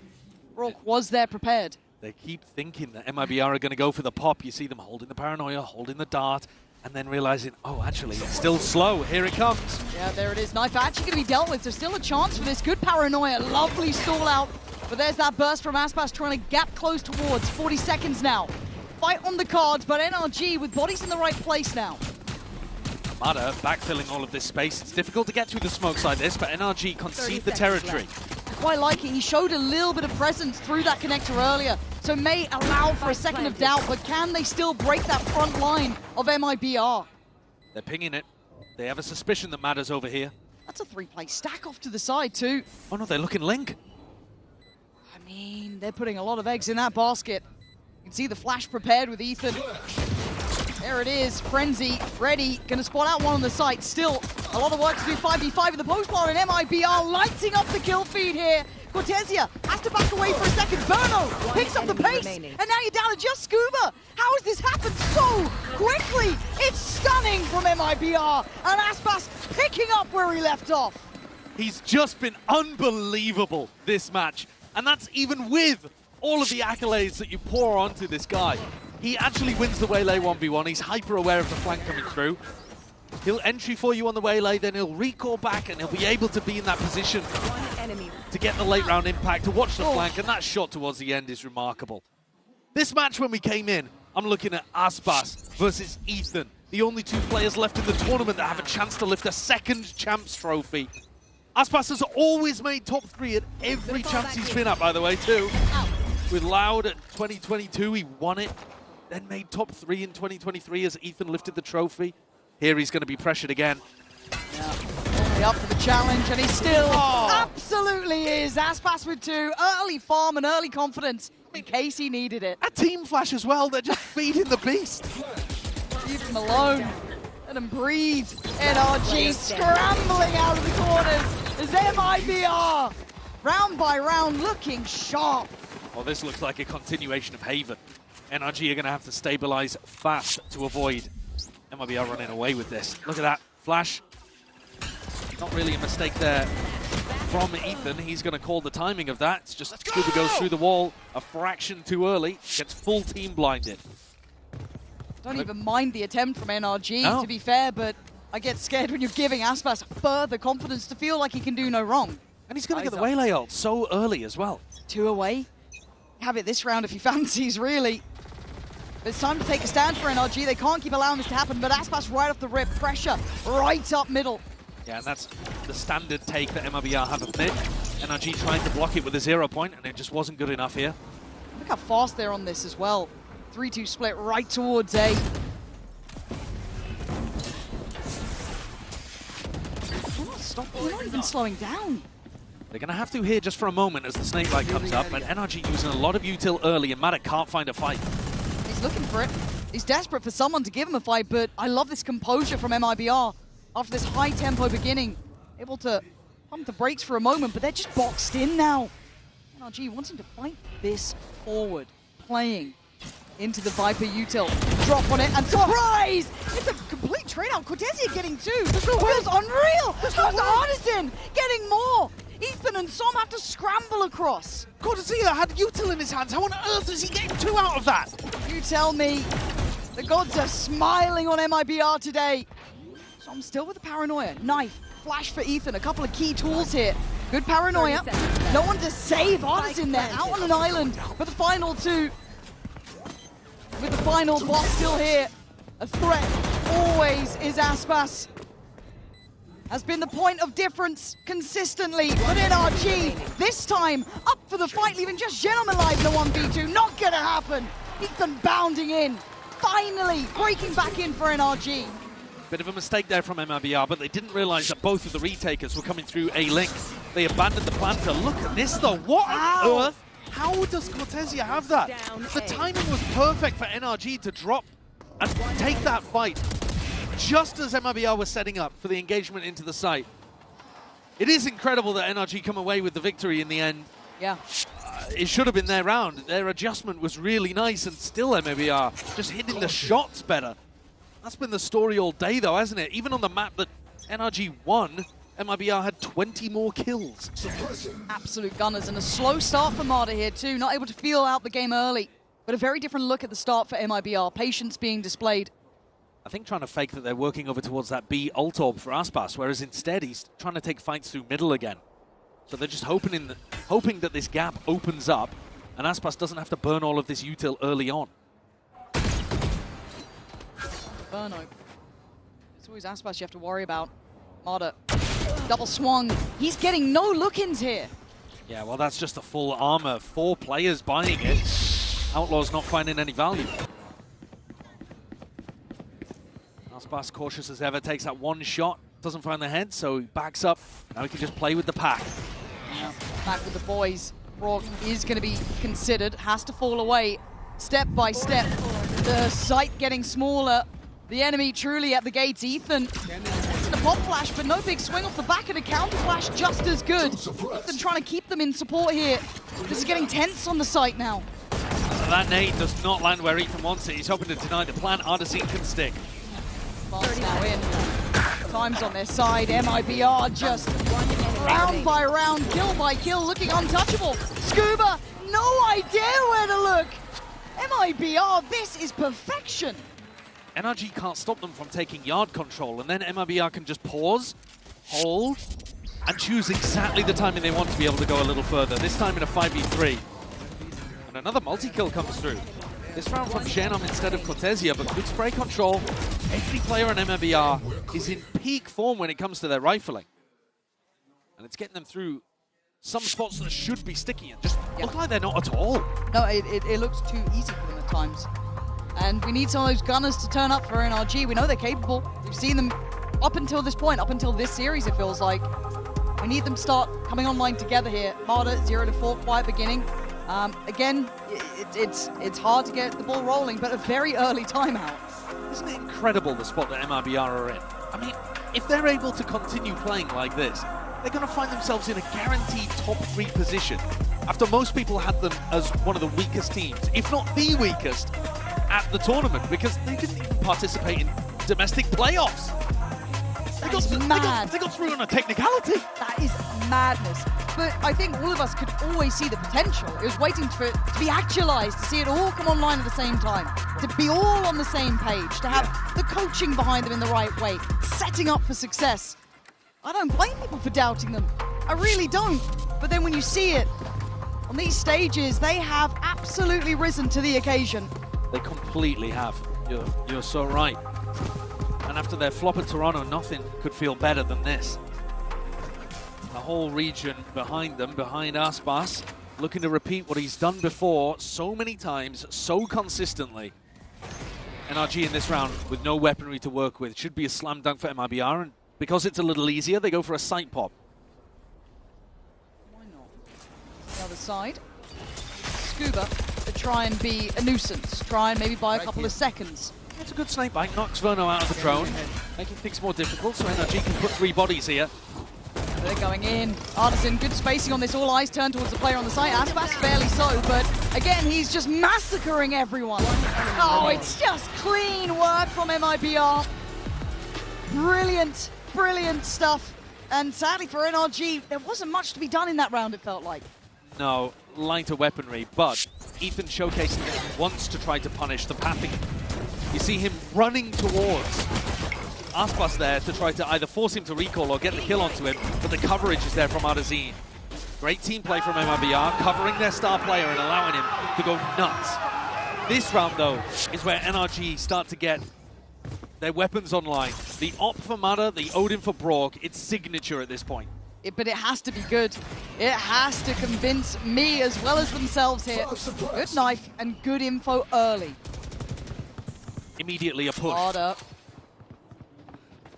Rourke was there prepared. They keep thinking that MIBR are going to go for the pop. You see them holding the paranoia, holding the dart, and then realizing, oh, actually, it's still slow. Here it comes. Yeah, there it is. Knife actually going to be dealt with. There's still a chance for this. Good paranoia. Lovely stall out. But there's that burst from Aspas trying to gap close towards. 40 seconds now. Fight on the cards, but NRG with bodies in the right place now. Mada backfilling all of this space. It's difficult to get through the smoke side this, but NRG concede the territory. I quite like it. He showed a little bit of presence through that connector earlier, so may allow for a second of doubt, but can they still break that front line of MIBR? They're pinging it. They have a suspicion that Mada's over here. That's a 3-play stack off to the side too. Oh no, they're looking Link. I mean, they're putting a lot of eggs in that basket. You can see the flash prepared with Ethan. There it is, Frenzy, ready, gonna spot out one on the site. Still, a lot of work to do 5v5 in the post bar, and MIBR lighting up the kill feed here. Cortesia has to back away for a second. Verno picks up the pace, and now you're down to just Scuba. How has this happened so quickly? It's stunning from MIBR, and Aspas picking up where he left off. He's just been unbelievable this match, and that's even with all of the accolades that you pour onto this guy. He actually wins the Waylay 1v1. He's hyper aware of the flank coming through. He'll entry for you on the Waylay, then he'll recall back, and he'll be able to be in that position to get the late round impact, to watch the flank, and that shot towards the end is remarkable. This match, when we came in, I'm looking at Aspas versus Ethan, the only two players left in the tournament that have a chance to lift a second champs trophy. Aspas has always made top 3 at every champs he's been at, by the way, too. With Loud at 2022, he won it. Then made top 3 in 2023 as Ethan lifted the trophy. Here he's going to be pressured again. Yeah, only up for the challenge, and he still absolutely is. Aspas with 2, early farm and early confidence in case he needed it. A team flash as well, they're just feeding the beast. Leave him alone, let him breathe. NRG scrambling out of the corners as MIBR, round by round, looking sharp. Well, this looks like a continuation of Haven. NRG are going to have to stabilize fast to avoid MIBR running away with this. Look at that. Flash. Not really a mistake there from Ethan. He's going to call the timing of that. It's just Scuba goes through the wall a fraction too early. Gets full team blinded. Don't even mind the attempt from NRG, to be fair, but I get scared when you're giving Aspas further confidence to feel like he can do no wrong. And he's going to get the Waylay ult so early as well. 2 away. Have it this round if he fancies, really. But it's time to take a stand for NRG. They can't keep allowing this to happen, but Aspas right off the rip. Pressure right up middle. Yeah, and that's the standard take that MIBR have of mid. NRG trying to block it with a 0 point, and it just wasn't good enough here. Look how fast they're on this as well. 3-2 split right towards A. They're not stopping, they're not even slowing down. They're going to have to here just for a moment as the snake light comes up, and NRG using a lot of util early, and Matic can't find a fight. He's looking for it. He's desperate for someone to give him a fight, but I love this composure from MIBR after this high tempo beginning. Able to pump the brakes for a moment, but they're just boxed in now. NRG wanting to fight this forward, playing into the Viper util. Drop on it, and surprise! It's a complete trade-out. Cortezia getting two. This feels unreal. This goes to Artisan, getting more. Ethan and Som have to scramble across. Cortezia had util in his hands. How on earth is he getting two out of that? You tell me. The gods are smiling on MIBR today. Som still with the paranoia. Knife, flash for Ethan. A couple of key tools here. Good paranoia. No one to save. Artisan there, out on an island for the final two. With the final boss still here, a threat always is Aspas. Has been the point of difference consistently, but NRG, this time, up for the fight, leaving just Gentleman alive in the 1v2. Not gonna happen. Ethan bounding in, finally breaking back in for NRG. Bit of a mistake there from MIBR, but they didn't realize that both of the retakers were coming through A-Link. They abandoned the planter. Look at this though, what on earth? How does Cortezia have that? The timing was perfect for NRG to drop and take that fight just as MIBR was setting up for the engagement into the site. It is incredible that NRG come away with the victory in the end. Yeah. It should have been their round. Their adjustment was really nice, and still MIBR just hitting the shots better. That's been the story all day though, hasn't it? Even on the map that NRG won, MIBR had 20 more kills. Absolute gunners, and a slow start for Marder here too. Not able to feel out the game early, but a very different look at the start for MIBR. Patience being displayed. I think trying to fake that they're working over towards that B ult orb for Aspas, whereas instead he's trying to take fights through middle again. So they're just hoping that this gap opens up and Aspas doesn't have to burn all of this util early on. Burno. It's always Aspas you have to worry about. Marder. Double swung. He's getting no look-ins here. Yeah, well, that's just a full armor. 4 players buying it. Outlaw's not finding any value. Aspas, cautious as ever, takes that one shot. Doesn't find the head, so he backs up. Now he can just play with the pack. Yeah, back with the boys. Brock is going to be considered. Has to fall away step by step. The site getting smaller. The enemy truly at the gates. Ethan. The pop flash, but no big swing off the back of the counter flash, just as good. Ethan trying to keep them in support here. This is getting tense on the site now. That nade does not land where Ethan wants it. He's hoping to deny the plan. Artisan can stick. Boss now in. Time's on their side. MIBR just round by round, kill by kill, looking untouchable. Scuba, no idea where to look. MIBR, this is perfection. NRG can't stop them from taking yard control, and then MIBR can just pause, hold, and choose exactly the timing they want to be able to go a little further. This time in a 5v3. And another multi-kill comes through. This round from Xenom instead of Cortezia, but good spray control. Every player on MIBR is in peak form when it comes to their rifling. And it's getting them through some spots that should be sticky and just look like they're not at all. No, it looks too easy for them at times. And we need some of those gunners to turn up for NRG. We know they're capable. We've seen them up until this point, up until this series, it feels like. We need them to start coming online together here. Marder, 0-4, quiet beginning. Again, it's hard to get the ball rolling, but a very early timeout. Isn't it incredible the spot that MIBR are in? I mean, if they're able to continue playing like this, they're going to find themselves in a guaranteed top 3 position. After most people had them as one of the weakest teams, if not the weakest, at the tournament, because they didn't even participate in domestic playoffs. They got through on a technicality. That is madness. But I think all of us could always see the potential. It was waiting for it to be actualized, to see it all come online at the same time, to be all on the same page, to have the coaching behind them in the right way, setting up for success. I don't blame people for doubting them. I really don't. But then when you see it on these stages, they have absolutely risen to the occasion. They completely have. You're so right. And after their flop at Toronto, nothing could feel better than this. The whole region behind them, behind Aspas, looking to repeat what he's done before so many times, so consistently. NRG in this round with no weaponry to work with. Should be a slam dunk for MIBR, and because it's a little easier, they go for a sight pop. Why not? The other side. Scuba to try and be a nuisance. Try and maybe buy a couple of seconds. It's a good snake bite. Knocks Verno out of the drone, making things more difficult, so NRG can put 3 bodies here. They're going in. Artisan, good spacing on this. All eyes turn towards the player on the site. Aspas fairly so, but again, he's just massacring everyone. Oh, it's just clean work from MIBR. Brilliant, brilliant stuff. And sadly for NRG, there wasn't much to be done in that round, it felt like. No, lighter weaponry, but Ethan showcasing that he wants to try to punish the pathing. You see him running towards Aspas there to try to either force him to recall or get the kill onto him, but the coverage is there from Artazine. Great team play from MIBR, covering their star player and allowing him to go nuts. This round, though, is where NRG start to get their weapons online. The op for Mada, the Odin for Brock, it's signature at this point. But it has to be good. It has to convince me as well as themselves here. Good knife and good info early. Immediately a push. Mada.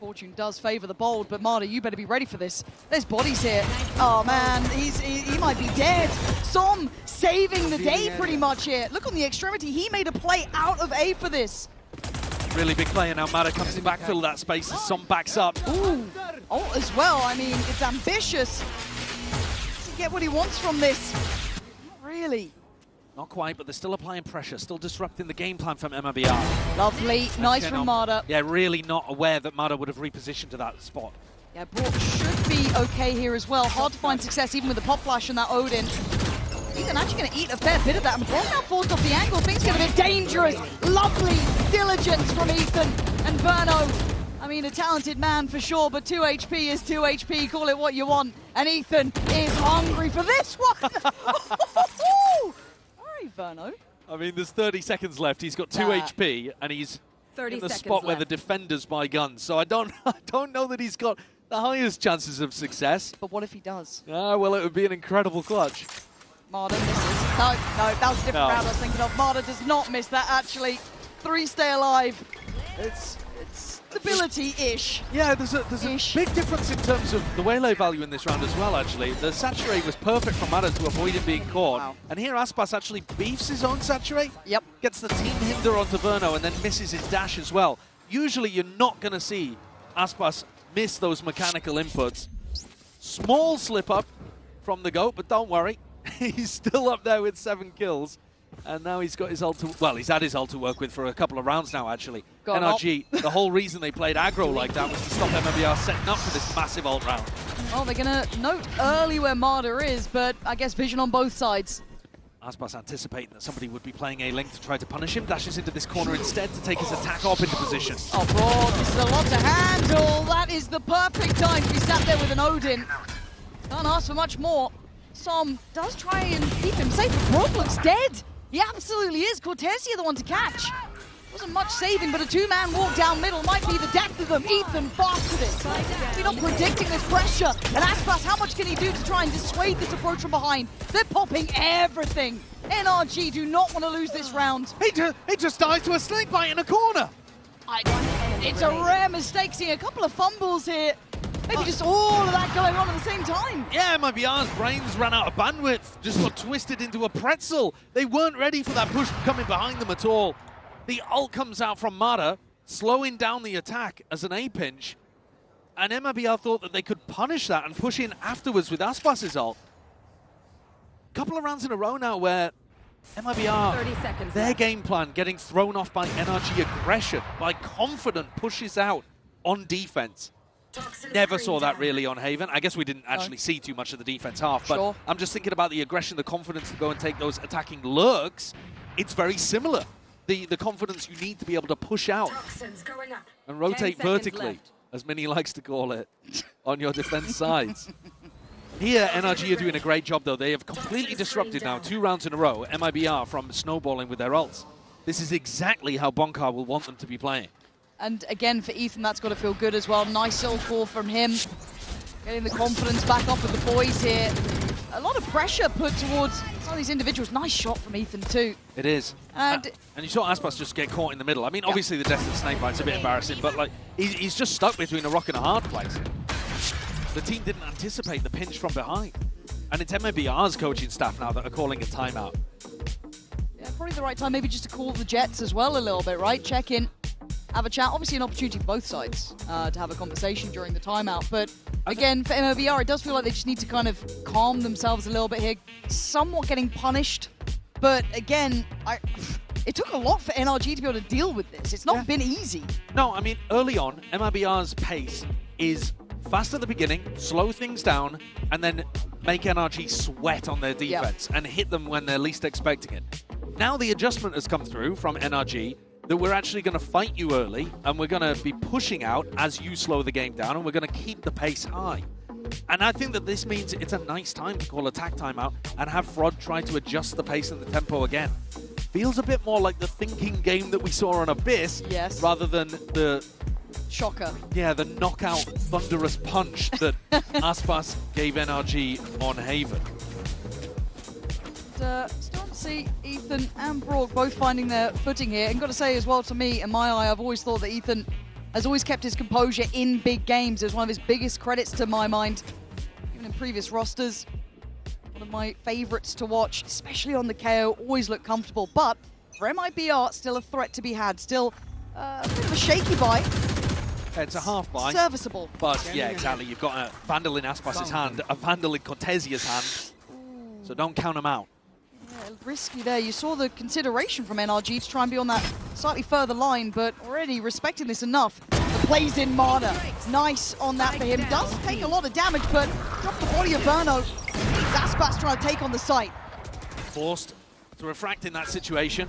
Fortune does favor the bold, but Mada, you better be ready for this. There's bodies here. Oh man, he might be dead. Som saving the day pretty much here. Look on the extremity, he made a play out of A for this. Really big player now. Mada comes to backfill that space as Som backs up. Ooh, oh as well. I mean, it's ambitious to get what he wants from this. Not really. Not quite, but they're still applying pressure, still disrupting the game plan from MIBR. Lovely, nice from Mada. Yeah, really not aware that Mada would have repositioned to that spot. Yeah, Brock should be okay here as well. Hard to find success even with the pop flash and that Odin. Ethan actually going to eat a fair bit of that, and Brock now forced off the angle. Things get a bit dangerous. Lovely diligence from Ethan and Verno. I mean, a talented man for sure, but 2 HP is 2 HP. Call it what you want. And Ethan is hungry for this one. Verno. I mean, there's 30 seconds left. He's got 2 HP, and he's in the spot where the defenders buy guns. So I don't know that he's got the highest chances of success. But what if he does? Well, it would be an incredible clutch. Mada misses. No, that was a different round I was thinking of. Mada does not miss that, actually. 3 stay alive. It's stability-ish. Yeah, there's a big difference in terms of the waylay value in this round as well, actually. The saturate was perfect for Mada to avoid him being caught. Wow. And here Aspas actually beefs his own saturate. Yep. Gets the team hinder onto Verno and then misses his dash as well. Usually you're not going to see Aspas miss those mechanical inputs. Small slip up from the GOAT, but don't worry. He's still up there with 7 kills. And now he's got his ult to, well, he's had his ult to work with for a couple of rounds now, actually. NRG, the whole reason they played aggro like that was to stop MIBR setting up for this massive ult round. Well, they're going to note early where Mada is, but I guess vision on both sides. Aspas anticipating that somebody would be playing a link to try to punish him, dashes into this corner instead to take his attack op into position. Oh, Broad, this is a lot to handle. That is the perfect time to be sat there with an Odin. Can't ask for much more. Som does try and keep him safe, but Broad looks dead. He absolutely is. Cortesia the one to catch. Wasn't much saving, but a 2-man walk down middle might be the death of them. Ethan fast to this. We're not predicting this pressure. And Aspas, how much can he do to try and dissuade this approach from behind? They're popping everything. NRG do not want to lose this round. He just dies to a snake bite in a corner. It's a rare mistake, seeing a couple of fumbles here. Maybe just all of that going on at the same time. Yeah, MIBR's brains ran out of bandwidth, just got twisted into a pretzel. They weren't ready for that push coming behind them at all. The ult comes out from Mada, slowing down the attack as an A-pinch. And MIBR thought that they could punish that and push in afterwards with Aspas' ult. Couple of rounds in a row now where MIBR, their game plan getting thrown off by NRG aggression, by confident pushes out on defense. Never saw that really on Haven. I guess we didn't actually see too much of the defense half, but I'm just thinking about the aggression, the confidence to go and take those attacking lurks. It's very similar. The confidence you need to be able to push out and rotate vertically, as Minnie likes to call it, on your defense sides. Here, NRG are doing a great job, though. They have completely disrupted now 2 rounds in a row, MIBR from snowballing with their ults. This is exactly how Bonkar will want them to be playing. And again, for Ethan, that's got to feel good as well. Nice little call from him. Getting the confidence back up with the boys here. A lot of pressure put towards some of these individuals. Nice shot from Ethan, too. It is. And you saw Aspas just get caught in the middle. I mean, obviously the death of the snake bite's a bit embarrassing, but like he's just stuck between a rock and a hard place. The team didn't anticipate the pinch from behind. And it's MIBR's coaching staff now that are calling a timeout. Yeah, probably the right time maybe just to call the Jets as well a little bit, right? Check in. Have a chat. Obviously an opportunity for both sides to have a conversation during the timeout, but again, for MIBR, it does feel like they just need to kind of calm themselves a little bit here. Somewhat getting punished, but again, it took a lot for NRG to be able to deal with this. It's not been easy. No, I mean, early on, MIBR's pace is fast at the beginning, slow things down, and then make NRG sweat on their defense and hit them when they're least expecting it. Now the adjustment has come through from NRG that we're actually going to fight you early, and we're going to be pushing out as you slow the game down, and we're going to keep the pace high. And I think that this means it's a nice time to call attack timeout and have Frod try to adjust the pace and the tempo again. Feels a bit more like the thinking game that we saw on Abyss, rather than the... Shocker. Yeah, the knockout thunderous punch that Aspas gave NRG on Haven. Still to see Ethan and Brock both finding their footing here. And got to say as well, to me, in my eye, I've always thought that Ethan has always kept his composure in big games. It was one of his biggest credits to my mind, even in previous rosters. One of my favorites to watch, especially on the KO, always looked comfortable. But for MIBR, still a threat to be had. Still a bit of a shaky buy. It's a half buy. Serviceable. But yeah, exactly. You've got a Vandal in Aspas' hand, a Vandal in Cortesia's hand. So don't count them out. Yeah, risky there. You saw the consideration from NRG to try and be on that slightly further line, but already respecting this enough. The plays in Marder. Nice on that for him. Does take a lot of damage, but drop the body of Verno. Aspas trying to take on the site. Forced to refract in that situation.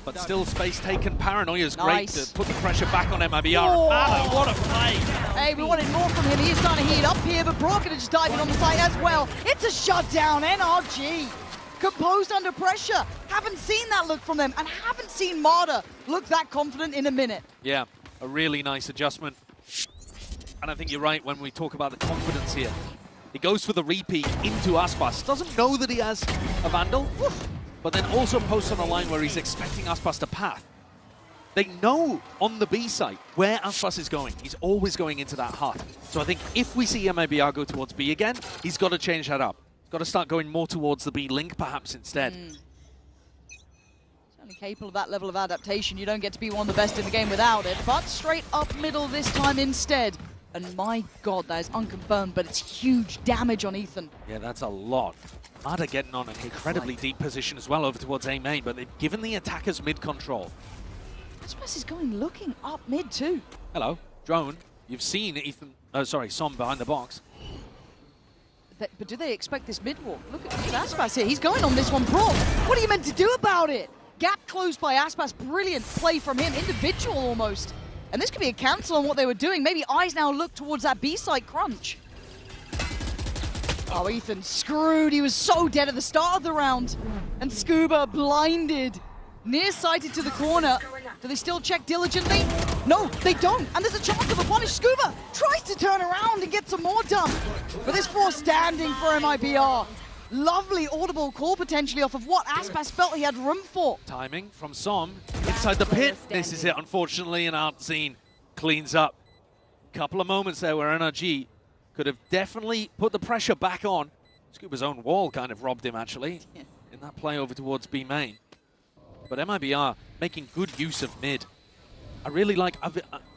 But still space taken. Paranoia's great to put the pressure back on MIBR. Oh, what a play! Hey, we wanted more from him. He is starting to heat up here, but Brock just dived in on the side as well. It's a shutdown, NRG. Composed under pressure. Haven't seen that look from them, and haven't seen Marder look that confident in a minute. Yeah, a really nice adjustment. And I think you're right when we talk about the confidence here. He goes for the repeat into Aspas. Doesn't know that he has a Vandal. But then also posts on a line where he's expecting Aspas to path. They know on the B site where Aspas is going. He's always going into that hut. So I think if we see MIBR go towards B again, he's got to change that up. He's got to start going more towards the B link perhaps instead. Certainly capable of that level of adaptation. You don't get to be one of the best in the game without it. But straight up middle this time instead. And my God, that is unconfirmed, but it's huge damage on Ethan. Yeah, that's a lot. Marder getting on an incredibly deep position as well over towards A main, but they've given the attackers mid control. Aspas is going looking up mid too. Hello, Drone. You've seen Ethan, Som behind the box. But do they expect this mid walk? Look at Aspas here. He's going on this one, Brock. What are you meant to do about it? Gap closed by Aspas. Brilliant play from him. Individual almost. And this could be a cancel on what they were doing. Maybe eyes now look towards that B-side crunch. Oh, Ethan screwed. He was so dead at the start of the round. And Scuba blinded. Nearsighted to the corner. Do they still check diligently? No, they don't. And there's a chance of a punish. Scuba tries to turn around and get some more done. But this force standing for MIBR. Lovely audible call potentially off of what Aspas felt he had room for. Timing from Som inside the pit. This is it, unfortunately, and Artzine cleans up. Couple of moments there where NRG could have definitely put the pressure back on. Scuba's own wall kind of robbed him, actually, in that play over towards B main. But MIBR making good use of mid. I really like...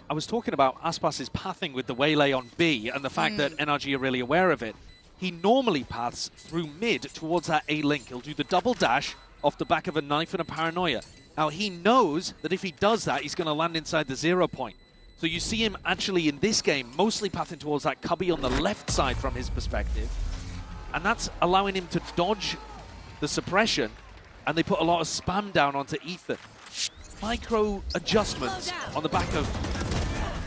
I was talking about Aspas' pathing with the waylay on B and the fact that NRG are really aware of it. He normally paths through mid towards that A link. He'll do the double dash off the back of a knife and a paranoia. Now, he knows that if he does that, he's going to land inside the 0 point. So you see him actually in this game mostly pathing towards that cubby on the left side from his perspective. And that's allowing him to dodge the suppression, and they put a lot of spam down onto Ethan. Micro adjustments on the back of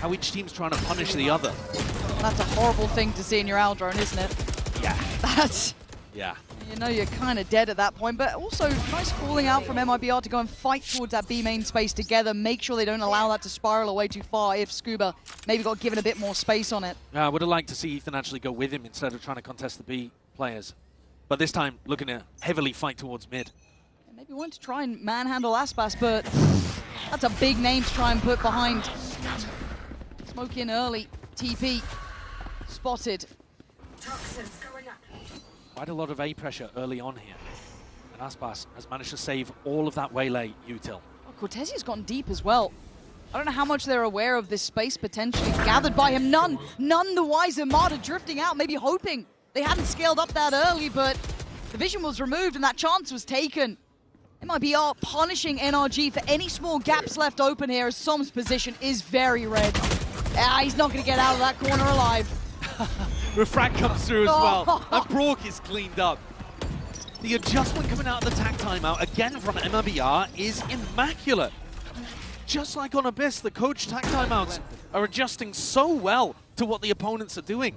how each team's trying to punish the other. That's a horrible thing to see in your Aldrone, isn't it? Yeah. That's... Yeah. You know you're kind of dead at that point, but also nice calling out from MIBR to go and fight towards that B main space together. Make sure they don't allow that to spiral away too far if Scuba maybe got given a bit more space on it. I would have liked to see Ethan actually go with him instead of trying to contest the B players. But this time, looking to heavily fight towards mid. Yeah, maybe want to try and manhandle Aspas, but that's a big name to try and put behind. Smoke in early. TP spotted. Quite a lot of A pressure early on here. And Aspas has managed to save all of that waylay util. Oh, Cortesia's gotten deep as well. I don't know how much they're aware of this space potentially gathered by him. None the wiser. Marta drifting out, maybe hoping they hadn't scaled up that early, but the vision was removed and that chance was taken. MIBR punishing NRG for any small gaps left open here as Som's position is very red. He's not going to get out of that corner alive. Refract comes through as well, and Brock is cleaned up. The adjustment coming out of the tag timeout, again from MIBR, is immaculate. Just like on Abyss, the coach tag timeouts are adjusting so well to what the opponents are doing.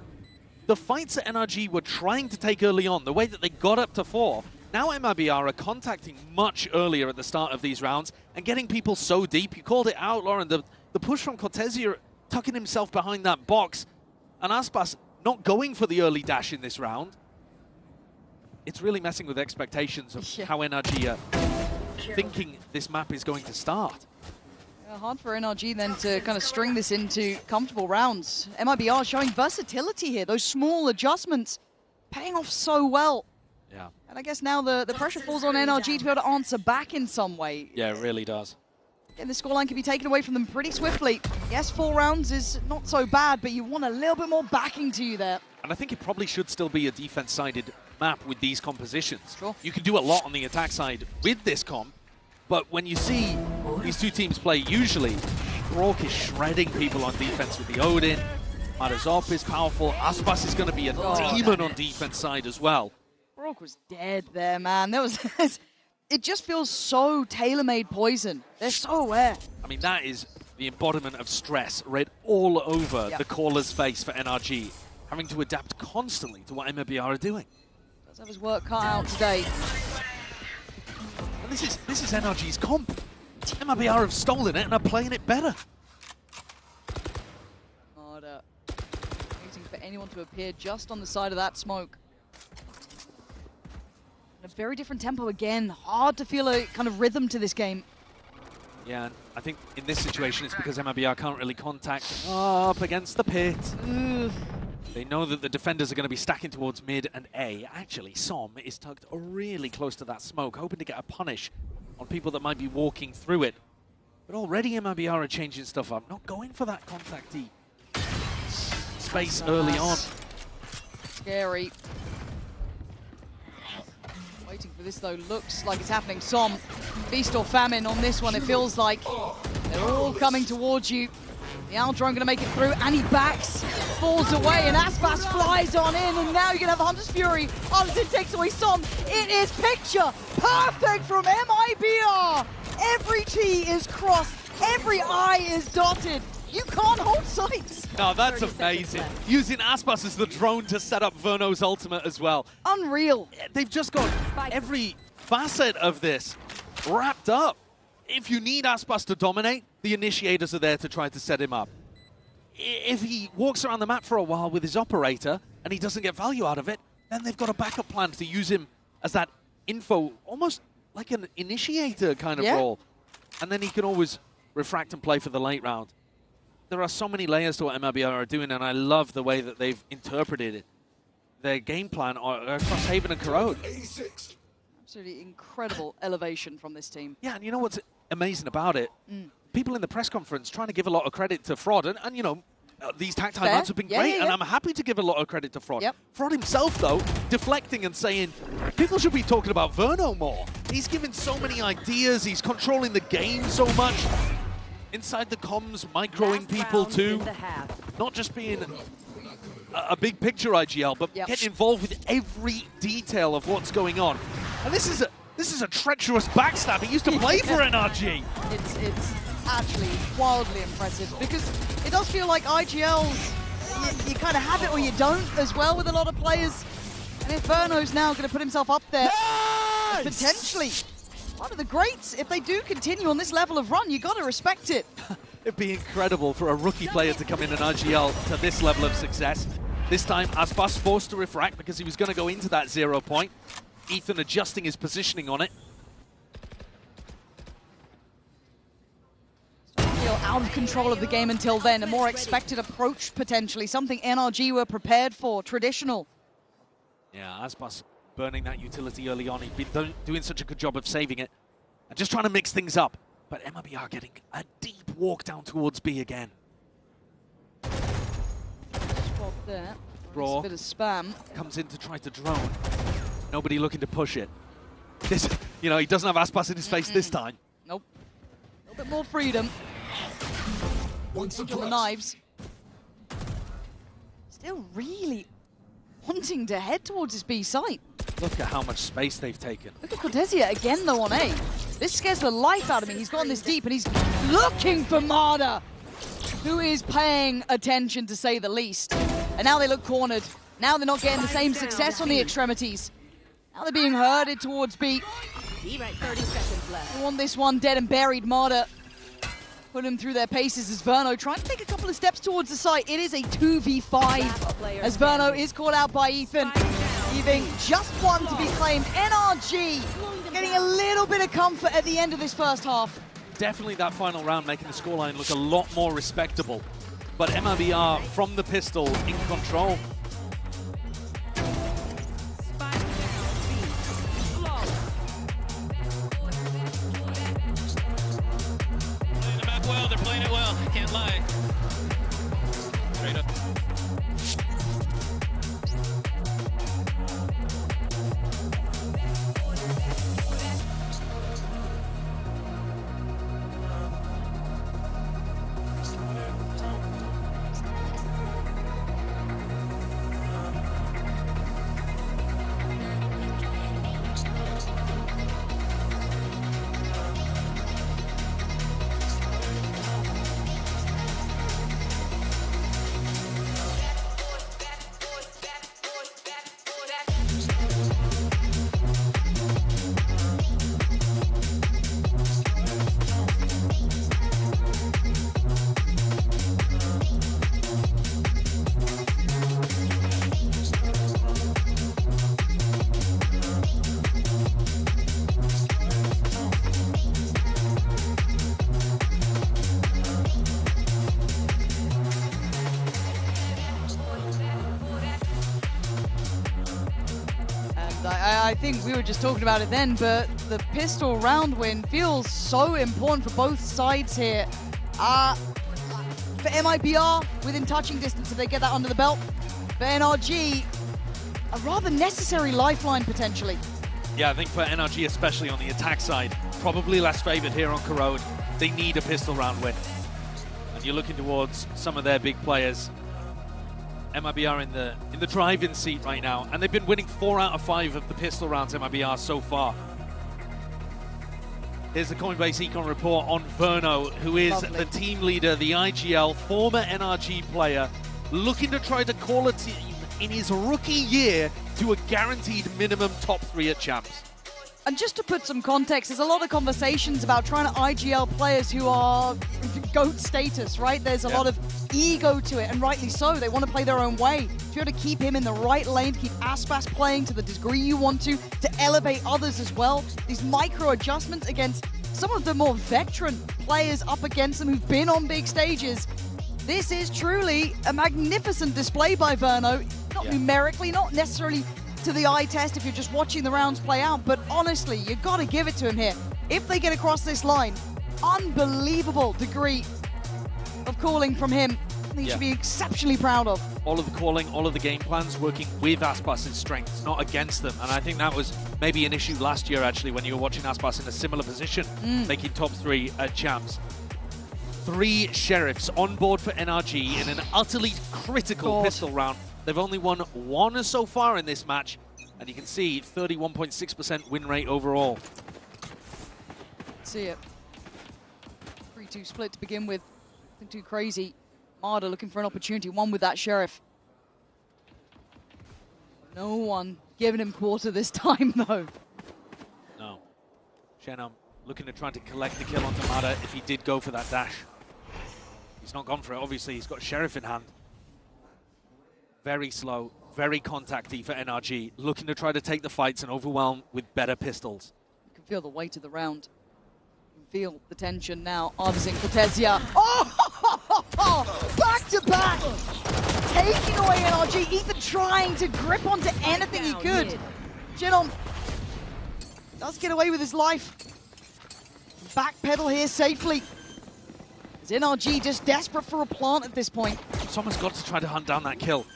The fights that NRG were trying to take early on, the way that they got up to 4, now MIBR are contacting much earlier at the start of these rounds and getting people so deep. You called it out, Lauren, the push from Cortezia tucking himself behind that box, and Aspas not going for the early dash in this round. It's really messing with expectations of how NRG are thinking this map is going to start. Hard for NRG then to kind of string this into comfortable rounds. MIBR showing versatility here. Those small adjustments paying off so well. Yeah. And I guess now the pressure falls on NRG to be able to answer back in some way. Yeah, it really does. And the scoreline can be taken away from them pretty swiftly. Yes, 4 rounds is not so bad, but you want a little bit more backing to you there. And I think it probably should still be a defense-sided map with these compositions. Sure. You can do a lot on the attack side with this comp, but when you see these two teams play, usually Brock is shredding people on defense with the Odin. Marazop is powerful. Aspas is going to be a demon on defense side as well. Brock was dead there, man. There was it just feels so tailor-made poison. They're so aware. I mean, that is the embodiment of stress read all over the caller's face for NRG, having to adapt constantly to what MIBR are doing. Does have his work cut out today. And this is NRG's comp. MIBR have stolen it and are playing it better. Waiting for anyone to appear just on the side of that smoke. A very different tempo again. Hard to feel a kind of rhythm to this game. Yeah, I think in this situation it's because MIBR can't really contact up against the pit. They know that the defenders are going to be stacking towards mid and A. Actually, Som is tucked really close to that smoke, hoping to get a punish on people that might be walking through it. But already MIBR are changing stuff up, not going for that contactee space early on. Scary. Waiting for this though, looks like it's happening. Som, feast or famine on this one, it feels like. They're all coming towards you. The Aldrone going to make it through, and he backs, falls away, and Aspas flies on in, and now you're going to have Hunter's Fury. Artisan takes away Som. It is picture perfect from MIBR. Every T is crossed, every I is dotted. You can't hold sights. No, that's amazing. Using Aspas as the drone to set up Verno's ultimate as well. Unreal. They've just got every facet of this wrapped up. If you need Aspas to dominate, the initiators are there to try to set him up. If he walks around the map for a while with his operator and he doesn't get value out of it, then they've got a backup plan to use him as that info, almost like an initiator kind of role. And then he can always refract and play for the late round. There are so many layers to what MIBR are doing, and I love the way that they've interpreted it. Their game plan across Haven and Corrode. Absolutely incredible elevation from this team. Yeah, and you know what's amazing about it? People in the press conference trying to give a lot of credit to Fraud, and you know, these tag timeouts have been great, and I'm happy to give a lot of credit to Fraud. Fraud himself, though, deflecting and saying, people should be talking about Verno more. He's giving so many ideas, he's controlling the game so much. Inside the comms, microing people too. Not just being a big picture IGL, but getting involved with every detail of what's going on. And this is a treacherous backstab. He used to play for NRG. It's actually wildly impressive because it does feel like IGLs, you kind of have it or you don't as well with a lot of players. And if Verno's now going to put himself up there, potentially one of the greats, if they do continue on this level of run, you got to respect it. It'd be incredible for a rookie player to come in an IGL to this level of success. This time, Aspas forced to refract because he was going to go into that 0 point. Ethan adjusting his positioning on it. Feel out of control of the game until then. A more expected approach, potentially. Something NRG were prepared for. Traditional. Yeah, Aspas burning that utility early on. He'd been doing such a good job of saving it and just trying to mix things up. But MIBR getting a deep walk down towards B again. Spot there. Raw a bit of spam. Comes in to try to drone. Nobody looking to push it. This, you know, he doesn't have Aspas in his face this time. Nope. A little bit more freedom. Once on the knives. Still really wanting to head towards his B site. Look at how much space they've taken. Look at Cortesia again though on A. This scares the life out of me. He's gone this deep and he's looking for Marder, who is paying attention to say the least. And now they look cornered. Now they're not getting the same success on the extremities. Now they're being herded towards B. 30 seconds left. They want this one dead and buried. Marder put him through their paces as Verno trying to take a couple of steps towards the site. It is a 2v5 as Verno is called out by Ethan. Leaving just one to be claimed. NRG getting a little bit of comfort at the end of this first half. Definitely that final round making the scoreline look a lot more respectable. But MIBR from the pistol in control. Playing the map well, they're playing it well, can't lie. Straight up. I think we were just talking about it then, but the pistol round win feels so important for both sides here. For MIBR, within touching distance, if they get that under the belt. For NRG, a rather necessary lifeline potentially. Yeah, I think for NRG, especially on the attack side, probably less favored here on Corrode. They need a pistol round win. And you're looking towards some of their big players. MIBR in the drive-in seat right now, and they've been winning 4 out of 5 of the pistol rounds MIBR so far. Here's the Coinbase Econ report on Verno, who is the team leader, the IGL, former NRG player, looking to try to call a team in his rookie year to a guaranteed minimum top 3 at Champs. And just to put some context, there's a lot of conversations about trying to IGL players who are GOAT status, right? There's a lot of ego to it, and rightly so. They want to play their own way. To be able to keep him in the right lane, to keep Aspas playing to the degree you want to elevate others as well. These micro adjustments against some of the more veteran players up against them who've been on big stages. This is truly a magnificent display by Verno. Not numerically, not necessarily to the eye test if you're just watching the rounds play out, but honestly, you've got to give it to him here. If they get across this line, unbelievable degree of calling from him. He should be exceptionally proud of. All of the calling, all of the game plans working with Aspas' strengths, not against them. And I think that was maybe an issue last year, actually, when you were watching Aspas in a similar position, making top 3 at Champs. 3 Sheriffs on board for NRG in an utterly critical pistol round. They've only won 1 so far in this match, and you can see 31.6% win rate overall. See it. 3-2 split to begin with. Nothing too crazy. Marder looking for an opportunity, one with that Sheriff. No one giving him quarter this time, though. No. Shenam looking to try to collect the kill onto Marder if he did go for that dash. He's not gone for it, obviously. He's got Sheriff in hand. Very slow, very contacty for NRG, looking to try to take the fights and overwhelm with better pistols. You can feel the weight of the round. You can feel the tension now. Artisan Cortesia. Oh! Back to back! Taking away NRG. Ethan trying to grip onto anything he could. Jinom does get away with his life. Backpedal here safely. Is NRG just desperate for a plant at this point? Someone's got to try to hunt down that kill.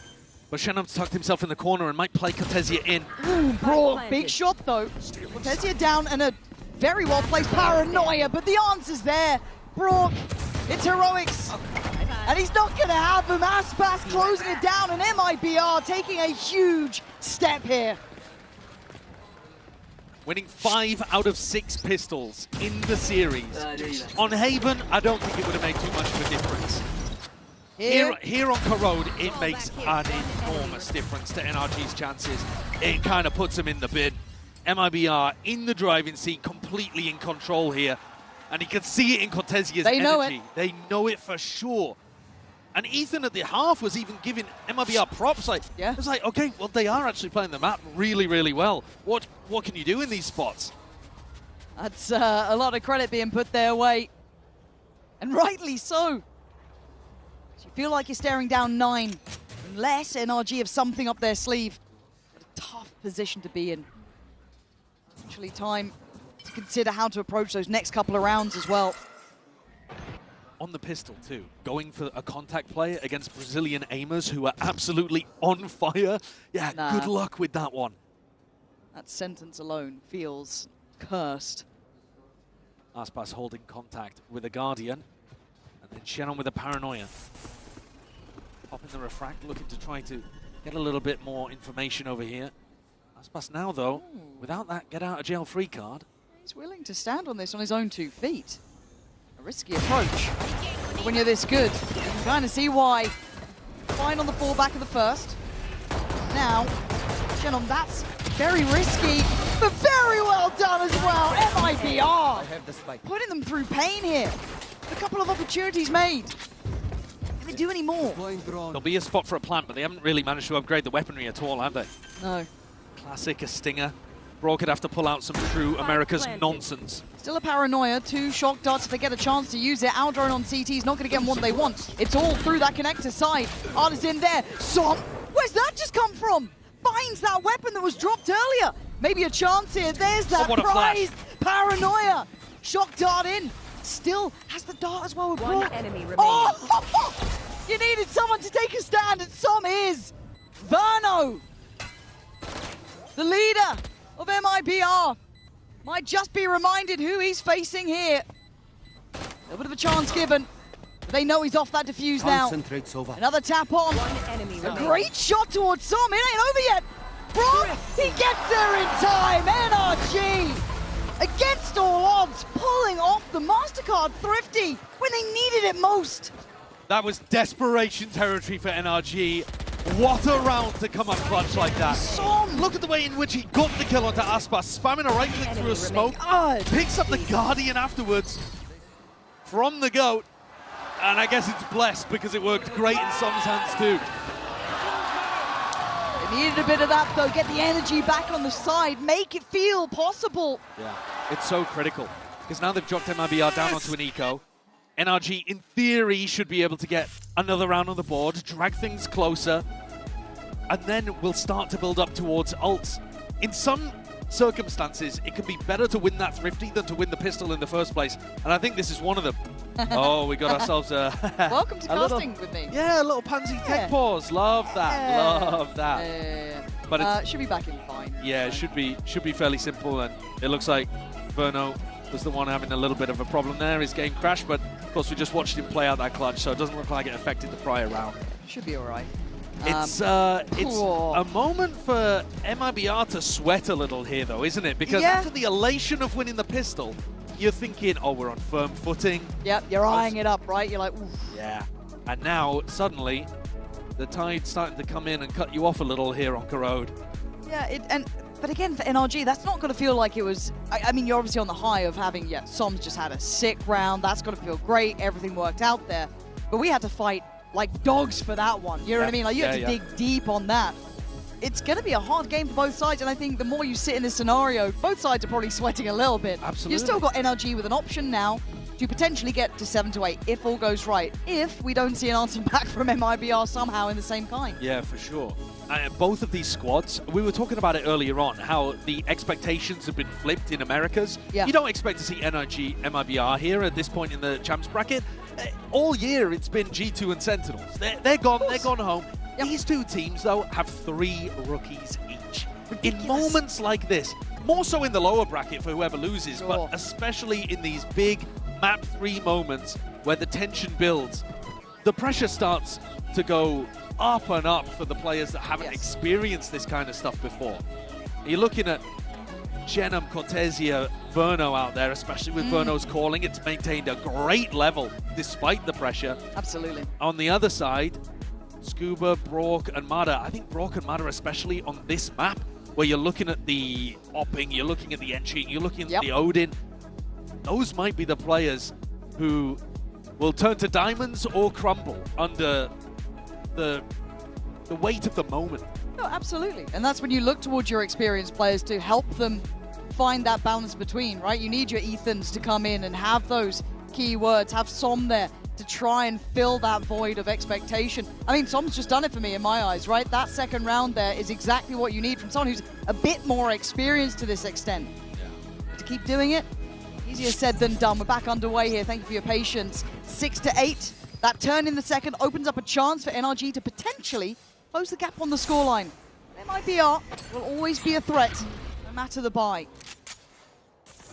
But Shennom's tucked himself in the corner and might play Cortesia in. Ooh, bro, big shot though. Cortesia down and a very well-placed Paranoia, but the answer's there. Brock, it's heroics. And he's not going to have him. Aspas closing it down, and MIBR taking a huge step here. Winning 5 out of 6 pistols in the series. On Haven, I don't think it would have made too much of a difference. Here on Corrode, it makes an enormous difference to NRG's chances. It kind of puts them in the bin. MIBR in the driving seat, completely in control here. And you can see it in Cortesia's energy. Know it. They know it for sure. And Ethan at the half was even giving MIBR props. Like, yeah. It was like, okay, well, they are actually playing the map really, really well. What can you do in these spots? That's a lot of credit being put their way. And rightly so. You feel like you're staring down 9. Unless NRG have something up their sleeve. What a tough position to be in. Actually, time to consider how to approach those next couple of rounds as well. On the pistol, too. Going for a contact play against Brazilian aimers who are absolutely on fire. Yeah, good luck with that one. That sentence alone feels cursed. Aspas holding contact with a Guardian. And then Shannon with a Paranoia. Popping the Refract, looking to try to get a little bit more information over here. Aspas now, though, without that get-out-of-jail-free card. He's willing to stand on this on his own 2 feet. A risky approach. But when you're this good, you can kind of see why. Fine on the fallback of the first. Now, Shannon, that's very risky, but very well done as well. MIBR I have the spike. putting them through pain here. A couple of opportunities made. Can they do any more? There'll be a spot for a plant, but they haven't really managed to upgrade the weaponry at all, have they? No. Classic, a stinger. Brawl could have to pull out some true America's nonsense. Still a Paranoia, 2 shock darts if they get a chance to use it. Aldrone on CT is not going to get them what they want. It's all through that connector side. Arda's in there. Som, where's that just come from? Finds that weapon that was dropped earlier. Maybe a chance here. There's that prize. Paranoia. Shock dart in. Still has the dart as well with Brawl. One enemy remains. Oh! You needed someone to take a stand, and Som is Verno. The leader of MIBR might just be reminded who he's facing here. A little bit of a chance given. But they know he's off that defuse now. Over. Another tap on. One enemy A great shot towards Som. It ain't over yet. Brock, he gets there in time. NRG, against all odds, pulling off the MasterCard Thrifty when they needed it most. That was desperation territory for NRG. What a round to come up clutch like that. Look at the way in which he got the kill onto Aspas, spamming a right click through a smoke, picks up the Guardian afterwards from the GOAT, and I guess it's blessed because it worked great in Som's hands too. They needed a bit of that though, get the energy back on the side, make it feel possible. Yeah, it's so critical because now they've dropped MIBR down onto an eco. NRG, in theory, should be able to get another round on the board, drag things closer, and then we'll start to build up towards ults. In some circumstances, it can be better to win that Thrifty than to win the pistol in the first place, and I think this is one of them. Oh, we got ourselves a... Welcome to casting with me. Yeah, a little pansy tech pause. Love that, love that. But it should be back in fine. Yeah, it should be fairly simple, and it looks like Verno was the one having a little bit of a problem there. His game crashed, but of course we just watched him play out that clutch, so it doesn't look like it affected the prior round. Should be all right. It's a moment for MIBR to sweat a little here, though, isn't it? Because after the elation of winning the pistol, you're thinking, oh, we're on firm footing. Yep, you're eyeing it up, right? You're like, oof. Yeah. And now, suddenly, the tide's starting to come in and cut you off a little here on Corrode. Yeah, but again, for NRG, that's not going to feel like it was... I mean, you're obviously on the high of having, Som's just had a sick round. That's going to feel great. Everything worked out there. But we had to fight like dogs for that one. You know what I mean? Like, you had to dig deep on that. It's going to be a hard game for both sides, and I think the more you sit in this scenario, both sides are probably sweating a little bit. Absolutely. You've still got NRG with an option now. to potentially get to 7 to 8 if all goes right, if we don't see an answer back from MIBR somehow in the same kind. Yeah, for sure. Both of these squads, we were talking about it earlier on, how the expectations have been flipped in Americas. Yeah. You don't expect to see NRG, MIBR here at this point in the champs bracket. All year it's been G2 and Sentinels. They're gone home. Yep. These two teams, though, have 3 rookies each. Ridiculous. In moments like this, more so in the lower bracket for whoever loses, but especially in these big map 3 moments where the tension builds, the pressure starts to go up and up for the players that haven't experienced this kind of stuff before. You're looking at Genum, Cortesia, Verno out there, especially with Verno's calling. It's maintained a great level despite the pressure. Absolutely. On the other side, Scuba, Brock, and Mada. I think Brock and Mada, especially on this map, where you're looking at the Opping, you're looking at the Enchi, you're looking at the Odin. Those might be the players who will turn to diamonds or crumble under the weight of the moment. No, absolutely. And that's when you look towards your experienced players to help them find that balance between, right? You need your Ethans to come in and have those keywords, have Som there to try and fill that void of expectation. I mean, Som's just done it for me in my eyes, right? That second round there is exactly what you need from someone who's a bit more experienced to this extent. Yeah. To keep doing it, easier said than done. We're back underway here. Thank you for your patience. 6 to 8. That turn in the second opens up a chance for NRG to potentially close the gap on the scoreline. MIBR will always be a threat, no matter the buy.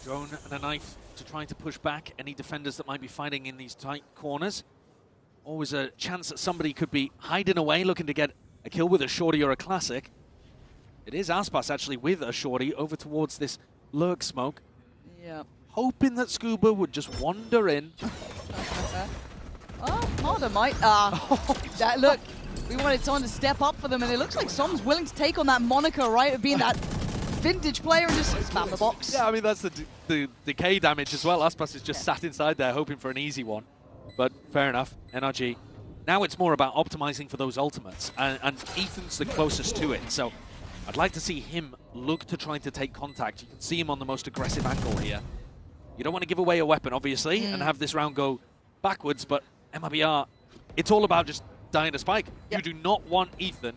Drone and a knife to trying to push back any defenders that might be fighting in these tight corners. Always a chance that somebody could be hiding away, looking to get a kill with a shorty or a classic. It is Aspas actually with a shorty over towards this lurk smoke. Yeah. Hoping that Scuba would just wander in. Oh, Mada might. Look, we wanted someone to step up for them, and it looks like Som's willing to take on that moniker, right, of being that vintage player and just spam the box. Yeah, I mean, that's the decay damage as well. Aspas is just sat inside there hoping for an easy one. But fair enough, NRG. Now it's more about optimizing for those ultimates, and Ethan's the closest to it, so I'd like to see him look to try to take contact. You can see him on the most aggressive angle here. You don't want to give away a weapon, obviously, and have this round go backwards, but MIBR, it's all about just dying to spike. You do not want Ethan,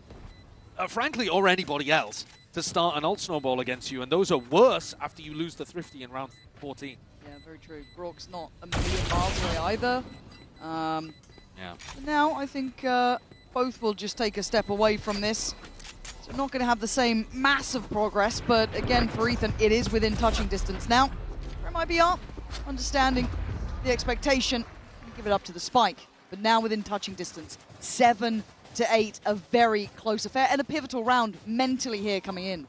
frankly, or anybody else, to start an ult snowball against you, and those are worse after you lose the Thrifty in round 14. Yeah, very true. Brock's not a million miles away either. Yeah. Now, I think both will just take a step away from this. So not going to have the same massive progress, but again, for Ethan, it is within touching distance now. For MIBR, understanding the expectation, give it up to the spike, but now within touching distance. 7 to 8, a very close affair, and a pivotal round mentally here coming in.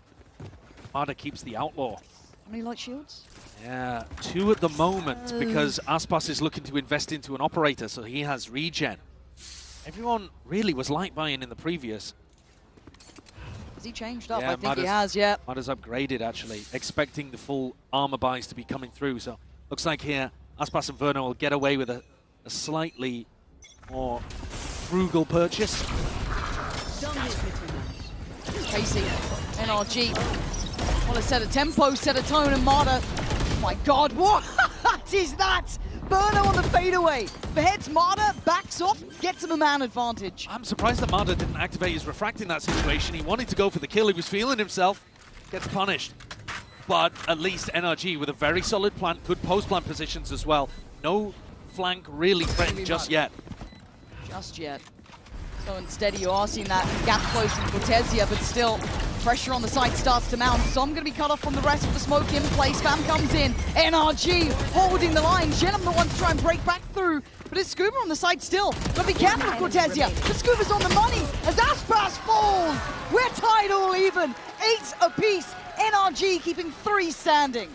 Mada keeps the outlaw. How many light shields? Yeah, 2 at the moment, because Aspas is looking to invest into an operator, so he has regen. Everyone really was light buying in the previous. Has he changed up? Yeah, I think he has, yeah. Mada's upgraded, actually, expecting the full armor buys to be coming through, so looks like here Aspas and Verno will get away with a slightly more frugal purchase. Casey, NRG, want to set a tempo, set a tone, and Mada, oh my god, what is that? Verno on the fadeaway, beheads Mada, backs off, gets him a man advantage. I'm surprised that Mada didn't activate his refract in that situation. He wanted to go for the kill, he was feeling himself, gets punished. But at least NRG with a very solid plant, good post-plant positions as well. No flank really threatened just yet. Just yet. So instead you are seeing that gap close from Cortesia, but still pressure on the side starts to mount. So I'm going to be cut off from the rest of the smoke in play. Spam comes in. NRG holding the line. Genum the one to try and break back through. But it's Scuba on the side still. Got to be careful of Cortesia. But Scuba's on the money as Aspas falls. We're tied all even. 8 apiece. NRG keeping 3 standing.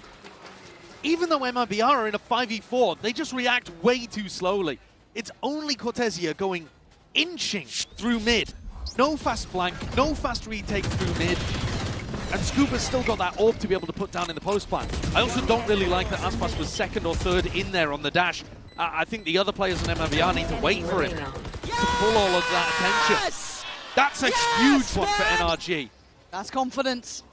Even though MIBR are in a 5v4, they just react way too slowly. It's only Cortesia going inching through mid. No fast flank, no fast retake through mid. And Scuba's still got that orb to be able to put down in the post plant. I also don't really like that Aspas was 2nd or 3rd in there on the dash. I think the other players in MIBR need to wait for him to pull all of that attention. That's a huge one for NRG. That's confidence.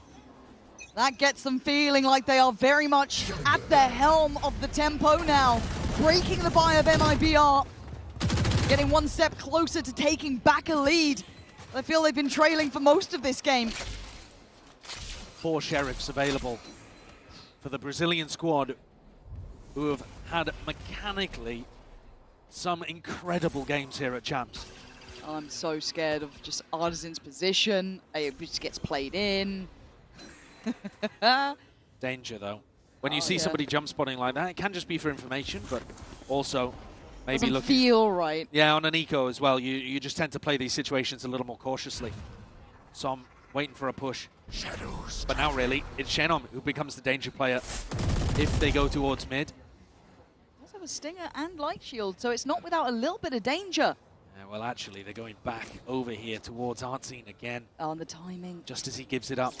That gets them feeling like they are very much at the helm of the tempo now. breaking the bye of MIBR. Getting one step closer to taking back a lead. I feel they've been trailing for most of this game. 4 sheriffs available for the Brazilian squad, who have had mechanically some incredible games here at Champs. I'm so scared of just Artisan's position. It just gets played in. Danger, though. When you see somebody jump spotting like that, it can just be for information, but also maybe doesn't feel right. Yeah, on an eco as well, you just tend to play these situations a little more cautiously. So I'm waiting for a push. Shadows. But now really, it's Xenom who becomes the danger player if they go towards mid. Also a Stinger and Light Shield, so it's not without a little bit of danger. Yeah, well, actually, they're going back over here towards Artsine again. On the timing. Just as he gives it up.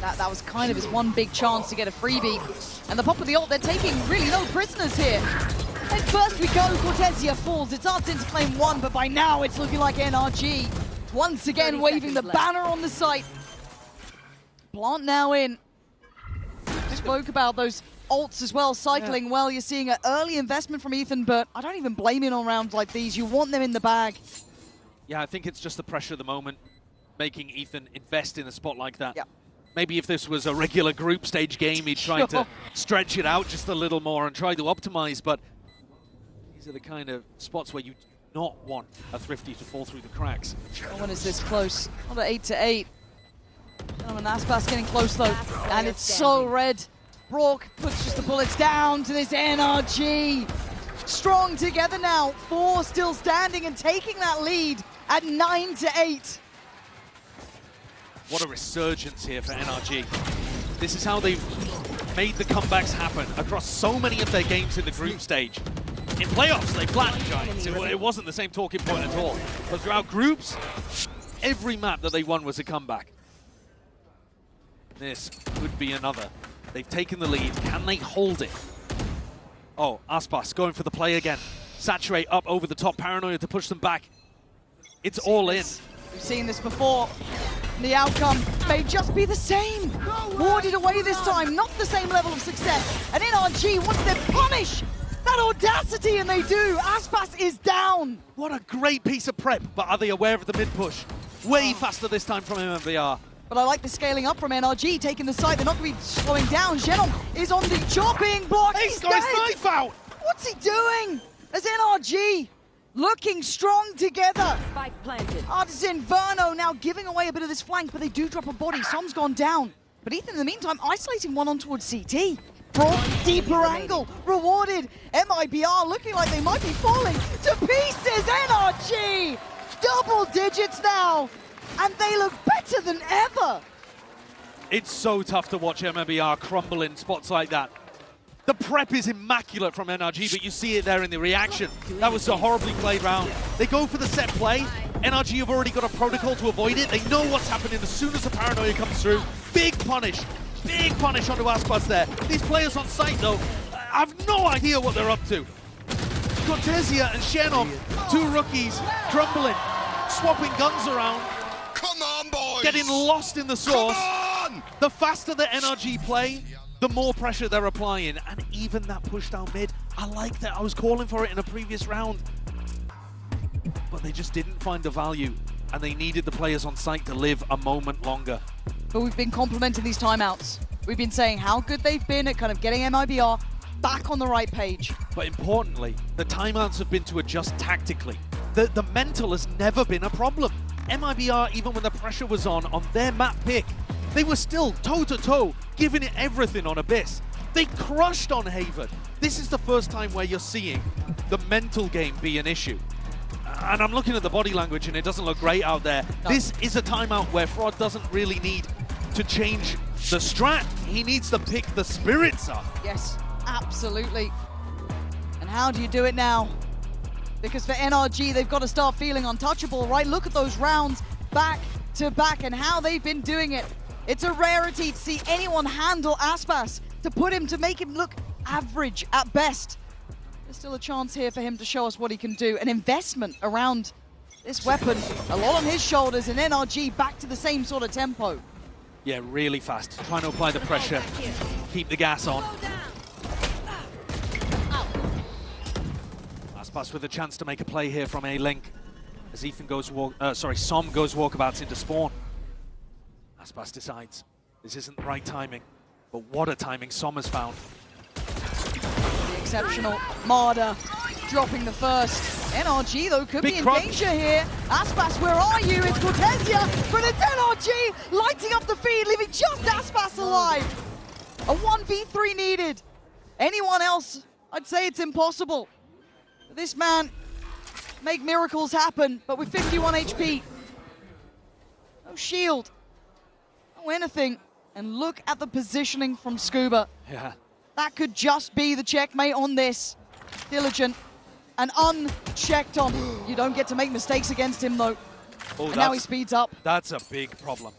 That was kind of his one big chance to get a freebie. And the pop of the ult, they're taking really no prisoners here. And first we go, Cortesia falls. It's Artsine to claim 1, but by now it's looking like NRG. Once again waving the banner on the site. Plant now in. Spoke about those ults as well, cycling well. You're seeing an early investment from Ethan, but I don't even blame him on rounds like these. You want them in the bag. Yeah, I think it's just the pressure of the moment, making Ethan invest in a spot like that. Yeah. Maybe if this was a regular group stage game, he'd try to stretch it out just a little more and try to optimize, but these are the kind of spots where you do not want a Thrifty to fall through the cracks. Oh, when is this close? Not at 8-8. And Aspas getting close though, and it's so red. Brock puts just the bullets down to this NRG. Strong together now. 4 still standing and taking that lead at 9-8. What a resurgence here for NRG. This is how they've made the comebacks happen across so many of their games in the group stage. In playoffs, they flattened Giants. It wasn't the same talking point at all. But throughout groups, every map that they won was a comeback. This could be another. They've taken the lead. Can they hold it? Oh, Aspas going for the play again. Saturate up over the top. Paranoia to push them back. It's all in. We've seen this before. The outcome may just be the same. Warded away this time. Not the same level of success. And NRG wants to punish that audacity, and they do. Aspas is down. What a great piece of prep. But are they aware of the mid push? Way faster this time from MMVR. But I like the scaling up from NRG, taking the side. They're not going to be slowing down. Xenom is on the chopping block. He's got his knife out. What's he doing? As NRG looking strong together. Spike planted. Artisan, Verno now giving away a bit of this flank, but they do drop a body. Som's gone down. But Ethan, in the meantime, isolating one on towards CT. Broad, deeper angle, rewarded. MIBR looking like they might be falling to pieces. NRG, double digits now. And they look better than ever. It's so tough to watch MMBR crumble in spots like that. The prep is immaculate from NRG, but you see it there in the reaction. That was a horribly played round. They go for the set play. NRG have already got a protocol to avoid it. They know what's happening as soon as the paranoia comes through. Big punish onto Aspas there. These players on site, though, have no idea what they're up to. Cortesia and Xenom, 2 rookies, crumbling, swapping guns around. Come on, boys! Getting lost in the source. Come on! The faster the NRG play, the more pressure they're applying. And even that push down mid, I like that. I was calling for it in a previous round. But they just didn't find the value. And they needed the players on site to live a moment longer. But we've been complimenting these timeouts. We've been saying how good they've been at kind of getting MIBR back on the right page. But importantly, the timeouts have been to adjust tactically. The mental has never been a problem. MIBR, even when the pressure was on their map pick, they were still toe-to-toe, giving it everything on Abyss. They crushed on Haven. This is the first time where you're seeing the mental game be an issue. And I'm looking at the body language and it doesn't look great out there. No. This is a timeout where Fraud doesn't really need to change the strat. He needs to pick the spirits up. Yes, absolutely. And how do you do it now? Because for NRG, they've got to start feeling untouchable, right? Look at those rounds back to back and how they've been doing it. It's a rarity to see anyone handle Aspas, to make him look average at best. There's still a chance here for him to show us what he can do. An investment around this weapon, a lot on his shoulders, and NRG back to the same sort of tempo. Yeah, really fast. Trying to apply the pressure, keep the gas on. Aspas with a chance to make a play here from A-Link as Ethan goes Som goes walkabouts into spawn. Aspas decides this isn't the right timing, but what a timing Som has found. The exceptional Marder dropping the first. NRG though could be in danger here. Aspas, where are you? It's Cortesia, but it's NRG lighting up the feed, leaving just Aspas alive. A 1v3 needed. Anyone else, I'd say it's impossible. This man make miracles happen, but with 51 HP. No shield, no anything. And look at the positioning from Scuba. Yeah. That could just be the checkmate on this. Diligent and unchecked on. You don't get to make mistakes against him though. Oh, and now he speeds up. That's a big problem.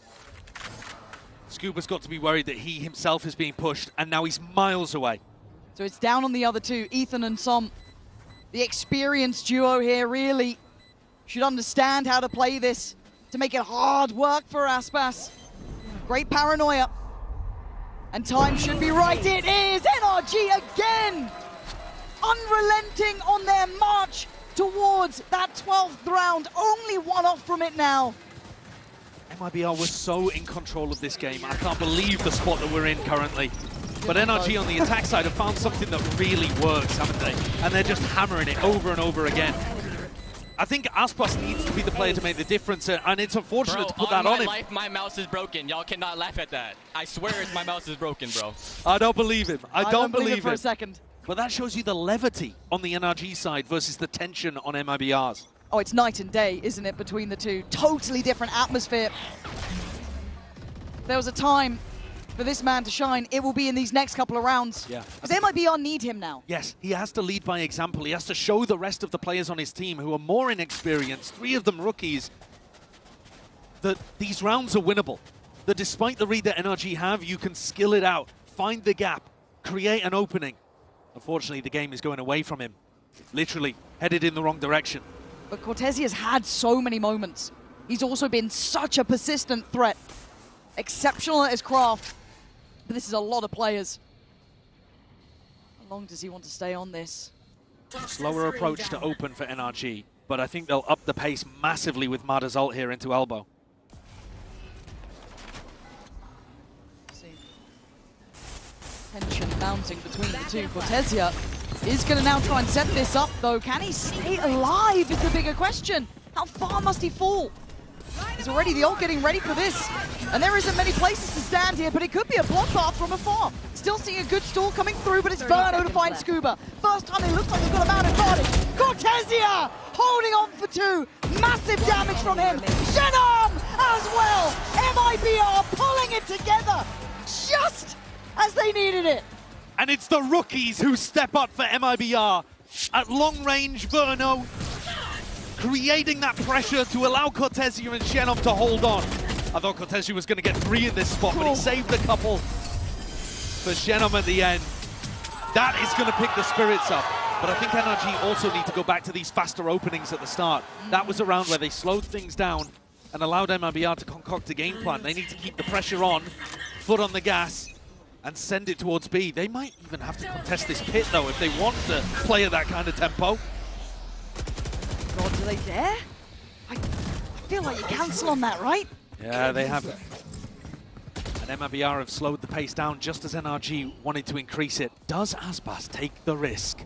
Scuba's got to be worried that he himself is being pushed, and now he's miles away. So it's down on the other two, Ethan and Som. The experienced duo here really should understand how to play this to make it hard work for Aspas. Great paranoia. And time should be right. It is NRG again! Unrelenting on their march towards that 12th round. Only one off from it now. MIBR was so in control of this game. I can't believe the spot that we're in currently. But NRG on the attack side have found something that really works, haven't they? And they're just hammering it over and over again. I think Aspas needs to be the player to make the difference, and it's unfortunate to put that on him. Life, my mouse is broken. Y'all cannot laugh at that. I swear my mouse is broken, bro. I don't believe him. I don't believe it for a second. But that shows you the levity on the NRG side versus the tension on MIBR's. Oh, it's night and day, isn't it, between the two? Totally different atmosphere. If there was a time for this man to shine, it will be in these next couple of rounds. Yeah. Because MIBR need him now. Yes, he has to lead by example. He has to show the rest of the players on his team who are more inexperienced, 3 of them rookies, that these rounds are winnable. That despite the read that NRG have, you can skill it out, find the gap, create an opening. Unfortunately, the game is going away from him. Literally headed in the wrong direction. But Cortesi has had so many moments. He's also been such a persistent threat. Exceptional at his craft. But this is a lot of players. How long does he want to stay on this? Slower approach to open for NRG, but I think they'll up the pace massively with Marder's ult here into elbow. Tension mounting between the two. Cortesia is going to now try and set this up, though. Can he stay alive is the bigger question. How far must he fall? There's already the ult getting ready for this. And there isn't many places to stand here, but it could be a bloodbath from afar. Still seeing a good stall coming through, but it's Verno to find Scuba. First time it looks like they've got a man advantage. Cortesia holding on for 2. Massive damage from him. Xenom as well. MIBR pulling it together just as they needed it. And it's the rookies who step up for MIBR. At long range, Verno creating that pressure to allow Cortesia and Xenom to hold on. I thought Cortesia was going to get 3 in this spot, but he saved a couple for Xenom at the end. That is going to pick the spirits up. But I think NRG also need to go back to these faster openings at the start. That was a round where they slowed things down and allowed MIBR to concoct a game plan. They need to keep the pressure on, foot on the gas, and send it towards B. They might even have to contest this pit, though, if they want to play at that kind of tempo. God, do they dare? I feel like you cancel on that, right? Yeah, they have. And MIBR have slowed the pace down just as NRG wanted to increase it. Does Aspas take the risk?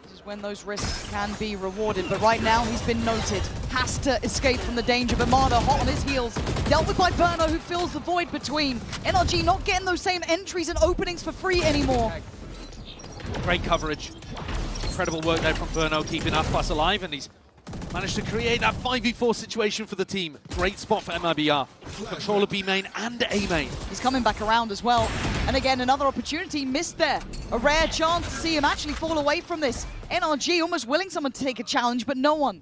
This is when those risks can be rewarded, but right now he's been noted. Has to escape from the danger, but Marder hot on his heels. Dealt with by Verno, who fills the void between. NRG not getting those same entries and openings for free anymore. Great coverage. Incredible work there from Verno, keeping Aspas alive, and he's managed to create that 5v4 situation for the team. Great spot for MIBR. Control of B main and A main. He's coming back around as well. And again, another opportunity missed there. A rare chance to see him actually fall away from this. NRG almost willing someone to take a challenge, but no one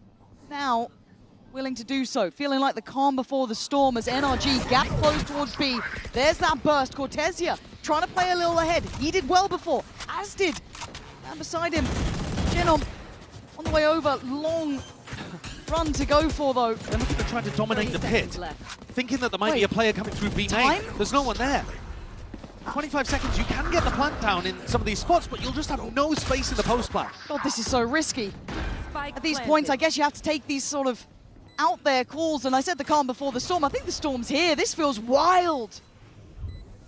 now willing to do so. Feeling like the calm before the storm as NRG gap close towards B. There's that burst. Cortesia trying to play a little ahead. He did well before, as did. And beside him, Xenom on the way over. Long run to go for, though. They're looking to try to dominate the pit, thinking that there might be a player coming through B main. There's no one there. 25 seconds, you can get the plant down in some of these spots, but you'll just have no space in the post plant. God, this is so risky. At these points, I guess you have to take these sort of out there calls, and I said the calm before the storm. I think the storm's here. This feels wild.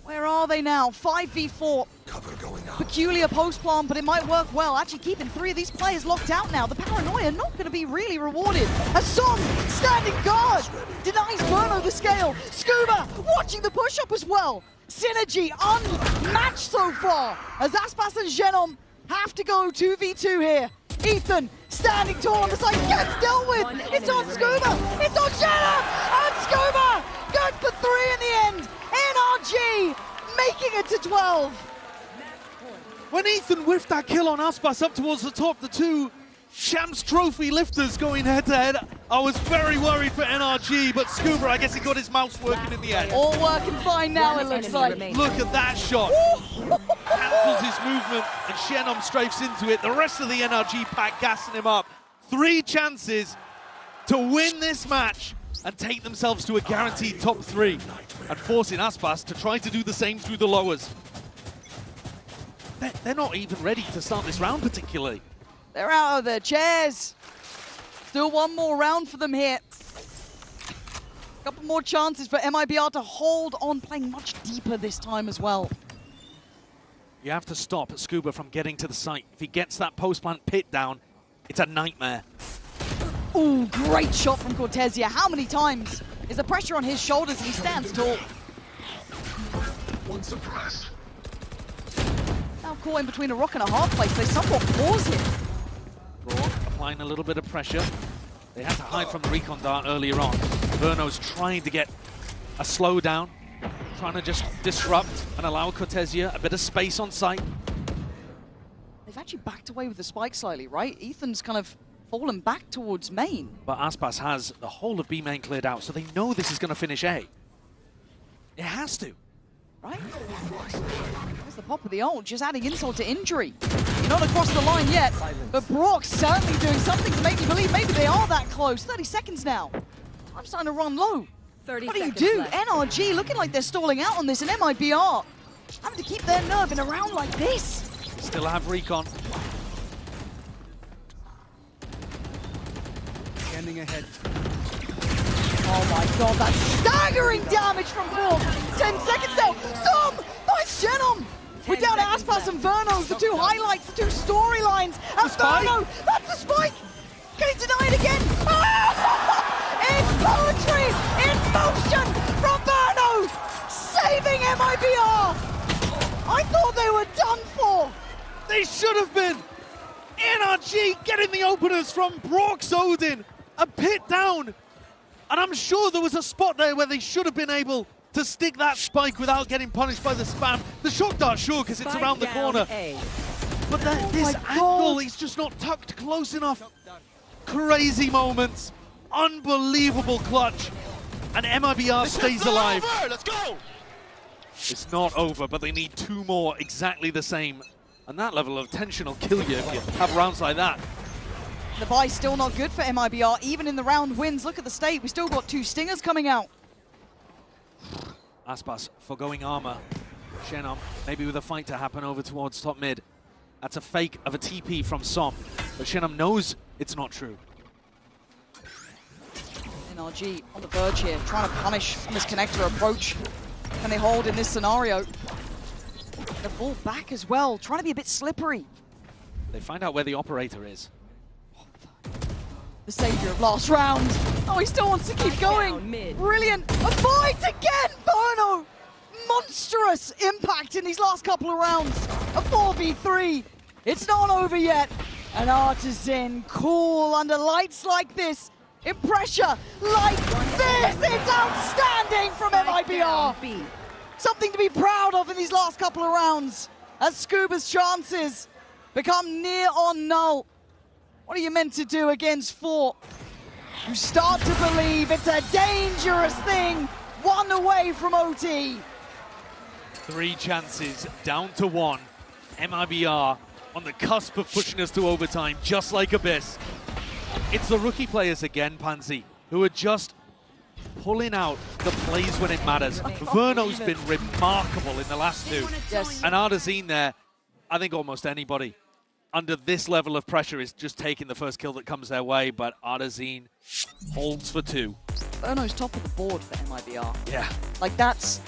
Where are they now? 5v4. Cover going out. Peculiar post plant, but it might work well. Actually keeping 3 of these players locked out now. The paranoia not going to be really rewarded. As Som, standing guard, denies Verno the scale. Scuba watching the push-up as well. Synergy unmatched so far, as Aspas and Genom have to go 2v2 here. Ethan standing tall on the side, gets dealt with. It's on Scuba, it's on Genom, and Scuba good for 3 in the end. NRG making it to 12. When Ethan whiffed that kill on Aspas up towards the top, the 2 Champs Trophy lifters going head-to-head, I was very worried for NRG, but Scuba, I guess he got his mouse working in the end. All working fine now, it looks like. Look at that shot. Cancels his movement, and Shenom strafes into it. The rest of the NRG pack gassing him up. 3 chances to win this match and take themselves to a guaranteed top 3, and forcing Aspas to try to do the same through the lowers. They're not even ready to start this round particularly. They're out of their chairs. Still one more round for them here. Couple more chances for MIBR to hold on, playing much deeper this time as well. You have to stop Scuba from getting to the site. If he gets that post-plant pit down, it's a nightmare. Ooh, great shot from Cortesia. How many times is the pressure on his shoulders and he stands tall? One suppressed. Now caught in between a rock and a hard place. They somewhat pause here. Raw applying a little bit of pressure. They had to hide from the recon dart earlier on. Verno's trying to get a slowdown, trying to just disrupt and allow Cortesia a bit of space on site. They've actually backed away with the spike slightly, right? Ethan's kind of fallen back towards main. But Aspas has the whole of B main cleared out, so they know this is going to finish A. It has to. Right? There's the pop of the ult, just adding insult to injury. Not across the line yet, but Brock's certainly doing something to make me believe maybe they are that close. 30 seconds now. I'm starting to run low. 30 what do you seconds do? left. NRG looking like they're stalling out on this, and MIBR having to keep their nerve in a round like this. Still have recon. Standing ahead. Oh my god, that's staggering damage from Brock. 10 seconds now. Som finds Genom. We're down to Aspas and Verno, the 2 highlights, the 2 storylines. And Verno, that's the spike. Can he deny it again? It's poetry in motion from Verno, saving MIBR. I thought they were done for. They should have been. NRG getting the openers from Brock's Odin. A pit down. And I'm sure there was a spot there where they should have been able to stick that spike without getting punished by the spam. The shock dart, sure, because it's around the corner. But this angle, he's just not tucked close enough. Crazy moments. Unbelievable clutch. And MIBR stays alive. Let's go! It's not over, but they need 2 more exactly the same. And that level of tension will kill you if you have rounds like that. The buy's still not good for MIBR, even in the round wins. Look at the state, we still got 2 stingers coming out. Aspas foregoing armor. Shenom, maybe with a fight to happen over towards top mid. That's a fake of a TP from Som, but Shenom knows it's not true. NRG on the verge here, trying to punish from this connector approach. Can they hold in this scenario? They fall back as well, trying to be a bit slippery. They find out where the operator is. The savior of last round. Oh, he still wants to keep going. Brilliant. A fight again, Verno. Monstrous impact in these last couple of rounds. A 4v3. It's not over yet. An Artisan cool under lights like this. In pressure like this. It's outstanding from MIBR. Something to be proud of in these last couple of rounds. As Scuba's chances become near on null. What are you meant to do against 4? You start to believe it's a dangerous thing. 1 away from OT. 3 chances, down to 1. MIBR on the cusp of pushing us to overtime, just like Abyss. It's the rookie players again, Pansy, who are just pulling out the plays when it matters. Verno's been remarkable in the last two. Yes. And Ardazine there, I think almost anybody under this level of pressure is just taking the first kill that comes their way, but Ardazine holds for two. Verno's top of the board for MIBR. Yeah. Like, that's...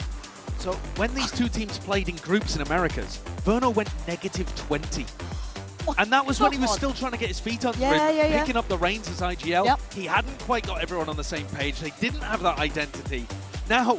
So when these two teams played in groups in Americas, Verno went -20. And that was when he was still trying to get his feet on the grid, picking up the reins as IGL. Yep. He hadn't quite got everyone on the same page. They didn't have that identity. Now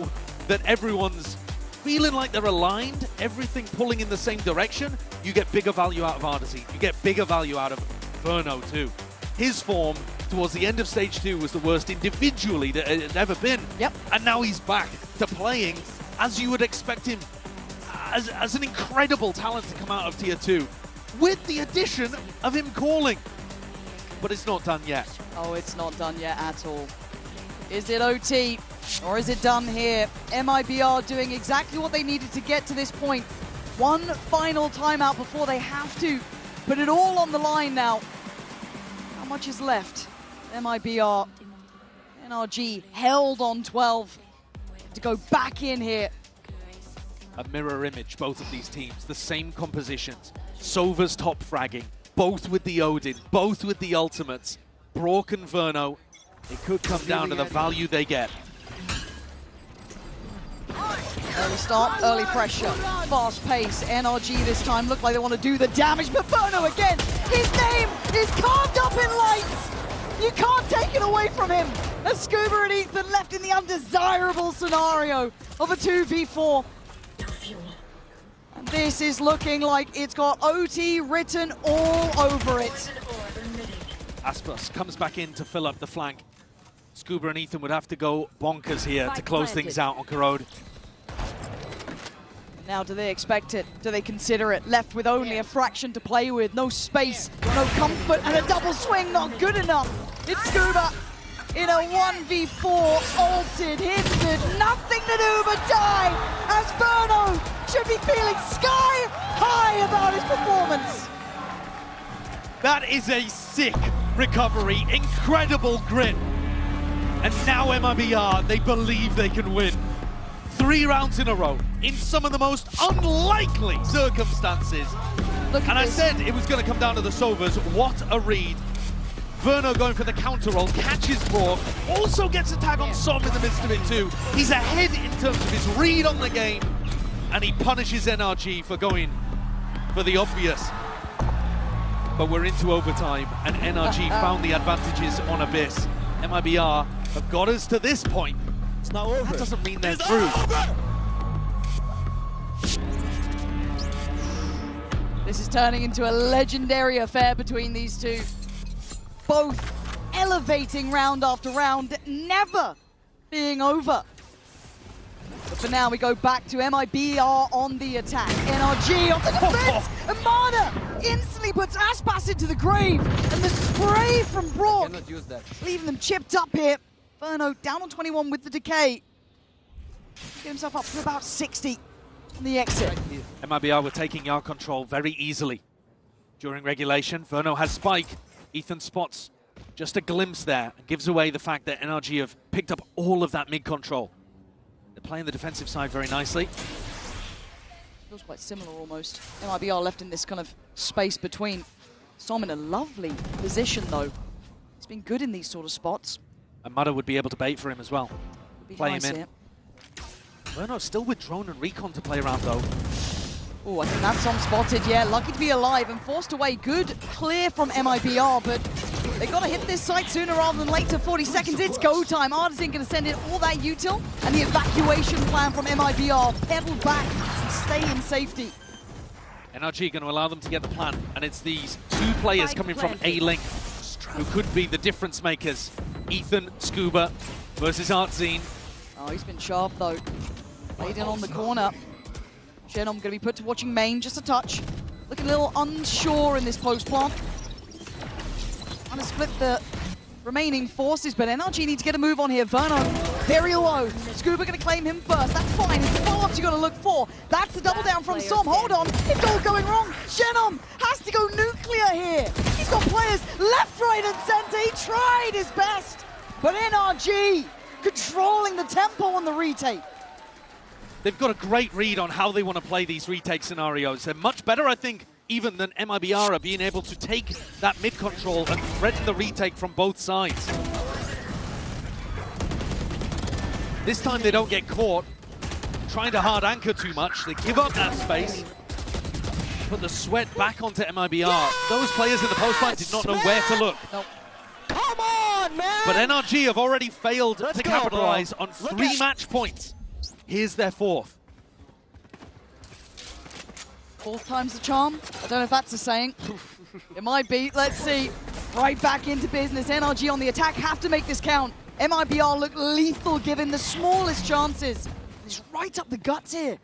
that everyone's feeling like they're aligned, everything pulling in the same direction, you get bigger value out of Ardazine. You get bigger value out of Verno too. His form towards the end of stage 2 was the worst individually that it had ever been. Yep. And now he's back to playing as you would expect him, as an incredible talent to come out of Tier 2. With the addition of him calling. But it's not done yet. Oh, it's not done yet at all. Is it OT or is it done here? MIBR doing exactly what they needed to get to this point. One final timeout before they have to put it all on the line now. How much is left? MIBR, NRG held on 12 to go back in here. A mirror image, both of these teams, the same compositions. Sova's top fragging, both with the Odin, both with the ultimates. Brock and Verno, it could come down to the value they get. Early start, early pressure, fast pace. NRG this time look like they want to do the damage, but Verno again, his name is carved up in lights. You can't take it away from him. As Scuba and Ethan left in the undesirable scenario of a 2v4. And this is looking like it's got OT written all over it. Aspas comes back in to fill up the flank. Scuba and Ethan would have to go bonkers here to close things out on Corrode. Now, do they expect it? Do they consider it? Left with only a fraction to play with, no space, no comfort, and a double swing not good enough. It's Scuba in a 1v4, ulted, hindered, nothing to do but die, as Verno should be feeling sky high about his performance. That is a sick recovery, incredible grit. And now MIBR, they believe they can win. 3 rounds in a row, in some of the most unlikely circumstances. And I said it was going to come down to the Sovas. What a read. Verno going for the counter roll, catches Brock, also gets a tag on Som in the midst of it too. He's ahead in terms of his read on the game, and he punishes NRG for going for the obvious. But we're into overtime, and NRG found the advantages on Abyss. MIBR have got us to this point. It's not over. That doesn't mean they're through. This is turning into a legendary affair between these two. Both elevating round after round, never being over. But for now, we go back to MIBR on the attack. NRG on the defense. Amana instantly puts Aspas into the grave. And the spray from Brock, leaving them chipped up here. Verno down on 21 with the decay. Get himself up to about 60 on the exit. MIBR were taking yard control very easily during regulation. Verno has spike. Ethan spots just a glimpse there and gives away the fact that NRG have picked up all of that mid control. They're playing the defensive side very nicely. Feels quite similar almost. MIBR left in this kind of space between. Som in a lovely position though. He's been good in these sort of spots. And Mudder would be able to bait for him as well. Play nice him in. here. Verno still with drone and recon to play around though. Oh, I think that's Som spotted, yeah. Lucky to be alive and forced away. Good clear from MIBR, but they've got to hit this site sooner rather than later. 40 seconds, it's go time. Ardazine going to send in all that util, and the evacuation plan from MIBR pedaled back and stay in safety. NRG going to allow them to get the plan, and it's these 2 players coming from A-Link who could be the difference makers. Ethan, Scuba versus Ardazine. Oh, he's been sharp though. Laid in on the corner. Shenom going to be put to watching main, just a touch. Looking a little unsure in this post plant. Trying to split the remaining forces, but NRG need to get a move on here. Verno, very low. Scuba going to claim him first. That's fine. It's the follow-ups you're going to look for. That's the double down from Som. Hold on. It's all going wrong. Shenom has to go nuclear here. He's got players left, right, and center. He tried his best, but NRG controlling the tempo on the retake. They've got a great read on how they want to play these retake scenarios. They're much better, I think, even than MIBR are being able to take that mid control and threaten the retake from both sides. This time they don't get caught trying to hard anchor too much. They give up that space. Put the sweat back onto MIBR. Yes! Those players in the post fight did not know where to look. Nope. Come on, man! But NRG have already failed to capitalize on 3 match points. Here's their 4th. 4th time's the charm. I don't know if that's a saying. It might be. Let's see. Right back into business. NRG on the attack. Have to make this count. MIBR look lethal given the smallest chances. It's right up the guts here.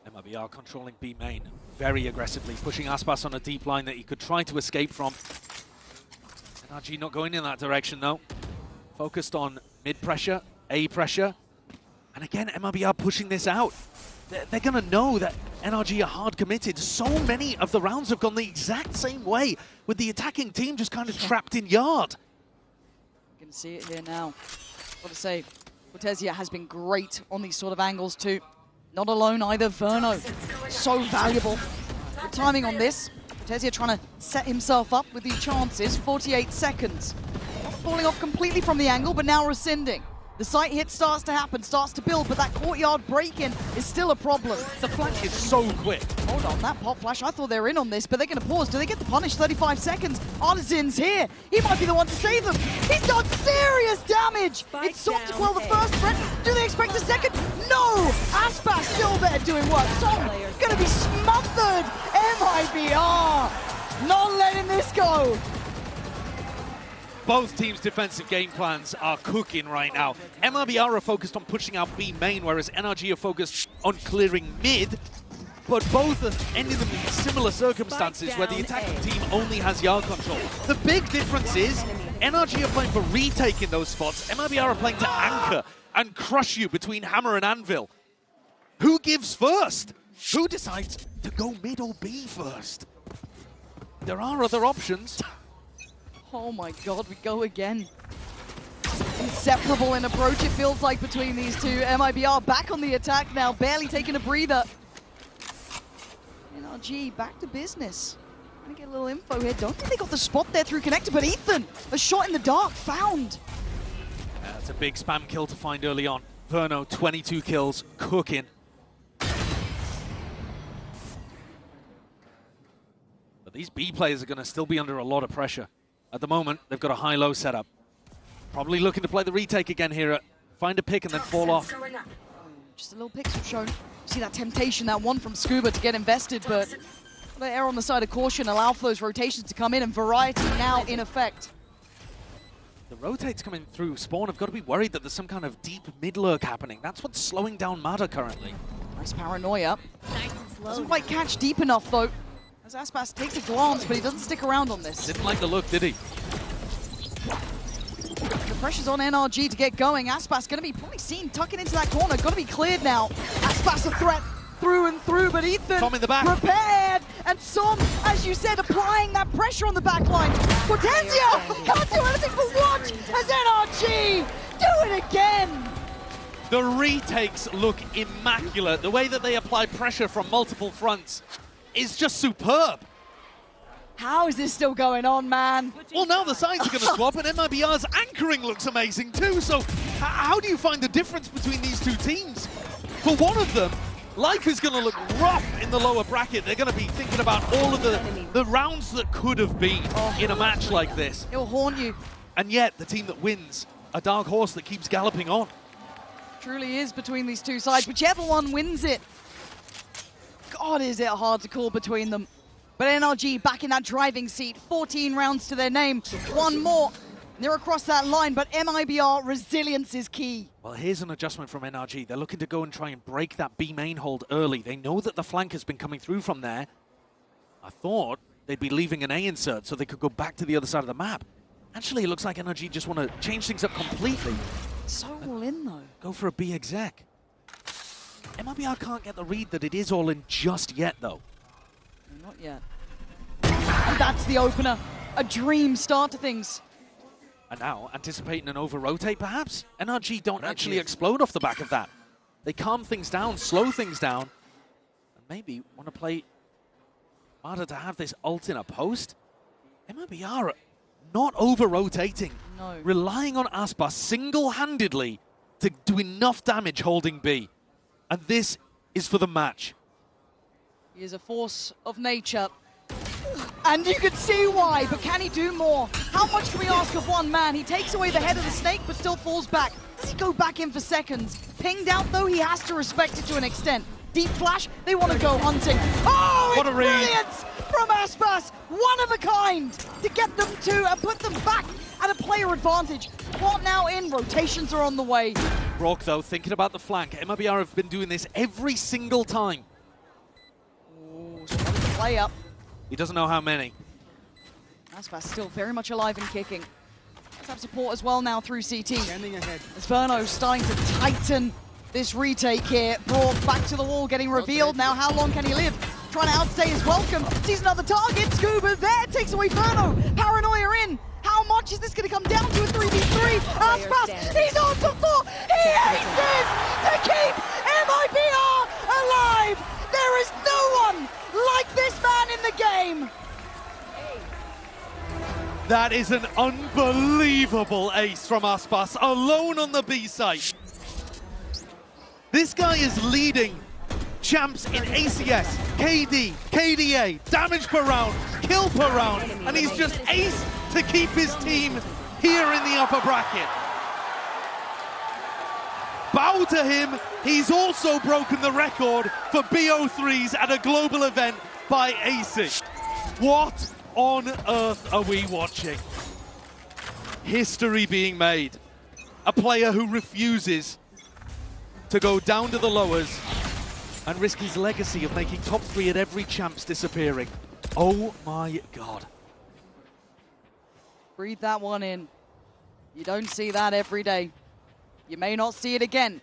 MIBR controlling B main very aggressively, pushing Aspas on a deep line that he could try to escape from. NRG not going in that direction though. Focused on mid pressure, A pressure. And again, MIBR pushing this out. They're going to know that NRG are hard committed. So many of the rounds have gone the exact same way, with the attacking team just kind of trapped in yard. You can see it here now. Got to say, Cortesia has been great on these sort of angles too. Not alone either, Verno. So valuable. Good timing on this. Cortesia trying to set himself up with these chances. 48 seconds. Not falling off completely from the angle, but now rescinding. The site hit starts to happen, starts to build, but that courtyard break-in is still a problem. The flank is so quick. Hold on, that pop flash, I thought they were in on this, but they're going to pause. Do they get the punish? 35 seconds. Artisan's here. He might be the one to save them. He's done serious damage. It's sought to quell the first threat. Do they expect a second? No! Aspas still there doing work. Song going to be smothered. MIBR not letting this go. Both teams' defensive game plans are cooking right now. MIBR are focused on pushing out B main, whereas NRG are focused on clearing mid. But both are ending them in similar circumstances where the attacking team only has yard control. The big difference is NRG are playing for retake in those spots. MIBR are playing to anchor and crush you between hammer and anvil. Who gives first? Who decides to go mid or B first? There are other options. Oh my god, we go again. Inseparable in approach, it feels like, between these two. MIBR back on the attack now, barely taking a breather. NRG back to business. Trying to get a little info here. Don't think they got the spot there through connector, but Ethan, a shot in the dark, found. That's a big spam kill to find early on. Verno, 22 kills, cooking. But these B players are going to still be under a lot of pressure. At the moment, they've got a high-low setup. Probably looking to play the retake again here. Find a pick and then fall off. Just a little pixel shown. See that temptation, that one from Scuba to get invested, but they err on the side of caution, allow for those rotations to come in, and variety now in effect. The rotates coming through Spawn have got to be worried that there's some kind of deep mid-lurk happening. That's what's slowing down Mada currently. Nice paranoia. Doesn't quite catch deep enough, though. As Aspas takes a glance, but he doesn't stick around on this. Didn't like the look, did he? The pressure's on NRG to get going. Aspas going to be probably seen tucking into that corner. Got to be cleared now. Aspas a threat through and through, but Ethan Tom in the back. Prepared. And Som, as you said, applying that pressure on the back line. Cortesia can't do anything but watch as NRG do it again. The retakes look immaculate. The way that they apply pressure from multiple fronts is just superb. How is this still going on, man? Well, now the sides are going to swap, and MIBR's anchoring looks amazing too. So how do you find the difference between these two teams? For one of them, life is going to look rough in the lower bracket. They're going to be thinking about all of the rounds that could have been in a match like this. It'll haunt you. And yet, the team that wins, a dark horse that keeps galloping on. Truly is between these two sides. Whichever one wins it. God, is it hard to call between them. But NRG back in that driving seat. 14 rounds to their name. One more. They're across that line, but MIBR resilience is key. Well, here's an adjustment from NRG. They're looking to go and try and break that B main hold early. They know that the flank has been coming through from there. I thought they'd be leaving an A insert so they could go back to the other side of the map. Actually, it looks like NRG just want to change things up completely. So all in, though. Go for a B exec. MIBR can't get the read that it is all in just yet, though. Not yet. And that's the opener. a dream start to things. And now, anticipating an over-rotate, perhaps? NRG don't actually explode off the back of that. They calm things down, slow things down, and maybe want to play harder to have this ult in a post. MIBR not over-rotating, relying on Aspas single-handedly to do enough damage holding B. And this is for the match. He is a force of nature. And you can see why, but can he do more? How much can we ask of one man? He takes away the head of the snake, but still falls back. Does he go back in for seconds? Pinged out, though, he has to respect it to an extent. Deep flash, they want to go hunting. Oh, what it's a read brilliant from Aspas! One of a kind to get them to and put them back at a player advantage. What now in? Rotations are on the way. Rock, though, thinking about the flank. MIBR have been doing this every single time. Oh, so wanted to play up. He doesn't know how many. Aspas still very much alive and kicking. Let's have support as well now through CT. Standing ahead. As Verno starting to tighten this retake here. Brought back to the wall, getting revealed. Now how long can he live? Trying to outstay his welcome. Sees another target. Scuba there takes away Verno. Paranoia in. How much is this going to come down to a 3v3? Aspas, he's on the floor. He aces to keep MIBR alive. There is no one like this man in the game. That is an unbelievable ace from Aspas, alone on the B site. This guy is leading champs in ACS, KD, KDA, damage per round, kill per round, and he's just ace to keep his team here in the upper bracket. Bow to him, he's also broken the record for BO3s at a global event by acing. What on earth are we watching? History being made. A player who refuses to go down to the lowers and risk his legacy of making top 3 at every champs disappearing. Oh my God. Breathe that one in. You don't see that every day. You may not see it again.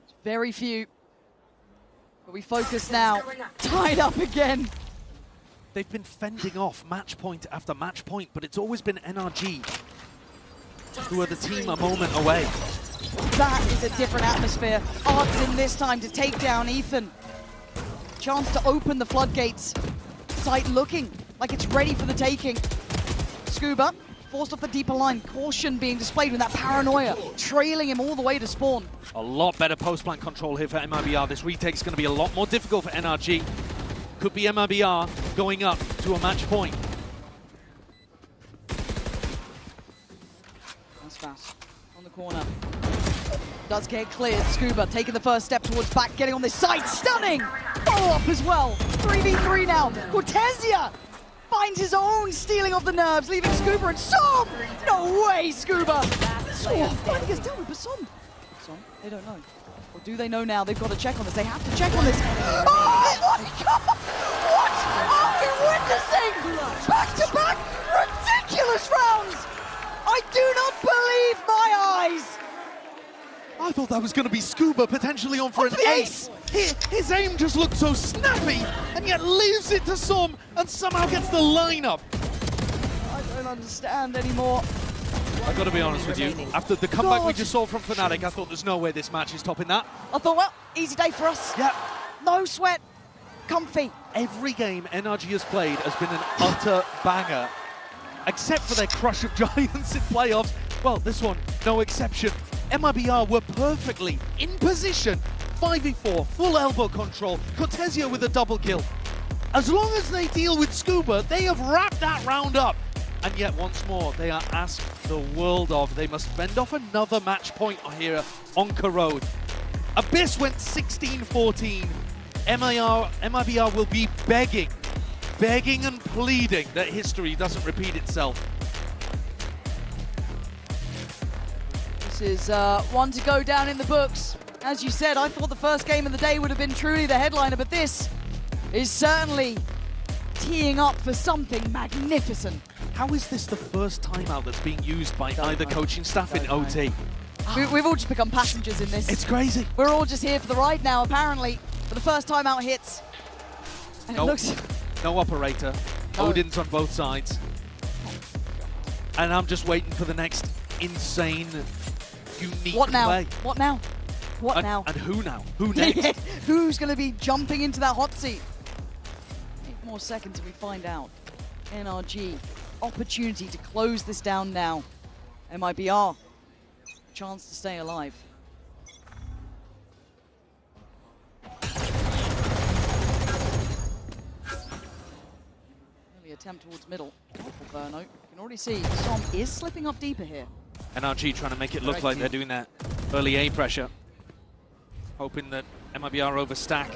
It's very few. But we focus now. Tied up again. They've been fending off match point after match point, but it's always been NRG who are the team a moment away. That is a different atmosphere. Art's in this time to take down Ethan. Chance to open the floodgates. Sight looking like it's ready for the taking. Scuba forced off the deeper line. Caution being displayed with that paranoia, trailing him all the way to spawn. A lot better post-plant control here for MIBR. This retake's going to be a lot more difficult for NRG. Could be MIBR going up to a match point. That's fast. On the corner. Does get cleared. Scuba taking the first step towards back, getting on this side. Stunning! Follow-up as well. 3v3 now. Cortesia finds his own stealing of the nerves, leaving Scuba and Som! No way, Scuba! Finding us down with Som. Som, they don't know. Or do they know now? They've got to check on this. They have to check on this. Oh my God! What are we witnessing? Back-to-back ridiculous rounds! I do not believe my eyes! I thought that was going to be Scuba potentially on for an ace. His aim just looked so snappy, and yet leaves it to Som and somehow gets the lineup. I don't understand anymore. I've got to be honest with you, after the comeback we just saw from Fnatic, I thought there's no way this match is topping that. I thought, well, easy day for us. Yeah. No sweat. Comfy. Every game NRG has played has been an utter banger, except for their crush of giants in playoffs. Well, this one, no exception. MIBR were perfectly in position. 5v4, full elbow control, Cortesia with a double kill. As long as they deal with Scuba, they have wrapped that round up. And yet once more, they are asked the world of. They must fend off another match point here on Corrode. Abyss went 16-14. MIBR will be begging and pleading that history doesn't repeat itself. This is one to go down in the books. As you said, I thought the first game of the day would have been truly the headliner, but this is certainly teeing up for something magnificent. How is this the first timeout that's being used by either coaching staff in OT? We've all just become passengers in this. It's crazy. We're all just here for the ride now, apparently. But the first timeout hits. And it looks... No operator. Odin's on both sides. And I'm just waiting for the next insane, unique What now? play. What now? What now? And who now? Who next? Who's going to be jumping into that hot seat? 8 more seconds and we find out. NRG, opportunity to close this down now. MIBR, chance to stay alive. Early attempt towards middle. Careful, Verno. You can already see Som is slipping up deeper here. NRG trying to make it look like they're doing that early A pressure. Hoping that MIBR overstack.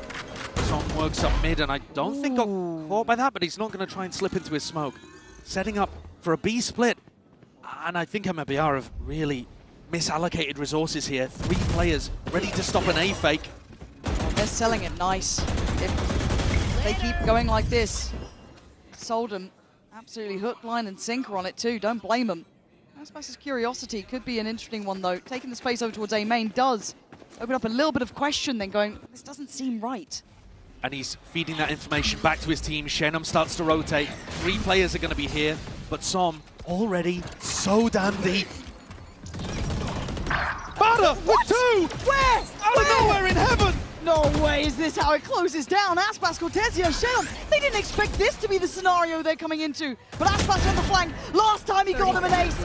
Som works up mid, and I don't think got caught by that, but he's not going to try and slip into his smoke. Setting up for a B split. And I think MIBR have really misallocated resources here. 3 players ready to stop an A fake. Oh, they're selling it nice. If they keep going like this, sold them absolutely hook, line, and sinker on it too. Don't blame them. Aspas' curiosity could be an interesting one though. Taking the space over towards A main does open up a little bit of question, then going, this doesn't seem right. And he's feeding that information back to his team. Shenum starts to rotate. 3 players are going to be here, but Som already so damn deep. Bada with 2! Where? Out of nowhere in heaven! No way is this how it closes down. Aspas, Cortezia, Shenum, they didn't expect this to be the scenario they're coming into. But Aspas on the flank, last time he got him an ace.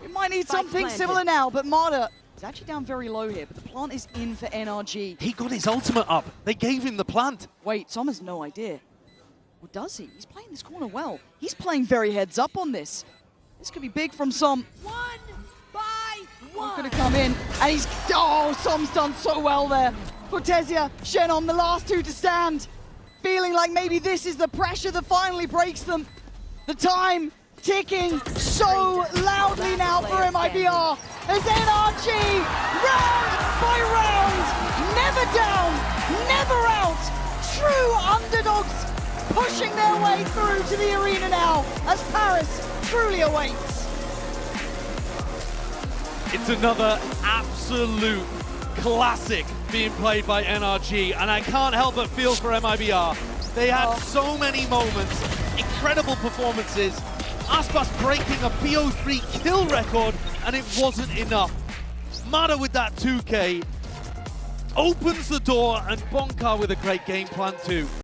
We might need something similar now, but Marta is actually down very low here, but the plant is in for NRG. He got his ultimate up. They gave him the plant. Wait, Som has no idea. Or does he? He's playing this corner well. He's playing very heads up on this. This could be big from Som. 1 by 1. Going to come in, and he's... Oh, Som's done so well there. Cortezia, Shenum, the last 2 to stand. Feeling like maybe this is the pressure that finally breaks them. The time ticking so loudly now for MIBR as NRG, round by round, never down, never out. True underdogs pushing their way through to the arena now as Paris truly awaits. It's another absolute classic being played by NRG, and I can't help but feel for MIBR. They had so many moments, incredible performances. Aspas breaking a PO3 kill record, and it wasn't enough. Mata with that 2K opens the door, and Bonkar with a great game plan too.